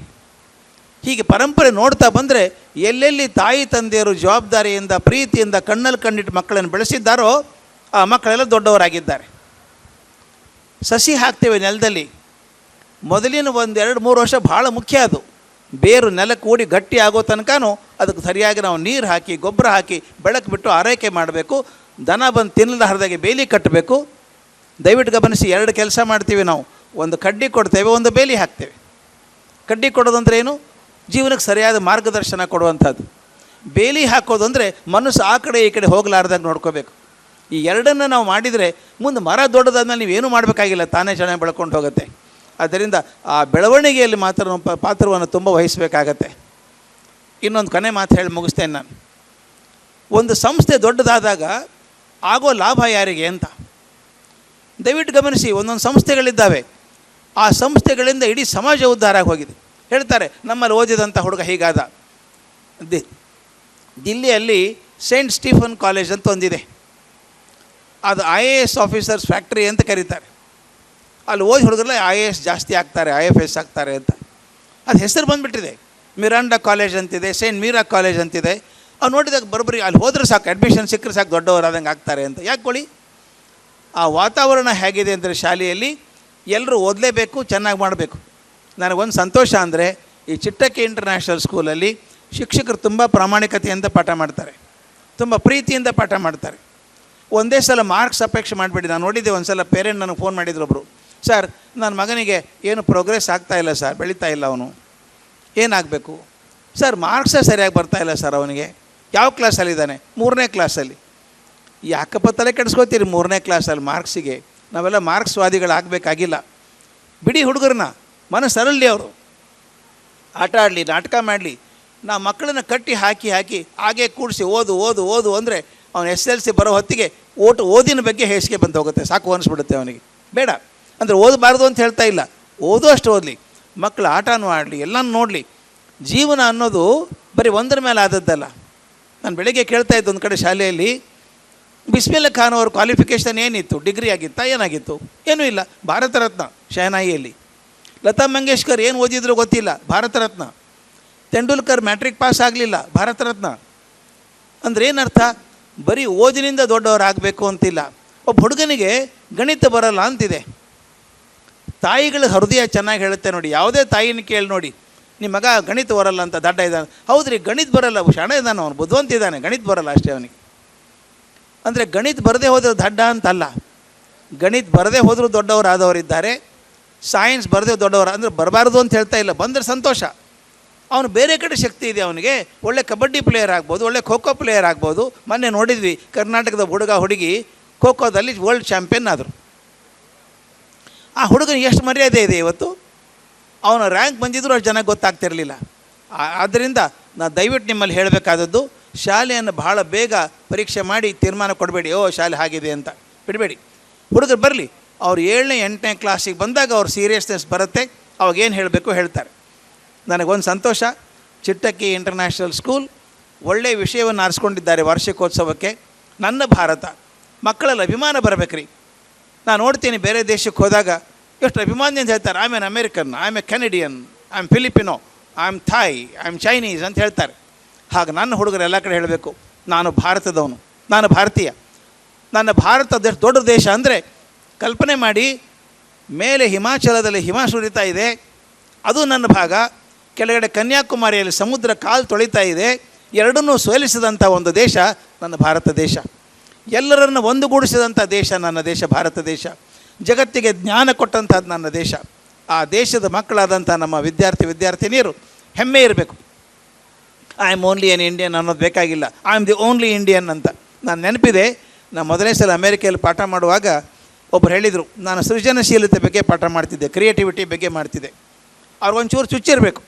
ಹೀಗೆ ಪರಂಪರೆ ನೋಡ್ತಾ ಬಂದರೆ ಎಲ್ಲೆಲ್ಲಿ ತಾಯಿ ತಂದೆಯರು ಜವಾಬ್ದಾರಿಯಿಂದ ಪ್ರೀತಿಯಿಂದ ಕಣ್ಣಲ್ಲಿ ಕಣ್ಣಿಟ್ಟು ಮಕ್ಕಳನ್ನು ಬೆಳೆಸಿದ್ದಾರೋ ಆ ಮಕ್ಕಳೆಲ್ಲ ದೊಡ್ಡವರಾಗಿದ್ದಾರೆ. ಸಸಿ ಹಾಕ್ತೇವೆ ನೆಲದಲ್ಲಿ, ಮೊದಲಿನ 1-2-3 ವರ್ಷ ಭಾಳ ಮುಖ್ಯ. ಅದು ಬೇರು ನೆಲಕ್ಕೆ ಕೂಡಿ ಗಟ್ಟಿ ಆಗೋ ತನಕನೂ ಅದಕ್ಕೆ ಸರಿಯಾಗಿ ನಾವು ನೀರು ಹಾಕಿ ಗೊಬ್ಬರ ಹಾಕಿ ಬೆಳಕು ಬಿಟ್ಟು ಆರೈಕೆ ಮಾಡಬೇಕು. ದನ ಬಂದು ತಿನ್ನದ ಹರಿದಾಗೆ ಬೇಲಿ ಕಟ್ಟಬೇಕು. ದಯವಿಟ್ಟು ಗಮನಿಸಿ, 2 ಕೆಲಸ ಮಾಡ್ತೀವಿ ನಾವು. ಒಂದು ಕಡ್ಡಿ ಕೊಡ್ತೇವೆ, ಒಂದು ಬೇಲಿ ಹಾಕ್ತೇವೆ. ಕಡ್ಡಿ ಕೊಡೋದಂದ್ರೆ ಏನು? ಜೀವನಕ್ಕೆ ಸರಿಯಾದ ಮಾರ್ಗದರ್ಶನ ಕೊಡುವಂಥದ್ದು. ಬೇಲಿ ಹಾಕೋದು ಅಂದರೆ ಮನಸ್ಸು ಆ ಕಡೆ ಈ ಕಡೆ ಹೋಗಲಾರ್ದಾಗ ನೋಡ್ಕೋಬೇಕು. ಈ ಎರಡನ್ನು ನಾವು ಮಾಡಿದರೆ ಮುಂದೆ ಮರ ದೊಡ್ಡದಾದ್ಮೇಲೆ ನೀವೇನು ಮಾಡಬೇಕಾಗಿಲ್ಲ, ತಾನೇ ಚೆನ್ನಾಗಿ ಬೆಳ್ಕೊಂಡು ಹೋಗುತ್ತೆ. ಆದ್ದರಿಂದ ಆ ಬೆಳವಣಿಗೆಯಲ್ಲಿ ಮಾತ್ರ ಪಾತ್ರವನ್ನು ತುಂಬ ವಹಿಸಬೇಕಾಗತ್ತೆ. ಇನ್ನೊಂದು ಕೊನೆ ಮಾತು ಹೇಳಿ ಮುಗಿಸ್ತೇನೆ ನಾನು. ಒಂದು ಸಂಸ್ಥೆ ದೊಡ್ಡದಾದಾಗ ಆಗೋ ಲಾಭ ಯಾರಿಗೆ ಅಂತ ದಯವಿಟ್ಟು ಗಮನಿಸಿ. ಒಂದೊಂದು ಸಂಸ್ಥೆಗಳಿದ್ದಾವೆ, ಆ ಸಂಸ್ಥೆಗಳಿಂದ ಇಡೀ ಸಮಾಜ ಉದ್ಧಾರ ಆಗಿ ಹೋಗಿದೆ. ಹೇಳ್ತಾರೆ, ನಮ್ಮಲ್ಲಿ ಓದಿದಂಥ ಹುಡುಗ ಹೀಗಾದ. ದಿಲ್ಲಿಯಲ್ಲಿ ಸೇಂಟ್ ಸ್ಟೀಫನ್ ಕಾಲೇಜ್ ಅಂತ ಒಂದಿದೆ. ಅದು IAS ಆಫೀಸರ್ಸ್ ಫ್ಯಾಕ್ಟ್ರಿ ಅಂತ ಕರೀತಾರೆ. ಅಲ್ಲಿ ಓದಿ ಹುಡುಗರಲ್ಲ IAS ಜಾಸ್ತಿ ಆಗ್ತಾರೆ, IFS ಆಗ್ತಾರೆ ಅಂತ ಅದು ಹೆಸರು ಬಂದುಬಿಟ್ಟಿದೆ. ಮಿರಾಂಡಾ ಕಾಲೇಜ್ ಅಂತಿದೆ, ಸೇಂಟ್ ಮೀರಾ ಕಾಲೇಜ್ ಅಂತಿದೆ. ಅವ್ರು ನೋಡಿದಾಗ ಬರೋಬ್ಬರಿ ಅಲ್ಲಿ ಹೋದ್ರೆ ಸಾಕು, ಅಡ್ಮಿಷನ್ ಸಿಕ್ಕರೆ ಸಾಕು, ದೊಡ್ಡವರಾದಂಗೆ ಆಗ್ತಾರೆ ಅಂತ. ಯಾಕೆ ಆ ವಾತಾವರಣ ಹೇಗಿದೆ ಅಂದರೆ ಶಾಲೆಯಲ್ಲಿ ಎಲ್ಲರೂ ಓದಲೇಬೇಕು, ಚೆನ್ನಾಗಿ ಮಾಡಬೇಕು. ನನಗೊಂದು ಸಂತೋಷ ಅಂದರೆ ಈ ಚಿಟ್ಟಕ್ಕಿ ಇಂಟರ್ನ್ಯಾಷನಲ್ ಸ್ಕೂಲಲ್ಲಿ ಶಿಕ್ಷಕರು ತುಂಬ ಪ್ರಾಮಾಣಿಕತೆಯಿಂದ ಪಾಠ ಮಾಡ್ತಾರೆ, ತುಂಬ ಪ್ರೀತಿಯಿಂದ ಪಾಠ ಮಾಡ್ತಾರೆ. ಒಂದೇ ಸಲ ಮಾರ್ಕ್ಸ್ ಅಪೇಕ್ಷೆ ಮಾಡಿಬಿಡಿ. ನಾನು ನೋಡಿದ್ದೆ ಒಂದು ಸಲ ಪೇರೆಂಟ್ ನನಗೆ ಫೋನ್ ಮಾಡಿದ್ರು ಒಬ್ಬರು, ಸರ್ ನನ್ನ ಮಗನಿಗೆ ಏನು ಪ್ರೋಗ್ರೆಸ್ ಆಗ್ತಾಯಿಲ್ಲ ಸರ್, ಬೆಳೀತಾ ಇಲ್ಲ ಅವನು, ಏನಾಗಬೇಕು ಸರ್? ಮಾರ್ಕ್ಸೇ ಸರಿಯಾಗಿ ಬರ್ತಾಯಿಲ್ಲ ಸರ್ ಅವನಿಗೆ. ಯಾವ ಕ್ಲಾಸಲ್ಲಿದ್ದಾನೆ? 3ನೇ ಕ್ಲಾಸಲ್ಲಿ. ಯಾಕಪ್ಪ ತಲೆ ಕೆಡಿಸ್ಕೋತೀರಿ 3ನೇ ಕ್ಲಾಸಲ್ಲಿ ಮಾರ್ಕ್ಸಿಗೆ? ನಾವೆಲ್ಲ ಮಾರ್ಕ್ಸ್ವಾದಿಗಳಾಗಬೇಕಾಗಿಲ್ಲ. ಬಿಡಿ ಹುಡುಗರನ್ನ, ಮನಸ್ಸರಳಿ, ಅವರು ಆಟ ಆಡಲಿ, ನಾಟಕ ಮಾಡಲಿ. ನಾವು ಮಕ್ಕಳನ್ನ ಕಟ್ಟಿ ಹಾಕಿ ಹಾಗೆ ಕೂಡಿಸಿ ಓದು ಓದು ಓದು ಅಂದರೆ ಅವನು SLC ಬರೋ ಹೊತ್ತಿಗೆ ಓದಿನ ಬಗ್ಗೆ ಹೇಸಿಗೆ ಬಂದು ಹೋಗುತ್ತೆ, ಸಾಕು ಅನಿಸ್ಬಿಡುತ್ತೆ ಅವನಿಗೆ. ಬೇಡ ಅಂದರೆ ಓದಬಾರ್ದು ಅಂತ ಹೇಳ್ತಾ ಇಲ್ಲ, ಓದು ಅಷ್ಟು ಓದಲಿ, ಮಕ್ಕಳು ಆಟನೂ ಆಡಲಿ, ಎಲ್ಲನೂ ನೋಡಲಿ. ಜೀವನ ಅನ್ನೋದು ಬರೀ ಒಂದರ ಮೇಲೆ ಆದದ್ದಲ್ಲ. ನಾನು ಬೆಳಗ್ಗೆ ಕೇಳ್ತಾ ಇದ್ದೆ ಒಂದು ಕಡೆ ಶಾಲೆಯಲ್ಲಿ, ಬಿಸ್ಮಿಲ್ಲಾ ಖಾನ್ ಅವ್ರ ಕ್ವಾಲಿಫಿಕೇಷನ್ ಏನಿತ್ತು? ಡಿಗ್ರಿ ಆಗಿತ್ತಾ? ಏನಾಗಿತ್ತು? ಏನೂ ಇಲ್ಲ, ಭಾರತ ರತ್ನ ಶಹನಾಯಿಯಲ್ಲಿ. ಲತಾ ಮಂಗೇಶ್ಕರ್ ಏನು ಓದಿದ್ರು ಗೊತ್ತಿಲ್ಲ, ಭಾರತ ರತ್ನ. ತೆಂಡೂಲ್ಕರ್ ಮ್ಯಾಟ್ರಿಕ್ ಪಾಸ್ ಆಗಲಿಲ್ಲ, ಭಾರತ ರತ್ನ. ಅಂದರೆ ಏನರ್ಥ? ಬರೀ ಓದಿನಿಂದ ದೊಡ್ಡವರಾಗಬೇಕು ಅಂತಿಲ್ಲ. ಒಬ್ಬ ಹುಡುಗನಿಗೆ ಗಣಿತ ಬರಲ್ಲ ಅಂತಿದೆ, ತಾಯಿಗಳ ಹೃದಯ ಚೆನ್ನಾಗಿ ಹೇಳುತ್ತೆ ನೋಡಿ. ಯಾವುದೇ ತಾಯಿನ ಕೇಳಿ ನೋಡಿ, ನಿಮ್ಮ ಮಗ ಗಣಿತ ಬರಲ್ಲ ಅಂತ, ದಡ್ಡ ಇದ್ದಾನೆ. ಹೌದ್ರಿ, ಗಣಿತ ಬರಲ್ಲ, ಶಾಣೆ ಇದ್ದಾನೆ ಅವನು, ಬುದ್ಧಿವಂತ ಇದ್ದಾನೆ, ಗಣಿತ ಬರಲ್ಲ ಅಷ್ಟೇ ಅವನಿಗೆ. ಅಂದರೆ ಗಣಿತ ಬರದೇ ಹೋದ್ರೆ ದಡ್ಡ ಅಂತಲ್ಲ, ಗಣಿತ ಬರದೇ ಹೋದರೂ ದೊಡ್ಡವರಾದವರಿದ್ದಾರೆ, ಸೈನ್ಸ್ ಬರದೇ ದೊಡ್ಡವರು ಅಂದರೆ ಬರಬಾರ್ದು ಅಂತ ಹೇಳ್ತಾ ಇಲ್ಲ, ಬಂದರೆ ಸಂತೋಷ. ಅವನು ಬೇರೆ ಕಡೆ ಶಕ್ತಿ ಇದೆ ಅವನಿಗೆ, ಒಳ್ಳೆ ಕಬಡ್ಡಿ ಪ್ಲೇಯರ್ ಆಗ್ಬೋದು, ಒಳ್ಳೆ ಖೋ ಖೋ ಪ್ಲೇಯರ್ ಆಗ್ಬೋದು. ಮೊನ್ನೆ ನೋಡಿದ್ವಿ, ಕರ್ನಾಟಕದ ಹುಡುಗ ಹುಡುಗಿ ಖೋ ಖೋದಲ್ಲಿ ವರ್ಲ್ಡ್ ಚಾಂಪಿಯನ್ ಆದರು. ಆ ಹುಡುಗನಿಗೆ ಎಷ್ಟು ಮರ್ಯಾದೆ ಇದೆ ಇವತ್ತು. ಅವನ ರ್ಯಾಂಕ್ ಬಂದಿದ್ದರೂ ಅಷ್ಟು ಜನಕ್ಕೆ ಗೊತ್ತಾಗ್ತಿರಲಿಲ್ಲ. ಆದ್ದರಿಂದ ನಾನು ದಯವಿಟ್ಟು ನಿಮ್ಮಲ್ಲಿ ಹೇಳಬೇಕಾದದ್ದು, ಶಾಲೆಯನ್ನು ಬಹಳ ಬೇಗ ಪರೀಕ್ಷೆ ಮಾಡಿ ತೀರ್ಮಾನ ಕೊಡಬೇಡಿ, ಓ ಶಾಲೆ ಆಗಿದೆ ಅಂತ ಬಿಡಬೇಡಿ. ಹುಡುಗರು ಬರಲಿ, ಅವ್ರು 7ನೇ 8ನೇ ಕ್ಲಾಸಿಗೆ ಬಂದಾಗ ಅವ್ರ ಸೀರಿಯಸ್ನೆಸ್ ಬರುತ್ತೆ, ಅವಾಗೇನು ಹೇಳಬೇಕು ಹೇಳ್ತಾರೆ. ನನಗೊಂದು ಸಂತೋಷ, ಚಿಟ್ಟಕ್ಕಿ ಇಂಟರ್ನ್ಯಾಷನಲ್ ಸ್ಕೂಲ್ ಒಳ್ಳೆಯ ವಿಷಯವನ್ನು ಆರಿಸ್ಕೊಂಡಿದ್ದಾರೆ ವಾರ್ಷಿಕೋತ್ಸವಕ್ಕೆ. ನನ್ನ ಭಾರತ, ಮಕ್ಕಳಲ್ಲಿ ಅಭಿಮಾನ ಬರಬೇಕ್ರಿ. ನಾನು ನೋಡ್ತೀನಿ ಬೇರೆ ದೇಶಕ್ಕೆ ಹೋದಾಗ ಎಷ್ಟು ಅಭಿಮಾನದಿಂದ ಹೇಳ್ತಾರೆ, I am an American, I am a Canadian, I am Filipino, I am Thai, I am Chinese ಅಂತ ಹೇಳ್ತಾರೆ. ಹಾಗೆ ನನ್ನ ಹುಡುಗರು ಎಲ್ಲ ಕಡೆ ಹೇಳಬೇಕು, ನಾನು ಭಾರತದವನು, ನಾನು ಭಾರತೀಯ. ನನ್ನ ಭಾರತ ದೊಡ್ಡ ದೇಶ ಅಂದರೆ ಕಲ್ಪನೆ ಮಾಡಿ, ಮೇಲೆ ಹಿಮಾಚಲದಲ್ಲಿ ಹಿಮ ಸುರಿತಾ ಇದೆ, ಅದು ನನ್ನ ಭಾಗ. ಕೆಳಗಡೆ ಕನ್ಯಾಕುಮಾರಿಯಲ್ಲಿ ಸಮುದ್ರ ಕಾಲು ತೊಳಿತಾ ಇದೆ. ಎರಡನ್ನೂ ಸೋಲಿಸಿದಂಥ ಒಂದು ದೇಶ ನನ್ನ ಭಾರತ ದೇಶ. ಎಲ್ಲರನ್ನು ಒಂದುಗೂಡಿಸಿದಂಥ ದೇಶ ನನ್ನ ದೇಶ ಭಾರತ ದೇಶ. ಜಗತ್ತಿಗೆ ಜ್ಞಾನ ಕೊಟ್ಟಂಥದ್ದು ನನ್ನ ದೇಶ. ಆ ದೇಶದ ಮಕ್ಕಳಾದಂಥ ನಮ್ಮ ವಿದ್ಯಾರ್ಥಿನಿಯರು ಹೆಮ್ಮೆ ಇರಬೇಕು. I am only an Indian ಅನ್ನೋದು ಬೇಕಾಗಿಲ್ಲ, I am the only Indian ಅಂತ. ನಾನು ನೆನಪಿದೆ, ನಾನು ಮೊದಲನೇ ಸಲ ಅಮೇರಿಕೆಯಲ್ಲಿ ಪಾಠ ಮಾಡುವಾಗ ಒಬ್ಬರು ಹೇಳಿದರು, ನಾನು ಸೃಜನಶೀಲತೆ ಬಗ್ಗೆ ಪಾಠ ಮಾಡ್ತಿದ್ದೆ, ಕ್ರಿಯೇಟಿವಿಟಿ ಬಗ್ಗೆ ಮಾಡ್ತಿದ್ದೆ. ಅವ್ರಿಗೊಂಚೂರು ಚುಚ್ಚಿರಬೇಕು,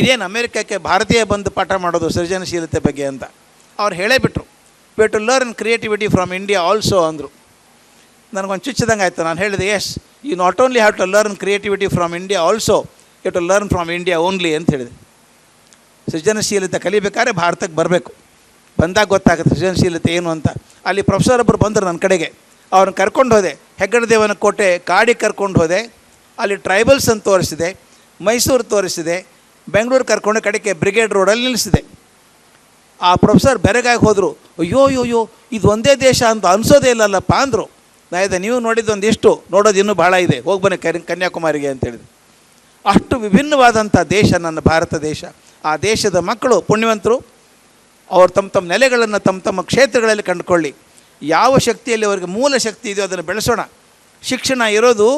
ಇದೇನು ಅಮೇರಿಕಕ್ಕೆ ಭಾರತೀಯ ಬಂದು ಪಾಠ ಮಾಡೋದು ಸೃಜನಶೀಲತೆ ಬಗ್ಗೆ ಅಂತ. ಅವ್ರು ಹೇಳೇ ಬಿಟ್ಟರು, we to learn creativity from India also ಅಂದರು. ನನಗೊಂದು ಚುಚ್ಚಿದಂಗೆ ಆಯಿತು. ನಾನು ಹೇಳಿದೆ, yes, you not only have to learn creativity from India also, you to learn from India only ಅಂತ ಹೇಳಿದೆ. ಸೃಜನಶೀಲತೆ ಕಲಿಬೇಕಾದ್ರೆ ಭಾರತಕ್ಕೆ ಬರಬೇಕು, ಬಂದಾಗ ಗೊತ್ತಾಗುತ್ತೆ ಸೃಜನಶೀಲತೆ ಏನು ಅಂತ. ಅಲ್ಲಿ ಪ್ರೊಫೆಸರ್ ಒಬ್ಬರು ಬಂದರು ನನ್ನ ಕಡೆಗೆ, ಅವ್ರನ್ನ ಕರ್ಕೊಂಡು ಹೋದೆ. ಹೆಗ್ಗಡದೇವನ ಕೋಟೆ ಕಾಡಿಗೆ ಕರ್ಕೊಂಡು ಹೋದೆ. ಅಲ್ಲಿ ಟ್ರೈಬಲ್ಸ್ ಅಂತ ತೋರಿಸಿದೆ, ಮೈಸೂರು ತೋರಿಸಿದೆ, ಬೆಂಗಳೂರು ಕರ್ಕೊಂಡು ಕಡೆಗೆ ಬ್ರಿಗೇಡ್ ರೋಡಲ್ಲಿ ನಿಲ್ಲಿಸಿದೆ. ಆ ಪ್ರೊಫೆಸರ್ ಬೆರಗಾಗಿ ಹೋದರು. ಅಯ್ಯೋ ಇದು ಒಂದೇ ದೇಶ ಅಂತ ಅನಿಸೋದೇ ಇಲ್ಲಲ್ಲಪ್ಪ ಅಂದರು. ನಾ ಇದೆ, ನೀವು ನೋಡಿದ್ದು ಒಂದಿಷ್ಟು, ನೋಡೋದು ಇನ್ನೂ ಭಾಳ ಇದೆ, ಹೋಗಿ ಬನ್ನಿ ಕನ್ಯಾಕುಮಾರಿಗೆ ಅಂತೇಳಿದೆ. ಅಷ್ಟು ವಿಭಿನ್ನವಾದಂಥ ದೇಶ ನನ್ನ ಭಾರತ ದೇಶ. ಆ ದೇಶದ ಮಕ್ಕಳು ಪುಣ್ಯವಂತರು. ಅವರು ತಮ್ಮ ನೆಲೆಗಳನ್ನು ತಮ್ಮ ಕ್ಷೇತ್ರಗಳಲ್ಲಿ ಕಂಡುಕೊಳ್ಳಿ. ಯಾವ ಶಕ್ತಿಯಲ್ಲಿ ಅವರಿಗೆ ಮೂಲ ಶಕ್ತಿ ಇದೆಯೋ ಅದನ್ನು ಬೆಳೆಸೋಣ. ಶಿಕ್ಷಣ ಇರೋದು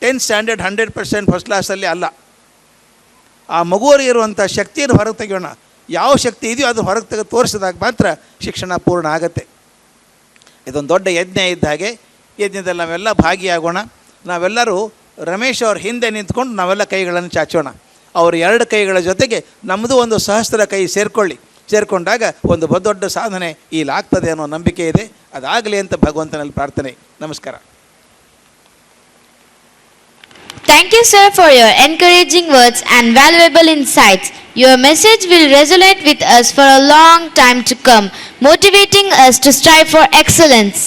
10th ಸ್ಟ್ಯಾಂಡರ್ಡ್ 100% ಫಸ್ಟ್ ಕ್ಲಾಸಲ್ಲಿ ಅಲ್ಲ. ಆ ಮಗುವರಿಗೆ ಇರುವಂಥ ಶಕ್ತಿಯನ್ನು ಹೊರಗೆ ತೆಗೆಯೋಣ. ಯಾವ ಶಕ್ತಿ ಇದೆಯೋ ಅದು ಹೊರಗೆ ತೆಗೆದು ತೋರಿಸಿದಾಗ ಮಾತ್ರ ಶಿಕ್ಷಣ ಪೂರ್ಣ ಆಗುತ್ತೆ. ಇದೊಂದು ದೊಡ್ಡ ಯಜ್ಞ ಇದ್ದ ಹಾಗೆ. ಯಜ್ಞದಲ್ಲಿ ನಾವೆಲ್ಲ ಭಾಗಿಯಾಗೋಣ. ನಾವೆಲ್ಲರೂ ರಮೇಶ್ ಅವ್ರ ಹಿಂದೆ ನಿಂತ್ಕೊಂಡು ನಾವೆಲ್ಲ ಕೈಗಳನ್ನು ಚಾಚೋಣ. ಅವರು 2 ಕೈಗಳ ಜೊತೆಗೆ ನಮ್ಮದು ಒಂದು ಸಹಸ್ರ ಕೈ ಸೇರಿಕೊಂಡಾಗ ಒಂದು ದೊಡ್ಡ ಸಾಧನೆ ಇಲ್ಲಾಗ್ತದೆ ಅನ್ನೋ ನಂಬಿಕೆ ಇದೆ. ಅದಾಗಲಿ ಅಂತ ಭಗವಂತನಲ್ಲಿ ಪ್ರಾರ್ಥನೆ. ನಮಸ್ಕಾರ. Thank you, sir, for your encouraging words and valuable insights. Your message will resonate with us for a long time to come, motivating us to strive for excellence.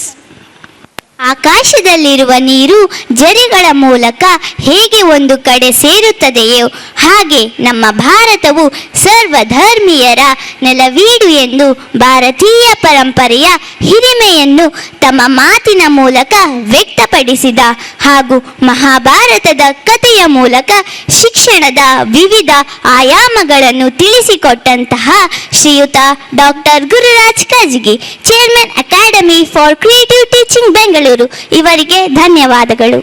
ಆಕಾಶದಲ್ಲಿರುವ ನೀರು ಝರಿಗಳ ಮೂಲಕ ಹೇಗೆ ಒಂದು ಕಡೆ ಸೇರುತ್ತದೆಯೋ ಹಾಗೆ ನಮ್ಮ ಭಾರತವು ಸರ್ವಧರ್ಮೀಯರ ನೆಲವೀಡು ಎಂದು ಭಾರತೀಯ ಪರಂಪರೆಯ ಹಿರಿಮೆಯನ್ನು ತಮ್ಮ ಮಾತಿನ ಮೂಲಕ ವ್ಯಕ್ತಪಡಿಸಿದ ಹಾಗೂ ಮಹಾಭಾರತದ ಕಥೆಯ ಮೂಲಕ ಶಿಕ್ಷಣದ ವಿವಿಧ ಆಯಾಮಗಳನ್ನು ತಿಳಿಸಿಕೊಟ್ಟಂತಹ ಶ್ರೀಯುತ doctor Gururaj Karjagi, chairman academy for creative teaching Bengaluru, ಇವರಿಗೆ ಧನ್ಯವಾದಗಳು.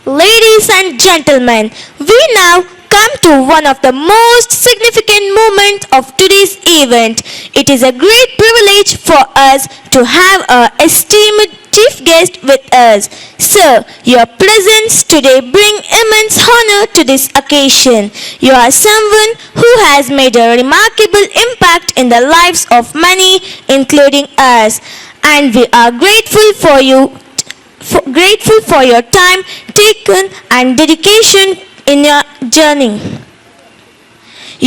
Ladies and gentlemen, we now come to one of the most significant moments of today's event. It is a great privilege for us to have our esteemed chief guest with us. Sir, your presence today brings immense honor to this occasion. You are someone who has made a remarkable impact in the lives of many, including us. And we are grateful for your time taken and dedication in your journey.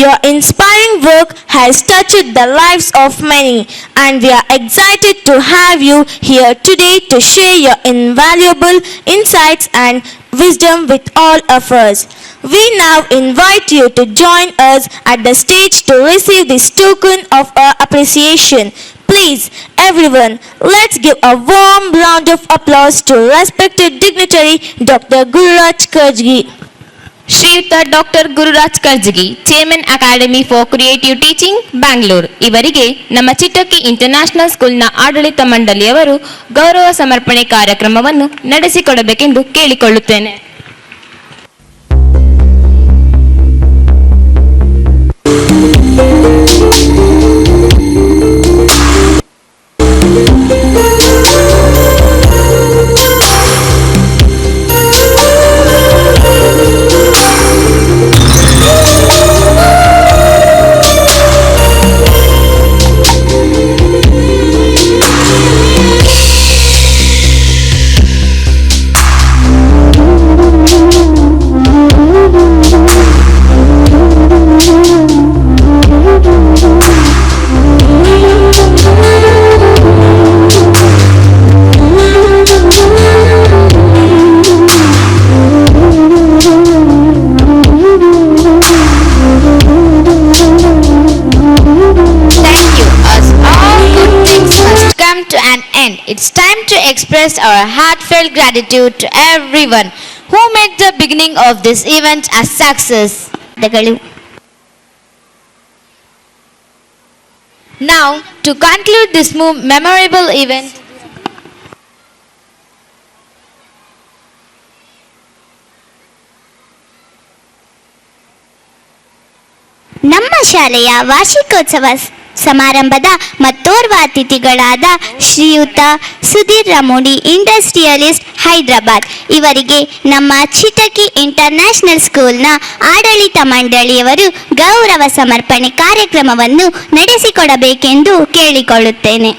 Your inspiring work has touched the lives of many, and we are excited to have you here today to share your invaluable insights and wisdom with all of us. We now invite you to join us at the stage to receive this token of our appreciation. Please, everyone, let's give a warm round of applause to respected dignitary Dr. Gururaj Karjagi. ಶ್ರೀಯುತ doctor Gururaj Karjagi, chairman academy for creative teaching Bangalore, ಇವರಿಗೆ ನಮ್ಮ ಚಿಟ್ಟಕ್ಕಿ international ಸ್ಕೂಲ್ನ ಆಡಳಿತ ಮಂಡಳಿಯವರು ಗೌರವ ಸಮರ್ಪಣೆ ಕಾರ್ಯಕ್ರಮವನ್ನು ನಡೆಸಿಕೊಡಬೇಕೆಂದು ಕೇಳಿಕೊಳ್ಳುತ್ತೇನೆ. to an end. It's time to express our heartfelt gratitude to everyone who made the beginning of this event a success. Now, to conclude this memorable event, ನಮ್ಮ ಶಾಲೆಯ ವಾರ್ಷಿಕೋತ್ಸವ ಸಮಾರಂಭದ ಮತ್ತೋರ್ವ ಅತಿಥಿಗಳಾದ ಶ್ರೀಯುತ ಸುಧೀರ್ ರಮೋಡಿ, ಇಂಡಸ್ಟ್ರಿಯಲಿಸ್ಟ್, ಹೈದರಾಬಾದ್ ಇವರಿಗೆ ನಮ್ಮ ಚಿಟಕಿ ಇಂಟರ್ನ್ಯಾಷನಲ್ ಸ್ಕೂಲ್ನ ಆಡಳಿತ ಮಂಡಳಿಯವರು ಗೌರವ ಸಮರ್ಪಣೆ ಕಾರ್ಯಕ್ರಮವನ್ನು ನಡೆಸಿಕೊಡಬೇಕೆಂದು ಕೇಳಿಕೊಳ್ಳುತ್ತೇನೆ.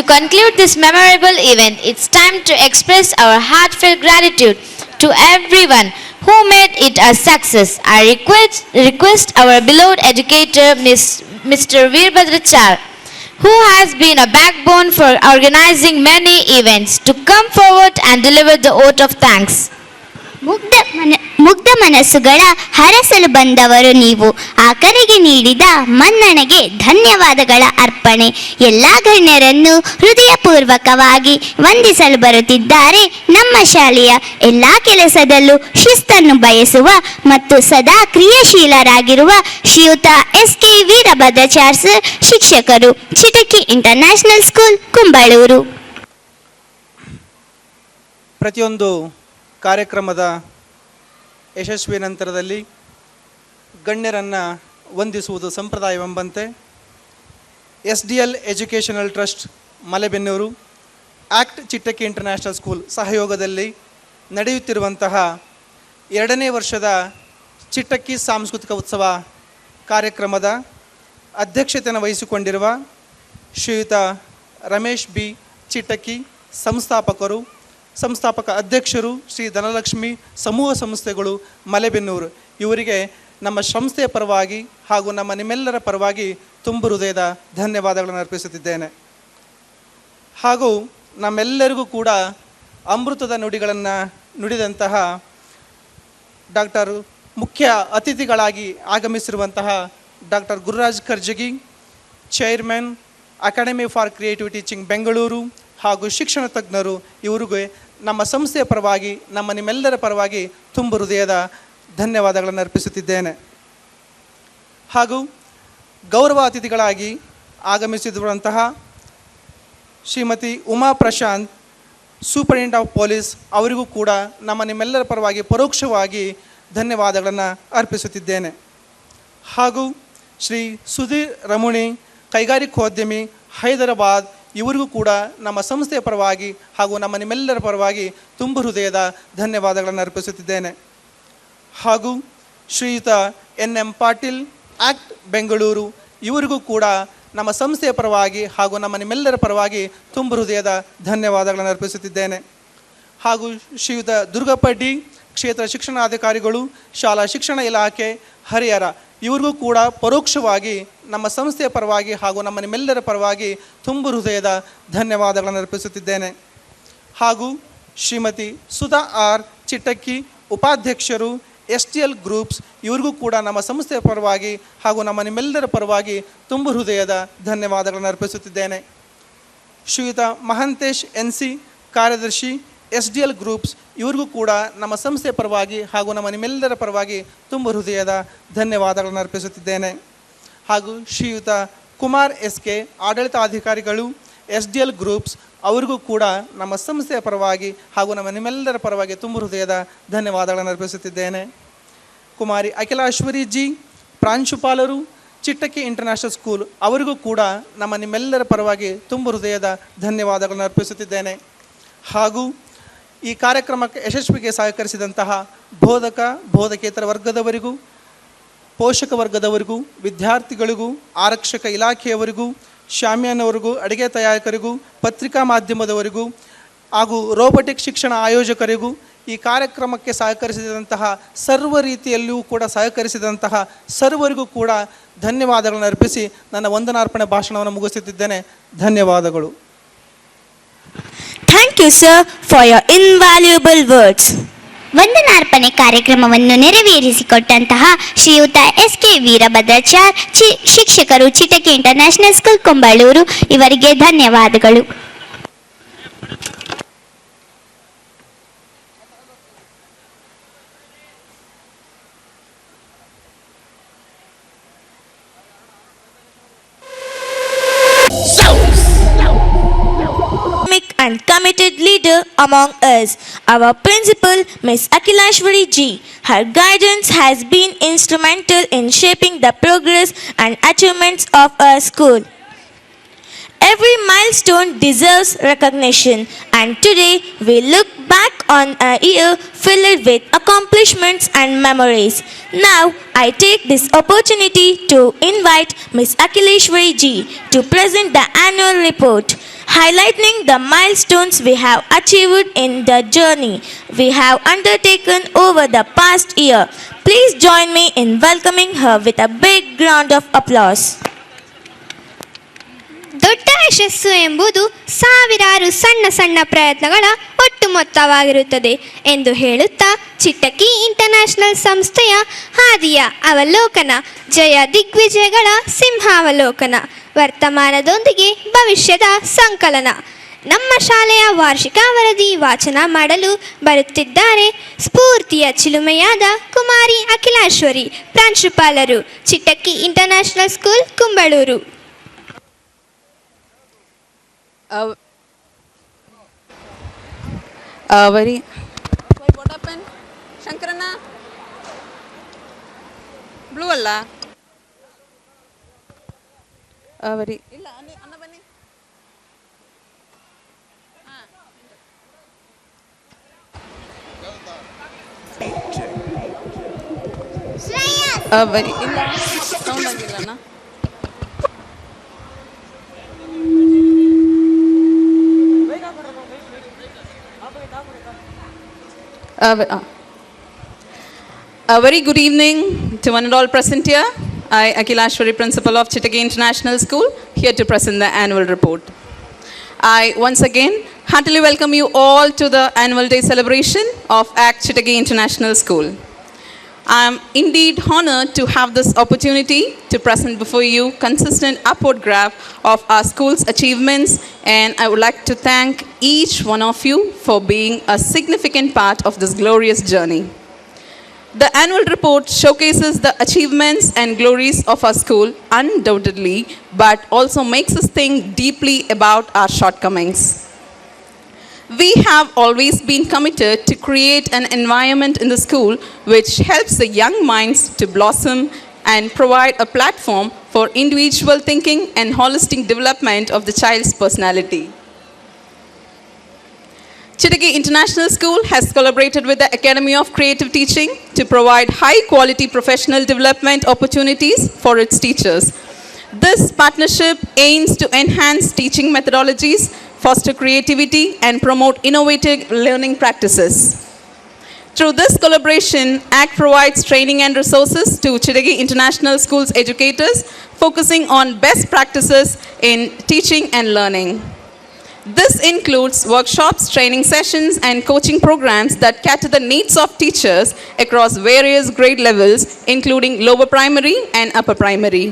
To conclude this memorable event, it's time to express our heartfelt gratitude to everyone who made it a success. I request our beloved educator, Mr. Veerbhadrachar, who has been a backbone for organizing many events, to come forward and deliver the vote of thanks. ಮುಗ್ಧ ಮನಸ್ಸುಗಳ ಹರಸಲು ಬಂದವರು ನೀವು. ಆ ಕರೆಗೆ ನೀಡಿದ ಮನ್ನಣೆಗೆ ಧನ್ಯವಾದಗಳ ಅರ್ಪಣೆ. ಎಲ್ಲ ಗಣ್ಯರನ್ನು ಹೃದಯಪೂರ್ವಕವಾಗಿ ವಂದಿಸಲು ಬರುತ್ತಿದ್ದಾರೆ ನಮ್ಮ ಶಾಲೆಯ ಎಲ್ಲ ಕೆಲಸದಲ್ಲೂ ಶಿಸ್ತನ್ನು ಬಯಸುವ ಮತ್ತು ಸದಾ ಕ್ರಿಯಾಶೀಲರಾಗಿರುವ ಶ್ರೀಯುತ SK ವೀರಭದ್ರಾಚಾರ್ಯ ಸರ್, ಶಿಕ್ಷಕರು, ಚಿಟಕಿ ಇಂಟರ್ನ್ಯಾಷನಲ್ ಸ್ಕೂಲ್, ಕುಂಬಳೂರು. ಪ್ರತಿಯೊಂದು ಕಾರ್ಯಕ್ರಮದ ಯಶಸ್ವಿ ನಂತರದಲ್ಲಿ ಗಣ್ಯರನ್ನು ವಂದಿಸುವುದು ಸಂಪ್ರದಾಯವೆಂಬಂತೆ SDL ಎಜುಕೇಷನಲ್ ಟ್ರಸ್ಟ್ ಮಲೆಬೆನ್ನೂರು, ಆಕ್ಟ್ ಚಿಟಕಿ ಇಂಟರ್ನ್ಯಾಷನಲ್ ಸ್ಕೂಲ್ ಸಹಯೋಗದಲ್ಲಿ ನಡೆಯುತ್ತಿರುವಂತಹ 2ನೇ ವರ್ಷದ ಚಿಟಕಿ ಸಾಂಸ್ಕೃತಿಕ ಉತ್ಸವ ಕಾರ್ಯಕ್ರಮದ ಅಧ್ಯಕ್ಷತೆಯನ್ನು ವಹಿಸಿಕೊಂಡಿರುವ ಶ್ರೀಯುತ ರಮೇಶ್ ಬಿ ಚಿಟಕಿ, ಸಂಸ್ಥಾಪಕ ಅಧ್ಯಕ್ಷರು, ಶ್ರೀ ಧನಲಕ್ಷ್ಮಿ ಸಮೂಹ ಸಂಸ್ಥೆಗಳು, ಮಲೆಬೆನ್ನೂರು, ಇವರಿಗೆ ನಮ್ಮ ಸಂಸ್ಥೆಯ ಪರವಾಗಿ ಹಾಗೂ ನಮ್ಮ ನಿಮ್ಮೆಲ್ಲರ ಪರವಾಗಿ ತುಂಬು ಹೃದಯದ ಧನ್ಯವಾದಗಳನ್ನು ಅರ್ಪಿಸುತ್ತಿದ್ದೇನೆ. ಹಾಗೂ ನಮ್ಮೆಲ್ಲರಿಗೂ ಕೂಡ ಅಮೃತದ ನುಡಿಗಳನ್ನು ನುಡಿದಂತಹ ಮುಖ್ಯ ಅತಿಥಿಗಳಾಗಿ ಆಗಮಿಸಿರುವಂತಹ doctor Gururaj Karjagi, chairman, academy for creative teaching Bengaluru, ಹಾಗೂ ಶಿಕ್ಷಣ ತಜ್ಞರು, ಇವರಿಗೆ ನಮ್ಮ ಸಂಸ್ಥೆಯ ಪರವಾಗಿ, ನಮ್ಮ ನಿಮ್ಮೆಲ್ಲರ ಪರವಾಗಿ ತುಂಬು ಹೃದಯದ ಧನ್ಯವಾದಗಳನ್ನು ಅರ್ಪಿಸುತ್ತಿದ್ದೇನೆ. ಹಾಗೂ ಗೌರವ ಅತಿಥಿಗಳಾಗಿ ಆಗಮಿಸಿರುವಂತಹ Shrimati Uma Prashant, superintendent of police, ಅವರಿಗೂ ಕೂಡ ನಮ್ಮ ನಿಮ್ಮೆಲ್ಲರ ಪರವಾಗಿ ಪರೋಕ್ಷವಾಗಿ ಧನ್ಯವಾದಗಳನ್ನು ಅರ್ಪಿಸುತ್ತಿದ್ದೇನೆ. ಹಾಗೂ ಶ್ರೀ ಸುಧೀರ್ ರಮುಣಿ, ಕೈಗಾರಿಕೋದ್ಯಮಿ, ಹೈದರಾಬಾದ್, ಇವರಿಗೂ ಕೂಡ ನಮ್ಮ ಸಂಸ್ಥೆಯ ಪರವಾಗಿ ಹಾಗೂ ನಮ್ಮ ನಿಮ್ಮೆಲ್ಲರ ಪರವಾಗಿ ತುಂಬು ಹೃದಯದ ಧನ್ಯವಾದಗಳನ್ನು ಅರ್ಪಿಸುತ್ತಿದ್ದೇನೆ. ಹಾಗೂ ಶ್ರೀಯುತ NM ಪಾಟೀಲ್, ಆಕ್ಟ್ ಬೆಂಗಳೂರು, ಇವರಿಗೂ ಕೂಡ ನಮ್ಮ ಸಂಸ್ಥೆಯ ಪರವಾಗಿ ಹಾಗೂ ನಮ್ಮ ನಿಮ್ಮೆಲ್ಲರ ಪರವಾಗಿ ತುಂಬು ಹೃದಯದ ಧನ್ಯವಾದಗಳನ್ನು ಅರ್ಪಿಸುತ್ತಿದ್ದೇನೆ. ಹಾಗೂ ಶ್ರೀಯುತ ದುರ್ಗಪ್ಪ ಡಿ, ಕ್ಷೇತ್ರ ಶಿಕ್ಷಣಾಧಿಕಾರಿಗಳು, ಶಾಲಾ ಶಿಕ್ಷಣ ಇಲಾಖೆ, ಹರಿಹರ, ಇವರಿಗೂ ಕೂಡ ಪರೋಕ್ಷವಾಗಿ ನಮ್ಮ ಸಂಸ್ಥೆಯ ಪರವಾಗಿ ಹಾಗೂ ನಮ್ಮ ನಿಮ್ಮೆಲ್ಲರ ಪರವಾಗಿ ತುಂಬು ಹೃದಯದ ಧನ್ಯವಾದಗಳನ್ನು ಅರ್ಪಿಸುತ್ತಿದ್ದೇನೆ. ಹಾಗೂ ಶ್ರೀಮತಿ ಸುಧಾ ಆರ್ ಚಿಟಕಿ, ಉಪಾಧ್ಯಕ್ಷರು, STL ಗ್ರೂಪ್ಸ್, ಇವರಿಗೂ ಕೂಡ ನಮ್ಮ ಸಂಸ್ಥೆಯ ಪರವಾಗಿ ಹಾಗೂ ನಮ್ಮ ನಿಮ್ಮೆಲ್ಲರ ಪರವಾಗಿ ತುಂಬು ಹೃದಯದ ಧನ್ಯವಾದಗಳನ್ನು ಅರ್ಪಿಸುತ್ತಿದ್ದೇನೆ. ಶ್ರೀಯುತ ಮಹಂತೇಶ್ NC, ಕಾರ್ಯದರ್ಶಿ, SDL ಗ್ರೂಪ್ಸ್, ಇವರಿಗೂ ಕೂಡ ನಮ್ಮ ಸಂಸ್ಥೆಯ ಪರವಾಗಿ ಹಾಗೂ ನಮ್ಮ ನಿಮ್ಮೆಲ್ಲರ ಪರವಾಗಿ ತುಂಬು ಹೃದಯದ ಧನ್ಯವಾದಗಳನ್ನು ಅರ್ಪಿಸುತ್ತಿದ್ದೇನೆ. ಹಾಗೂ ಶ್ರೀಯುತ ಕುಮಾರ್ SK ಆಡಳಿತಾಧಿಕಾರಿಗಳು, SDL ಗ್ರೂಪ್ಸ್ ಅವರಿಗೂ ಕೂಡ ನಮ್ಮ ಸಂಸ್ಥೆಯ ಪರವಾಗಿ ಹಾಗೂ ನಿಮ್ಮೆಲ್ಲರ ಪರವಾಗಿ ತುಂಬ ಹೃದಯದ ಧನ್ಯವಾದಗಳನ್ನು ಅರ್ಪಿಸುತ್ತಿದ್ದೇನೆ. ಕುಮಾರಿ ಅಖಿಲಾಶ್ವರಿ ಜಿ ಪ್ರಾಂಶುಪಾಲರು, ಚಿಟ್ಟಕ್ಕಿ ಇಂಟರ್ನ್ಯಾಷನಲ್ ಸ್ಕೂಲ್ ಅವರಿಗೂ ಕೂಡ ನಿಮ್ಮೆಲ್ಲರ ಪರವಾಗಿ ತುಂಬ ಹೃದಯದ ಧನ್ಯವಾದಗಳನ್ನು ಅರ್ಪಿಸುತ್ತಿದ್ದೇನೆ. ಹಾಗೂ ಈ ಕಾರ್ಯಕ್ರಮಕ್ಕೆ ಯಶಸ್ವಿಗೆ ಸಹಕರಿಸಿದಂತಹ ಬೋಧಕೇತರ ವರ್ಗದವರಿಗೂ, ಪೋಷಕ ವರ್ಗದವರಿಗೂ, ವಿದ್ಯಾರ್ಥಿಗಳಿಗೂ, ಆರಕ್ಷಕ ಇಲಾಖೆಯವರಿಗೂ, ಶಾಮ್ಯಾನವರಿಗೂ, ಅಡುಗೆ ತಯಾರಕರಿಗೂ, ಪತ್ರಿಕಾ ಮಾಧ್ಯಮದವರಿಗೂ ಹಾಗೂ ರೋಬೋಟಿಕ್ ಶಿಕ್ಷಣ ಆಯೋಜಕರಿಗೂ, ಈ ಕಾರ್ಯಕ್ರಮಕ್ಕೆ ಸಹಕರಿಸಿದಂತಹ ಸರ್ವ ರೀತಿಯಲ್ಲಿಯೂ ಕೂಡ ಸಹಕರಿಸಿದಂತಹ ಸರ್ವರಿಗೂ ಕೂಡ ಧನ್ಯವಾದಗಳನ್ನು ಅರ್ಪಿಸಿ ನನ್ನ ವಂದನಾರ್ಪಣೆ ಭಾಷಣವನ್ನು ಮುಗಿಸುತ್ತಿದ್ದೇನೆ. ಧನ್ಯವಾದಗಳು. Thank you, sir, for your invaluable words. ವಂದನಾರ್ಪಣೆ ಕಾರ್ಯಕ್ರಮವನ್ನು ನೆರವೇರಿಸಿಕೊಟ್ಟಂತಹ ಶ್ರೀಯುತ SK ವೀರಭದ್ರಾಚಾರ್, ಶಿಕ್ಷಕರು, ಚಿಟಕಿ ಇಂಟರ್ನ್ಯಾಷನಲ್ ಸ್ಕೂಲ್ ಕೊಂಬಳೂರು ಇವರಿಗೆ ಧನ್ಯವಾದಗಳು. And committed leader among us, our principal, Miss Akhilashwari Ji. Her guidance has been instrumental in shaping the progress and achievements of our school. Every milestone deserves recognition, and today we look back on a year filled with accomplishments and memories. Now, I take this opportunity to invite Miss Akhilashwari Ji to present the annual report, highlighting the milestones we have achieved in the journey we have undertaken over the past year. Please join me in welcoming her with a big round of applause. ದೊಡ್ಡ ಯಶಸ್ಸು ಎಂಬುದು ಸಾವಿರಾರು ಸಣ್ಣ ಸಣ್ಣ ಪ್ರಯತ್ನಗಳ ಒಟ್ಟು ಮೊತ್ತವಾಗಿರುತ್ತದೆ ಎಂದು ಹೇಳುತ್ತಾ ಚಿಟ್ಟಕ್ಕಿ ಇಂಟರ್ನ್ಯಾಷನಲ್ ಸಂಸ್ಥೆಯ ಹಾದಿಯ ಅವಲೋಕನ, ಜಯ ದಿಗ್ವಿಜಯಗಳ ಸಿಂಹಾವಲೋಕನ, ವರ್ತಮಾನದೊಂದಿಗೆ ಭವಿಷ್ಯದ ಸಂಕಲನ. ನಮ್ಮ ಶಾಲೆಯ ವಾರ್ಷಿಕ ವರದಿ ವಾಚನ ಮಾಡಲು ಬರುತ್ತಿದ್ದಾರೆ ಸ್ಫೂರ್ತಿಯ ಚಿಲುಮೆಯಾದ ಕುಮಾರಿ ಅಖಿಲಾಶ್ವರಿ, ಪ್ರಾಂಶುಪಾಲರು, Chittakki international school Kumbalur. Very what happened? Shankarana blue alla very illa anna bani very illa sound agilla na A very good evening to one and all present here. I, Akhilashwari, Principal of Chittagay International School, here to present the annual report. I once again heartily welcome you all to the annual day celebration of ACT Chittagay International School. I am indeed honored to have this opportunity to present before you consistent upward graph of our school's achievements, and I would like to thank each one of you for being a significant part of this glorious journey. The annual report showcases the achievements and glories of our school undoubtedly, but also makes us think deeply about our shortcomings. We have always been committed to create an environment in the school which helps the young minds to blossom and provide a platform for individual thinking and holistic development of the child's personality. Chittagay International School has collaborated with the Academy of Creative Teaching to provide high-quality professional development opportunities for its teachers. This partnership aims to enhance teaching methodologies, foster creativity, and promote innovative learning practices. Through this collaboration, ACT provides training and resources to Chittagay International School's educators, focusing on best practices in teaching and learning. This includes workshops, training sessions, and coaching programs that cater the needs of teachers across various grade levels, including lower primary and upper primary.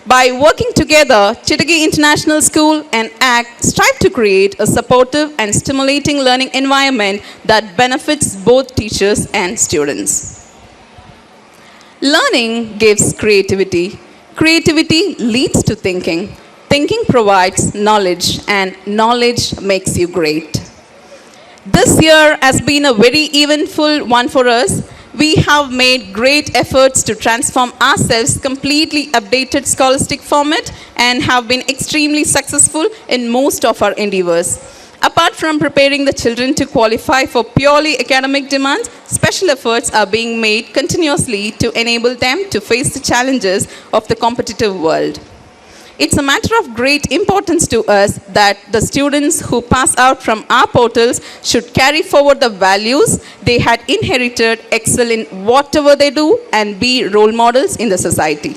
By working together, Chittagay International School and ACT strive to create a supportive and stimulating learning environment that benefits both teachers and students. Learning gives creativity. Creativity leads to thinking. Thinking provides knowledge, and knowledge makes you great. This year has been a very eventful one for us. We have made great efforts to transform ourselves, completely updated scholastic format, and have been extremely successful in most of our endeavors. Apart from preparing the children to qualify for purely academic demands, special efforts are being made continuously to enable them to face the challenges of the competitive world. It's a matter of great importance to us that the students who pass out from our portals should carry forward the values they had inherited, excel in whatever they do, and be role models in the society.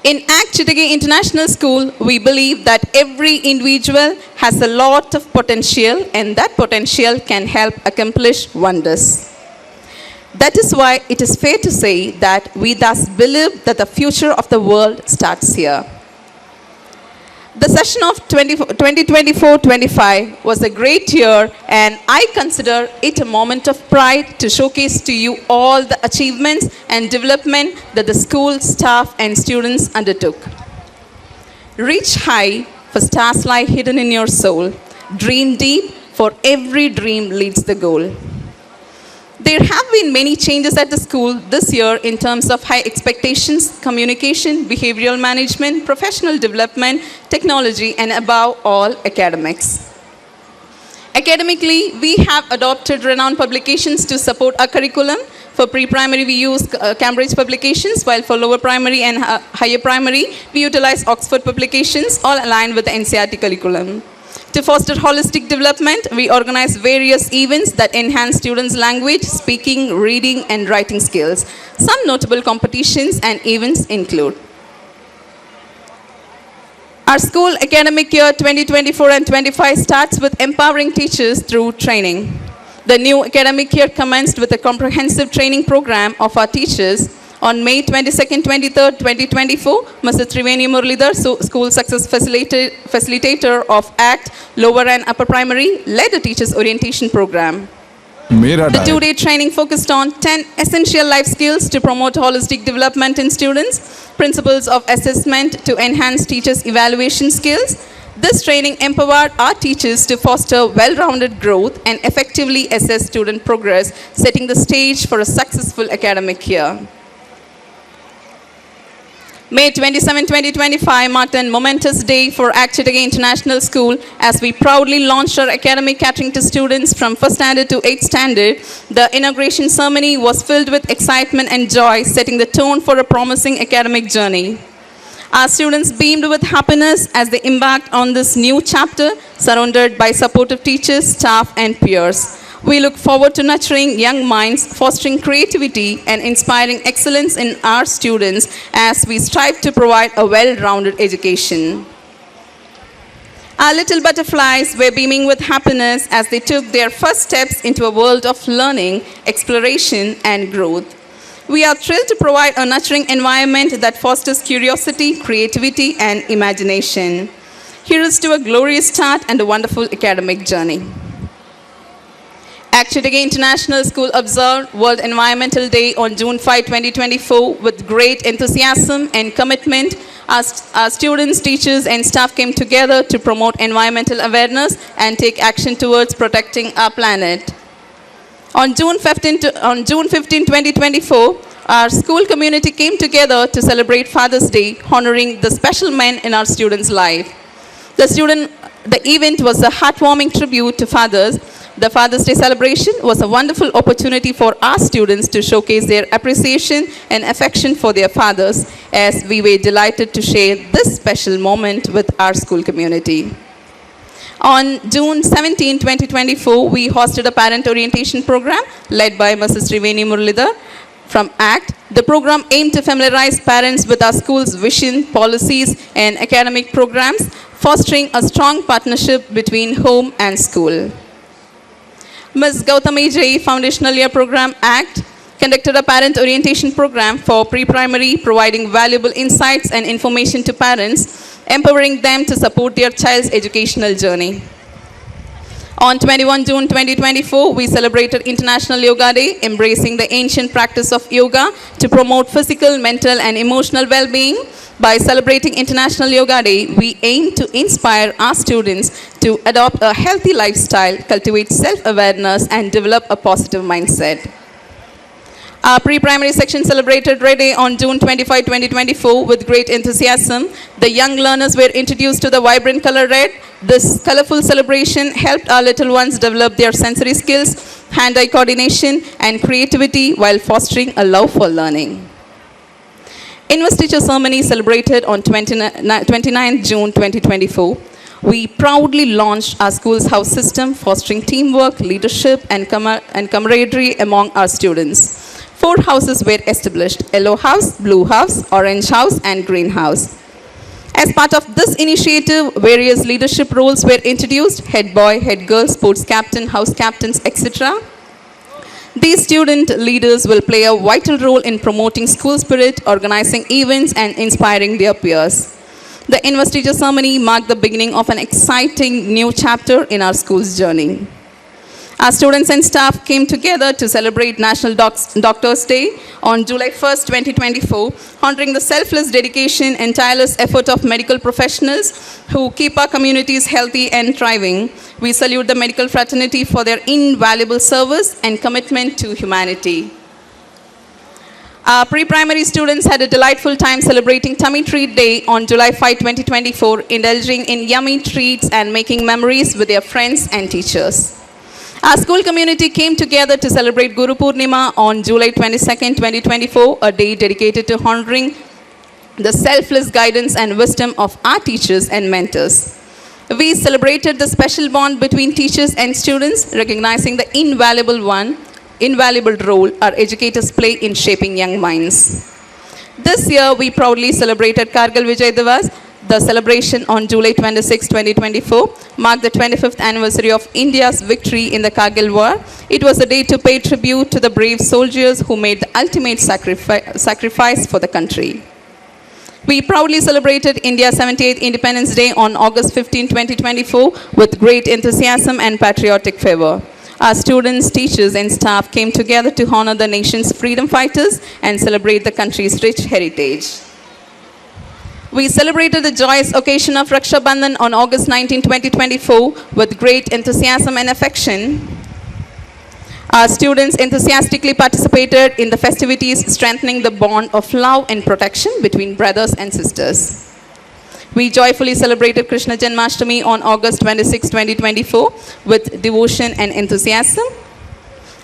In ACT Chittagay International School, we believe that every individual has a lot of potential, and that potential can help accomplish wonders. That is why it is fair to say that we thus believe that the future of the world starts here. The session of 2024-25 was a great year, and I consider it a moment of pride to showcase to you all the achievements and development that the school staff and students undertook. Reach high, for stars lie hidden in your soul. Dream deep, for every dream leads the goal. There have been many changes at the school this year in terms of high expectations, communication, behavioral management, professional development, technology, and above all, academics. Academically, we have adopted renowned publications to support our curriculum. For pre-primary, we use Cambridge publications, while for lower primary and higher primary, we utilize Oxford publications, all aligned with the NCERT curriculum. To foster holistic development, we organize various events that enhance students' language, speaking, reading, and writing skills. Some notable competitions and events include: our school academic year 2024 and 25 starts with empowering teachers through training. The new academic year commenced with a comprehensive training program of our teachers. On May 22nd, 23rd, 2024, Mr. Triveni Muralidhar, School Success Facilitator of ACT, Lower and Upper Primary, led a teachers' orientation program. The two-day training focused on 10 essential life skills to promote holistic development in students, principles of assessment to enhance teachers' evaluation skills. This training empowered our teachers to foster well-rounded growth and effectively assess student progress, setting the stage for a successful academic year. May 27, 2025 marked a momentous day for ACT Chittagay International School as we proudly launched our academic catering to students from 1st standard to 8th standard. The inauguration ceremony was filled with excitement and joy, setting the tone for a promising academic journey. Our students beamed with happiness as they embarked on this new chapter, surrounded by supportive teachers, staff, and peers. We look forward to nurturing young minds, fostering creativity, and inspiring excellence in our students as we strive to provide a well-rounded education. Our little butterflies were beaming with happiness as they took their first steps into a world of learning, exploration, and growth. We are thrilled to provide a nurturing environment that fosters curiosity, creativity, and imagination. Here's to a glorious start and a wonderful academic journey. ACT Chittagay International School observed World Environmental Day on June 5, 2024 with great enthusiasm and commitment. Our students, teachers, and staff came together to promote environmental awareness and take action towards protecting our planet. On June 15, 2024, our school community came together to celebrate Father's Day, honoring the special men in our students' life. The event was a heartwarming tribute to fathers. The Father's Day celebration was a wonderful opportunity for our students to showcase their appreciation and affection for their fathers, as we were delighted to share this special moment with our school community. On June 17, 2024, we hosted a parent orientation program led by Mrs. Triveni Muralidhar from ACT. The program aimed to familiarize parents with our school's vision, policies, and academic programs, fostering a strong partnership between home and school. Ms. Gautami J. Foundational Year Program ACT conducted a parent orientation program for pre-primary, providing valuable insights and information to parents, empowering them to support their child's educational journey. On 21 June 2024, we celebrated International Yoga Day, embracing the ancient practice of yoga to promote physical, mental, and emotional well-being. By celebrating International Yoga Day, we aim to inspire our students to adopt a healthy lifestyle, cultivate self-awareness, and develop a positive mindset. Our pre-primary section celebrated Red Day on June 25, 2024 with great enthusiasm. The young learners were introduced to the vibrant color red. This colorful celebration helped our little ones develop their sensory skills, hand-eye coordination, and creativity while fostering a love for learning. Investiture ceremony celebrated on 29 June 2024. We proudly launched our school's house system, fostering teamwork, leadership, and camaraderie among our students. 4 houses were established: Yellow House, Blue House, Orange House, and Green House. As part of this initiative, various leadership roles were introduced: head boy, head girl, sports captain, house captains, etc. These student leaders will play a vital role in promoting school spirit, organizing events, and inspiring their peers. The investiture ceremony marked the beginning of an exciting new chapter in our school's journey. Our students and staff came together to celebrate National Doctors' Day on July 1st, 2024, honoring the selfless dedication and tireless effort of medical professionals who keep our communities healthy and thriving. We salute the medical fraternity for their invaluable service and commitment to humanity. Our pre-primary students had a delightful time celebrating Tummy Treat Day on July 5, 2024, indulging in yummy treats and making memories with their friends and teachers. Our school community came together to celebrate Guru Purnima on July 22nd, 2024, a day dedicated to honoring the selfless guidance and wisdom of our teachers and mentors. We celebrated the special bond between teachers and students, recognizing the invaluable role our educators play in shaping young minds. This year, we proudly celebrated Kargil Vijay Divas. The celebration on July 26, 2024 marked the 25th anniversary of India's victory in the Kargil War. It was a day to pay tribute to the brave soldiers who made the ultimate sacrifice for the country. We proudly celebrated India's 78th Independence Day on August 15, 2024 with great enthusiasm and patriotic fervor. Our students, teachers, and staff came together to honor the nation's freedom fighters and celebrate the country's rich heritage. We celebrated the joyous occasion of Raksha Bandhan on August 19, 2024 with great enthusiasm and affection. Our students enthusiastically participated in the festivities, strengthening the bond of love and protection between brothers and sisters. We joyfully celebrated Krishna Janmashtami on August 26, 2024 with devotion and enthusiasm.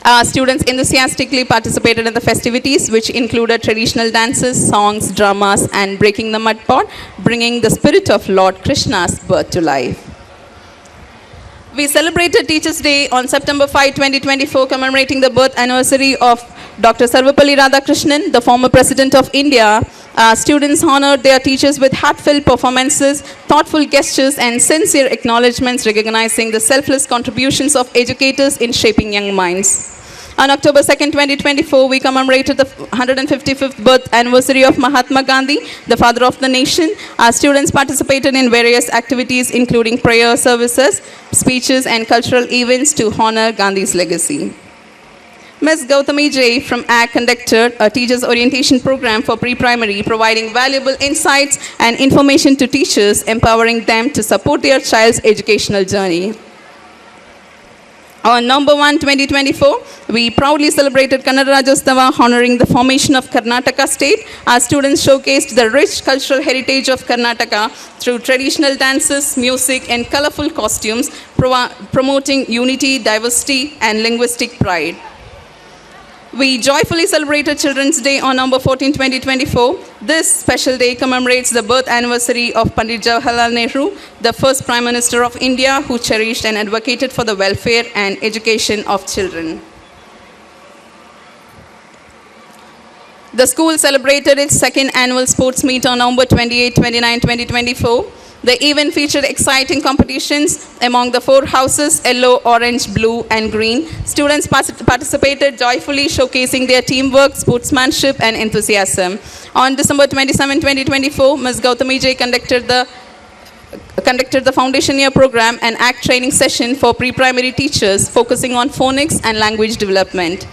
Our students enthusiastically participated in the festivities, which included traditional dances, songs, dramas, and breaking the mud pot, bringing the spirit of Lord Krishna's birth to life. We celebrated Teachers' Day on September 5, 2024, commemorating the birth anniversary of Dr. Sarvapalli Radhakrishnan, the former President of India. Our students honored their teachers with heartfelt performances, thoughtful gestures, and sincere acknowledgements, recognizing the selfless contributions of educators in shaping young minds. On October 2nd, 2024, we commemorated the 155th birth anniversary of Mahatma Gandhi, the father of the nation. Our students participated in various activities, including prayer services, speeches, and cultural events to honor Gandhi's legacy. Ms. Gautami J. from ACT conducted a teachers' orientation program for pre-primary, providing valuable insights and information to teachers, empowering them to support their child's educational journey. On November 1, 2024, we proudly celebrated Kannada Rajyotsava, honoring the formation of Karnataka state. Our students showcased the rich cultural heritage of Karnataka through traditional dances, music, and colorful costumes, promoting unity, diversity, and linguistic pride. We joyfully celebrated Children's Day on November 14, 2024. This special day commemorates the birth anniversary of Pandit Jawaharlal Nehru, the first Prime Minister of India, who cherished and advocated for the welfare and education of children. The school celebrated its second annual sports meet on November 28, 29, 2024. The event featured exciting competitions among the 4 houses: yellow, orange, blue, and green. Students participated joyfully, showcasing their teamwork, sportsmanship, and enthusiasm. On December 27, 2024, Ms. Gautami J. conducted the conducted the foundation year program and ACT training session for pre-primary teachers focusing on phonics and language development.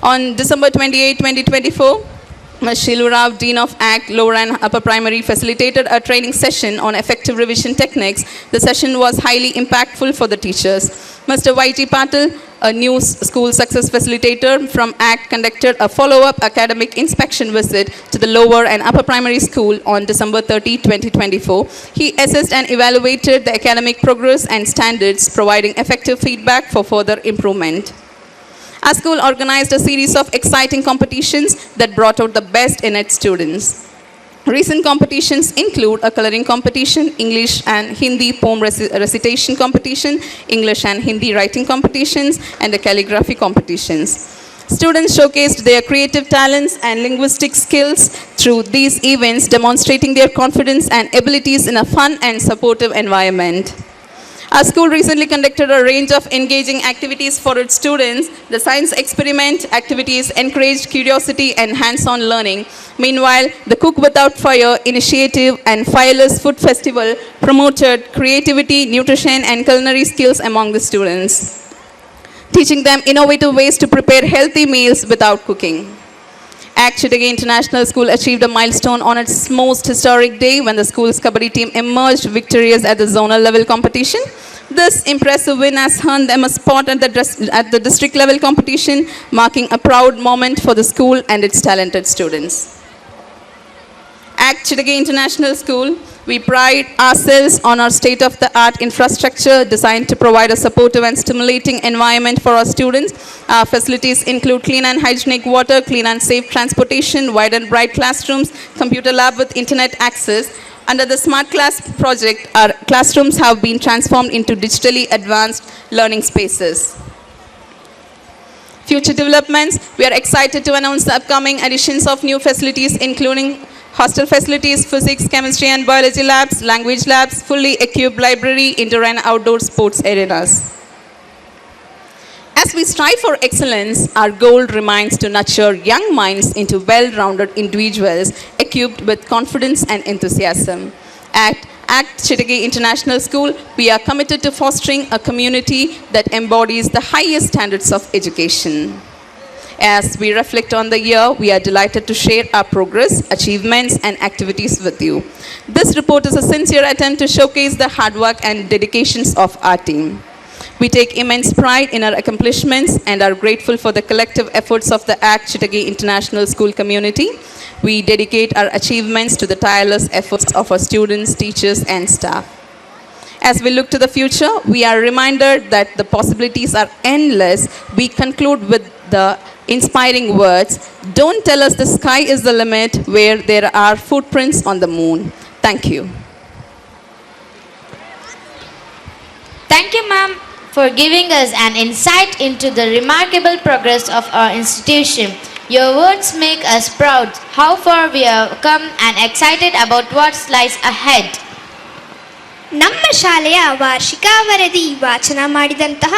On December 28, 2024, Ms. Shilu Rao, Dean of ACT Lower and Upper Primary, facilitated a training session on effective revision techniques. The session was highly impactful for the teachers. Mr. Y.G. Patil, a new school success facilitator from ACT, conducted a follow-up academic inspection visit to the lower and upper primary school on December 30, 2024. He assessed and evaluated the academic progress and standards, providing effective feedback for further improvement. Our school organized a series of exciting competitions that brought out the best in its students. Recent competitions include a coloring competition, English and Hindi poem recitation competition, English and Hindi writing competitions, and a calligraphy competitions. Students showcased their creative talents and linguistic skills through these events, demonstrating their confidence and abilities in a fun and supportive environment. Our school recently conducted a range of engaging activities for its students. The science experiment activities encouraged curiosity and hands-on learning. Meanwhile, the Cook Without Fire initiative and Fireless Food Festival promoted creativity, nutrition, and culinary skills among the students, teaching them innovative ways to prepare healthy meals without cooking. ACT Chitagi International School achieved a milestone on its most historic day when the school's Kabaddi team emerged victorious at the zonal level competition. This impressive win has earned them a spot at the district level competition, marking a proud moment for the school and its talented students. ACT Chitagi International School, we pride ourselves on our state-of-the-art infrastructure designed to provide a supportive and stimulating environment for our students. Our facilities include clean and hygienic water, clean and safe transportation, wide and bright classrooms, computer lab with internet access. Under the Smart Class project, our classrooms have been transformed into digitally advanced learning spaces. Future developments, we are excited to announce the upcoming additions of new facilities including hostel facilities, physics, chemistry and biology labs, language labs, fully equipped library, indoor and outdoor sports arenas. As we strive for excellence, our goal remains to nurture young minds into well-rounded individuals equipped with confidence and enthusiasm. At ACT Chitagi International School, we are committed to fostering a community that embodies the highest standards of education. As we reflect on the year, we are delighted to share our progress, achievements, and activities with you. This report is a sincere attempt to showcase the hard work and dedications of our team. We take immense pride in our accomplishments and are grateful for the collective efforts of the ACT Chitagi International School community. We dedicate our achievements to the tireless efforts of our students, teachers, and staff. As we look to the future, we are reminded that the possibilities are endless. We conclude with the inspiring words, "Don't tell us the sky is the limit where there are footprints on the moon." Thank you. Thank you, ma'am, for giving us an insight into the remarkable progress of our institution. Your words make us proud how far we have come and excited about what lies ahead. ನಮ್ಮ ಶಾಲೆಯ ವಾರ್ಷಿಕ ವರದಿ ವಾಚನ ಮಾಡಿದಂತಹ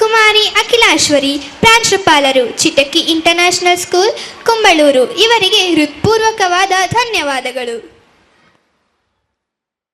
ಕುಮಾರಿ ಅಖಿಲಾಶ್ವರಿ, ಪ್ರಾಂಶುಪಾಲರು, ಚಿಟಕಿ international school, Kumbalur, ಇವರಿಗೆ ಹೃತ್ಪೂರ್ವಕವಾದ ಧನ್ಯವಾದಗಳು.